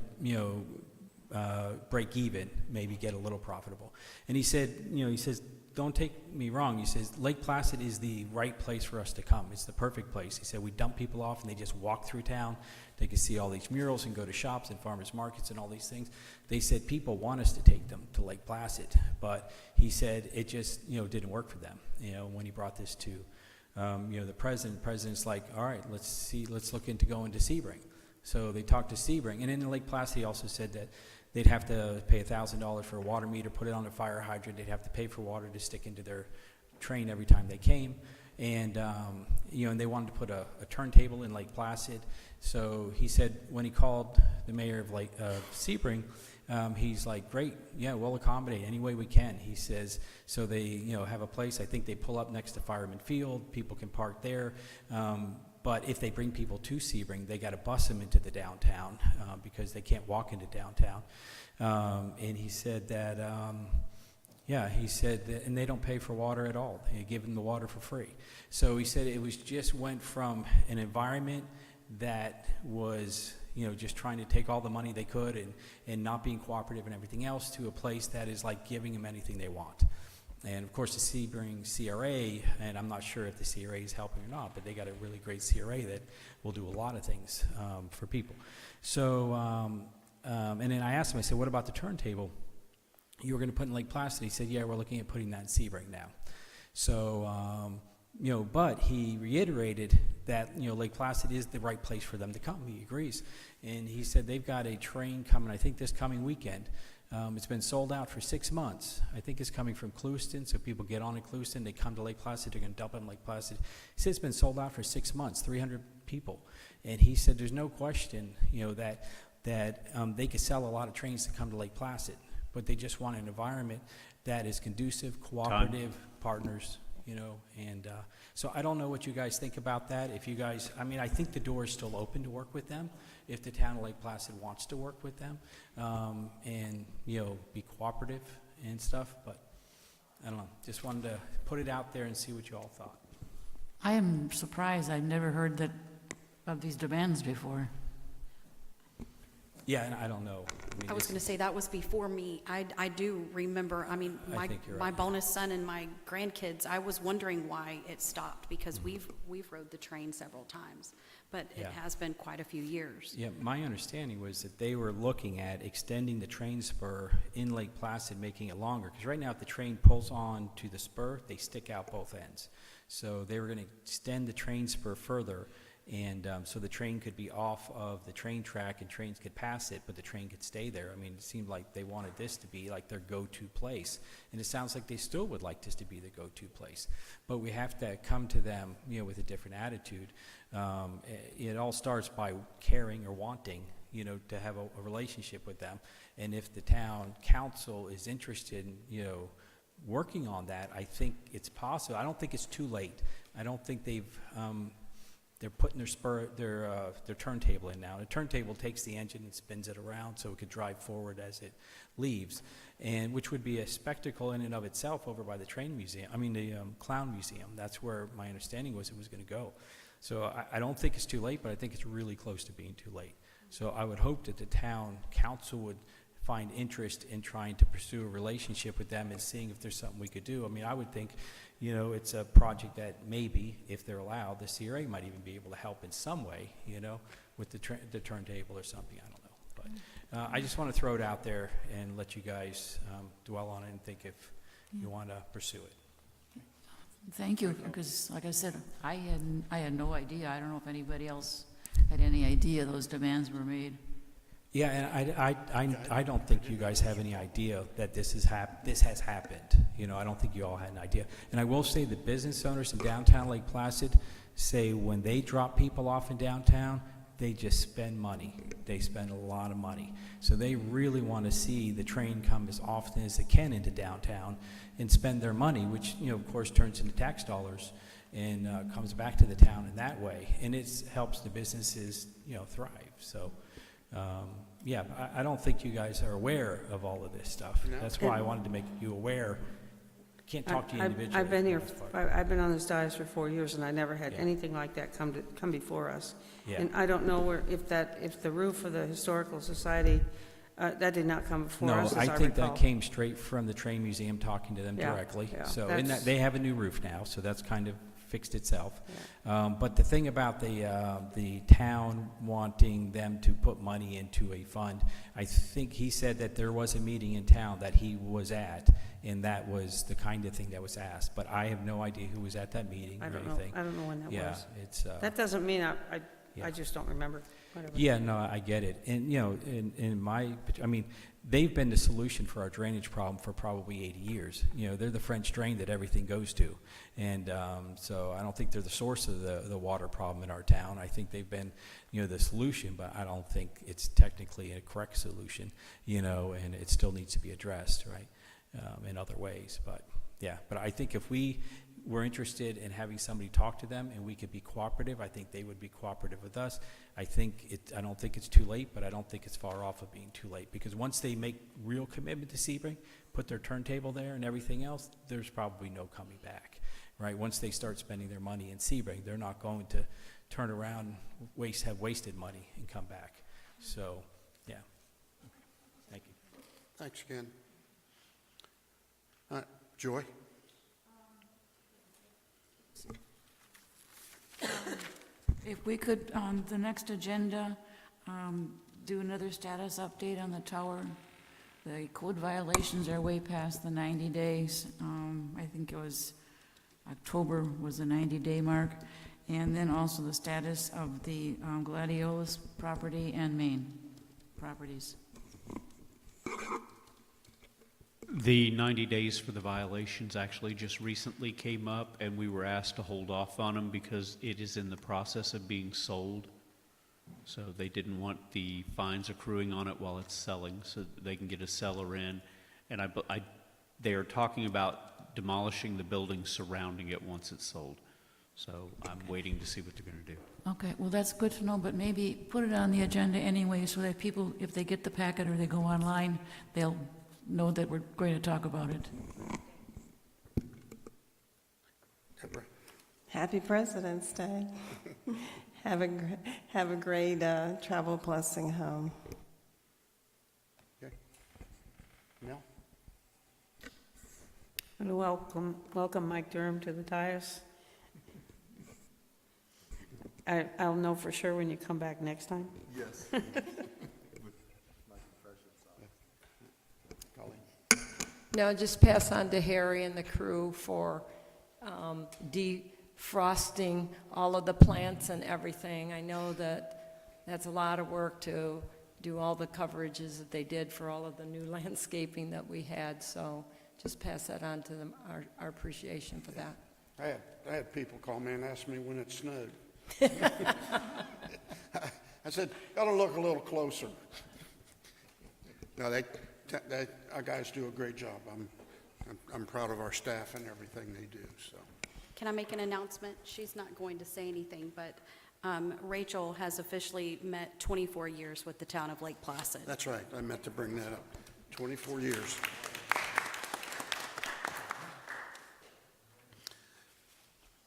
break even, maybe get a little profitable. And he said, he says, don't take me wrong. He says, Lake Placid is the right place for us to come. It's the perfect place. He said, we dump people off and they just walk through town. They can see all these murals and go to shops and farmers markets and all these things. They said people want us to take them to Lake Placid, but he said it just, didn't work for them. When he brought this to, the president's like, all right, let's look into going to Sebring. So they talked to Sebring, and in Lake Placid, he also said that they'd have to pay $1,000 for a water meter, put it on a fire hydrant. They'd have to pay for water to stick into their train every time they came. And, and they wanted to put a turntable in Lake Placid. So he said when he called the mayor of Sebring, he's like, great, yeah, we'll accommodate any way we can. He says, so they, have a place. I think they pull up next to Fireman Field. People can park there. But if they bring people to Sebring, they got to bus them into the downtown because they can't walk into downtown. And he said that, he said that, and they don't pay for water at all. They give them the water for free. So he said it was just went from an environment that was, just trying to take all the money they could and not being cooperative and everything else to a place that is like giving them anything they want. And of course the Sebring CRA, and I'm not sure if the CRA is helping or not, but they got a really great CRA that will do a lot of things for people. So, and then I asked him, I said, what about the turntable you were going to put in Lake Placid? He said, yeah, we're looking at putting that in Sebring now. So, but he reiterated that, Lake Placid is the right place for them to come. He agrees. And he said they've got a train coming, I think this coming weekend. It's been sold out for 6 months. I think it's coming from Clewiston, so people get on in Clewiston, they come to Lake Placid, they're going to dump in Lake Placid. He said it's been sold out for 6 months, 300 people. And he said there's no question, that they could sell a lot of trains to come to Lake Placid, but they just want an environment that is conducive, cooperative, partners, and so I don't know what you guys think about that. If you guys, I think the door is still open to work with them if the town of Lake Placid wants to work with them and, be cooperative and stuff, but I don't know. Just wanted to put it out there and see what you all thought. I am surprised. I've never heard of these demands before. Yeah, and I don't know. I was going to say, that was before me. I do remember, I think you're my right. bonus son and my grandkids, I was wondering why it stopped, because we've rode the train several times, but it Yeah. has been quite a few years. Yeah, my understanding was that they were looking at extending the train spur in Lake Placid, making it longer. Because right now, if the train pulls on to the spur, they stick out both ends. So they were going to extend the train spur further, and so the train could be off of the train track and trains could pass it, but the train could stay there. It seemed like they wanted this to be like their go-to place. And it sounds like they still would like this to be the go-to place. But we have to come to them, with a different attitude. It all starts by caring or wanting, to have a relationship with them. And if the town council is interested in, working on that, I think it's possible. I don't think it's too late. I don't think they're putting their turntable in now. The turntable takes the engine and spins it around so it could drive forward as it leaves, and which would be a spectacle in and of itself over by the train museum. The clown museum. That's where my understanding was it was going to go. So I don't think it's too late, but I think it's really close to being too late. So I would hope that the town council would find interest in trying to pursue a relationship with them and seeing if there's something we could do. I would think, it's a project that maybe, if they're allowed, the CRA might even be able to help in some way, with the turntable or something. I don't know. But I just want to throw it out there and let you guys dwell on it and think if you want to pursue it. Thank you, because like I said, I had no idea. I don't know if anybody else had any idea those demands were made. Yeah, and I don't think you guys have any idea that this has happened. I don't think you all had an idea. And I will say the business owners in downtown Lake Placid say when they drop people off in downtown, they just spend money. They spend a lot of money. So they really want to see the train come as often as it can into downtown and spend their money, which, of course, turns into tax dollars and comes back to the town in that way. And it helps the businesses, thrive. So. Yeah, I don't think you guys are aware of all of this stuff. No. That's why I wanted to make you aware. Can't talk to you individually. I've been here, for the most part. I've been on this dais for 4 years, and I never had Yeah. anything like that come before us. Yeah. And I don't know if the roof of the Historical Society That did not come before No, us, as I I think that recall. came straight from the train museum talking to them Yeah, directly. yeah, So, that's- they have a new roof now, so that's kind of fixed itself. But the thing about the town wanting them to put money into a fund, I think he said that there was a meeting in town that he was at, and that was the kind of thing that was asked. But I have no idea who was at that meeting I or don't know, anything. I don't know when that Yeah, was. it's. That doesn't mean I Yeah. just don't remember. Whatever. Yeah, no, I get it. And, I mean, they've been the solution for our drainage problem for probably 80 years. They're the French drain that everything goes to. And so I don't think they're the source of the water problem in our town. I think they've been, the solution, but I don't think it's technically a correct solution, and it still needs to be addressed, right, in other ways. But, yeah, but I think if we were interested in having somebody talk to them and we could be cooperative, I think they would be cooperative with us. I don't think it's too late, but I don't think it's far off of being too late, because once they make real commitment to Sebring, put their turntable there and everything else, there's probably no coming back, right? Once they start spending their money in Sebring, they're not going to turn around, have wasted money and come back. So, yeah. Thank you. Thanks again. All right, Joy? If we could, on the next agenda, do another status update on the tower. The code violations are way past the 90 days. I think it was October was the 90-day mark. And then also the status of the Gladiolus property and Maine properties. The 90 days for the violations actually just recently came up, and we were asked to hold off on them because it is in the process of being sold. So they didn't want the fines accruing on it while it's selling, so that they can get a seller in. And they are talking about demolishing the building surrounding it once it's sold. So I'm waiting to see what they're going to do. Okay, well, that's good to know, but maybe put it on the agenda anyway so that people, if they get the packet or they go online, they'll know that we're going to talk about it. Debra? Happy President's Day. Have a great travel blessing home. Okay. Nell? And welcome Mike Durham to the dais. I'll know for sure when you come back next time. Yes. No, just pass on to Harry and the crew for defrosting all of the plants and everything. I know that that's a lot of work to do all the coverages that they did for all of the new landscaping that we had, so just pass that on to them, our appreciation for that. I had people call me and ask me when it snowed. I said, gotta look a little closer. No, our guys do a great job. I'm proud of our staff and everything they do, so. Can I make an announcement? She's not going to say anything, but Rachel has officially met 24 years with the town of Lake Placid. That's right, I meant to bring that up. 24 years.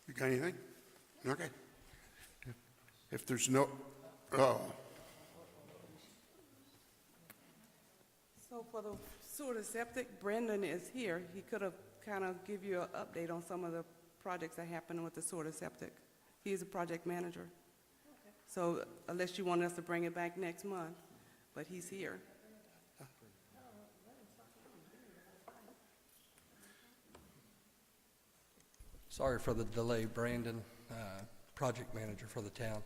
You got anything? Okay. If there's no, So for the sewer to septic, Brendan is here. He could have kind of give you an update on some of the projects that happened with the sewer to septic. He's a project manager. So unless you want us to bring it back next month, but he's here. Sorry for the delay, Brandon, project manager for the town.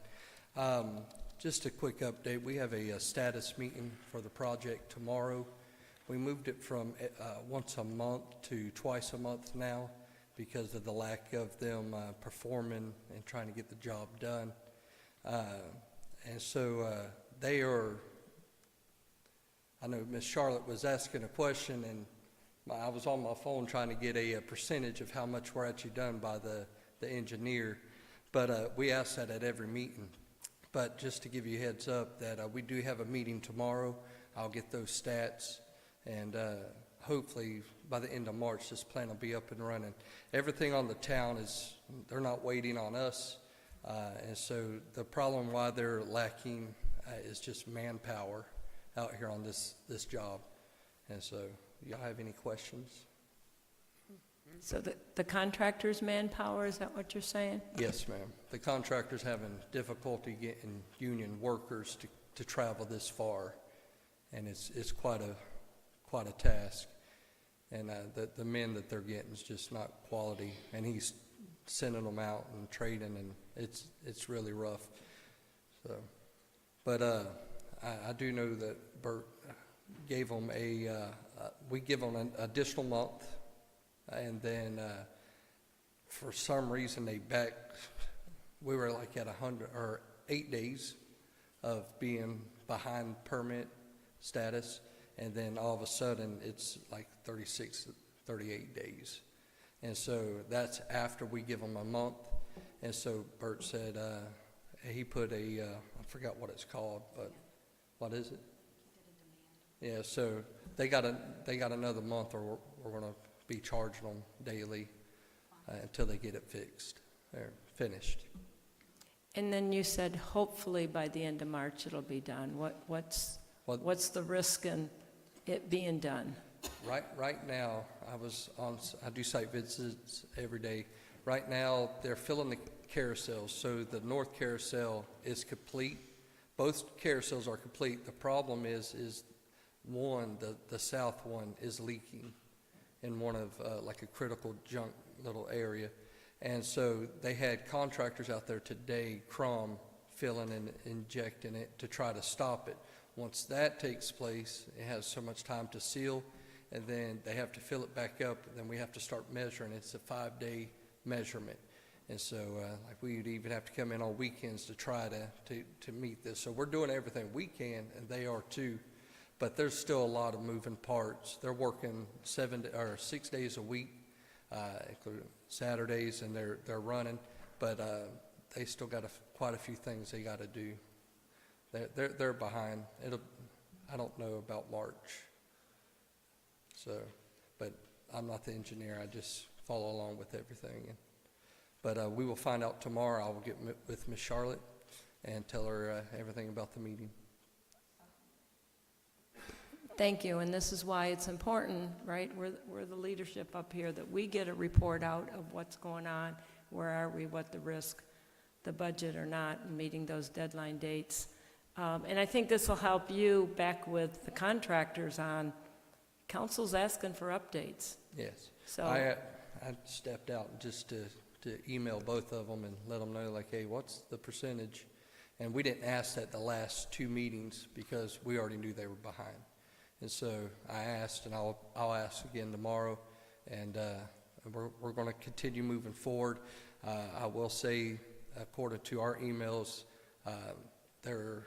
Just a quick update, we have a status meeting for the project tomorrow. We moved it from once a month to twice a month now because of the lack of them performing and trying to get the job done. And so they are, I know Miss Charlotte was asking a question, and I was on my phone trying to get a percentage of how much we're actually done by the engineer. But we ask that at every meeting. But just to give you a heads up that we do have a meeting tomorrow. I'll get those stats, and hopefully by the end of March, this plan will be up and running. Everything on the town they're not waiting on us. And so the problem why they're lacking is just manpower. out here on this job. And so, y'all have any questions? So the contractor's manpower, is that what you're saying? Yes, ma'am. The contractor's having difficulty getting union workers to travel this far, and it's quite a task. And the men that they're getting is just not quality, and he's sending them out and trading, and it's really rough. So, but I do know that Bert gave them we give them an additional month, and then for some reason we were like at 8 days of being behind permit status, and then all of a sudden it's like 36, 38 days. And so that's after we give them a month. And so Bert said he put I forgot what it's called, but what is it? Yeah, so they got another month, or we're going to be charging them daily until they get it fixed or finished. And then you said hopefully by the end of March it'll be done. What's the risk in it being done? Right now, I do site visits every day. Right now, they're filling the carousels, so the north carousel is complete. Both carousels are complete. The problem is one, the south one is leaking in one of like a critical junk little area. And so they had contractors out there today, filling and injecting it to try to stop it. Once that takes place, it has so much time to seal, and then they have to fill it back up, and then we have to start measuring. It's a 5-day measurement. And so like we would even have to come in on weekends to try to meet this. So we're doing everything we can, and they are too. But there's still a lot of moving parts. They're working 6 days a week, including Saturdays, and they're running. But they still got quite a few things they got to do. They're behind. I don't know about March. So, but I'm not the engineer. I just follow along with everything. But we will find out tomorrow. I will get with Miss Charlotte and tell her everything about the meeting. Thank you, and this is why it's important, right? We're the leadership up here, that we get a report out of what's going on, where are we, what the risk, the budget or not, and meeting those deadline dates. And I think this will help you back with the contractors on, council's asking for updates. Yes. So I stepped out just to email both of them and let them know, like, hey, what's the percentage? And we didn't ask that the last 2 meetings because we already knew they were behind. And so I asked, and I'll ask again tomorrow, and we're going to continue moving forward. I will say, according to our emails, they're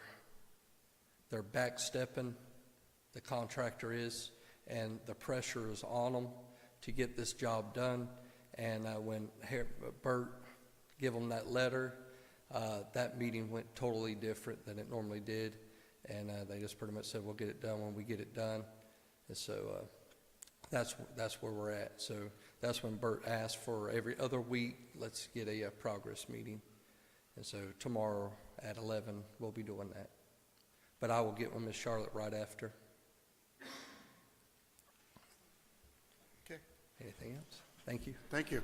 backstepping, the contractor is, and the pressure is on them to get this job done. And when Bert gave them that letter, that meeting went totally different than it normally did. And they just pretty much said, we'll get it done when we get it done. And so that's where we're at. So that's when Bert asked for every other week, let's get a progress meeting. And so tomorrow at 11, we'll be doing that. But I will get with Miss Charlotte right after. Okay. Anything else? Thank you. Thank you.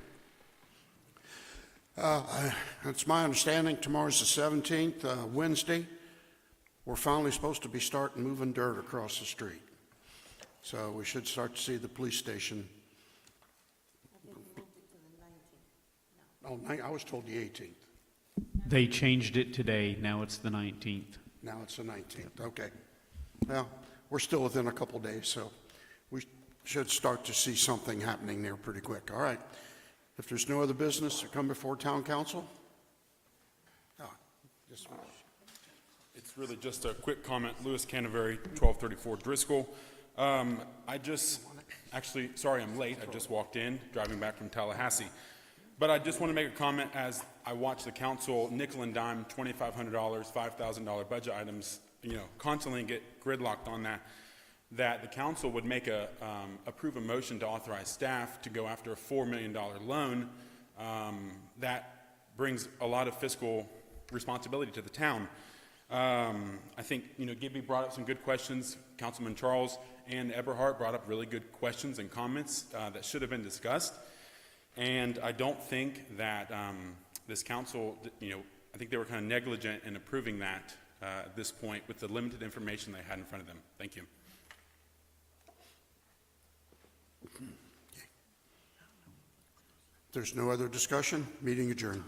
It's my understanding tomorrow's the 17th, Wednesday. We're finally supposed to be starting moving dirt across the street. So we should start to see the police station. Oh, I was told the 18th. They changed it today. Now it's the 19th. Now it's the 19th. Okay. Well, we're still within a couple days, so we should start to see something happening there pretty quick. All right. If there's no other business to come before town council? Just It's really just a quick comment. Louis Canterbury, 1234 Driscoll. Sorry I'm late. I just walked in, driving back from Tallahassee. But I just want to make a comment as I watch the council nickel and dime $2,500, $5,000 budget items, constantly get gridlocked on that the council would approve a motion to authorize staff to go after a $4 million loan. That brings a lot of fiscal responsibility to the town. I think, Gibby brought up some good questions. Councilman Charles and Eberhardt brought up really good questions and comments that should have been discussed. And I don't think that this council, I think they were kind of negligent in approving that at this point with the limited information they had in front of them. Thank you. There's no other discussion. Meeting adjourned.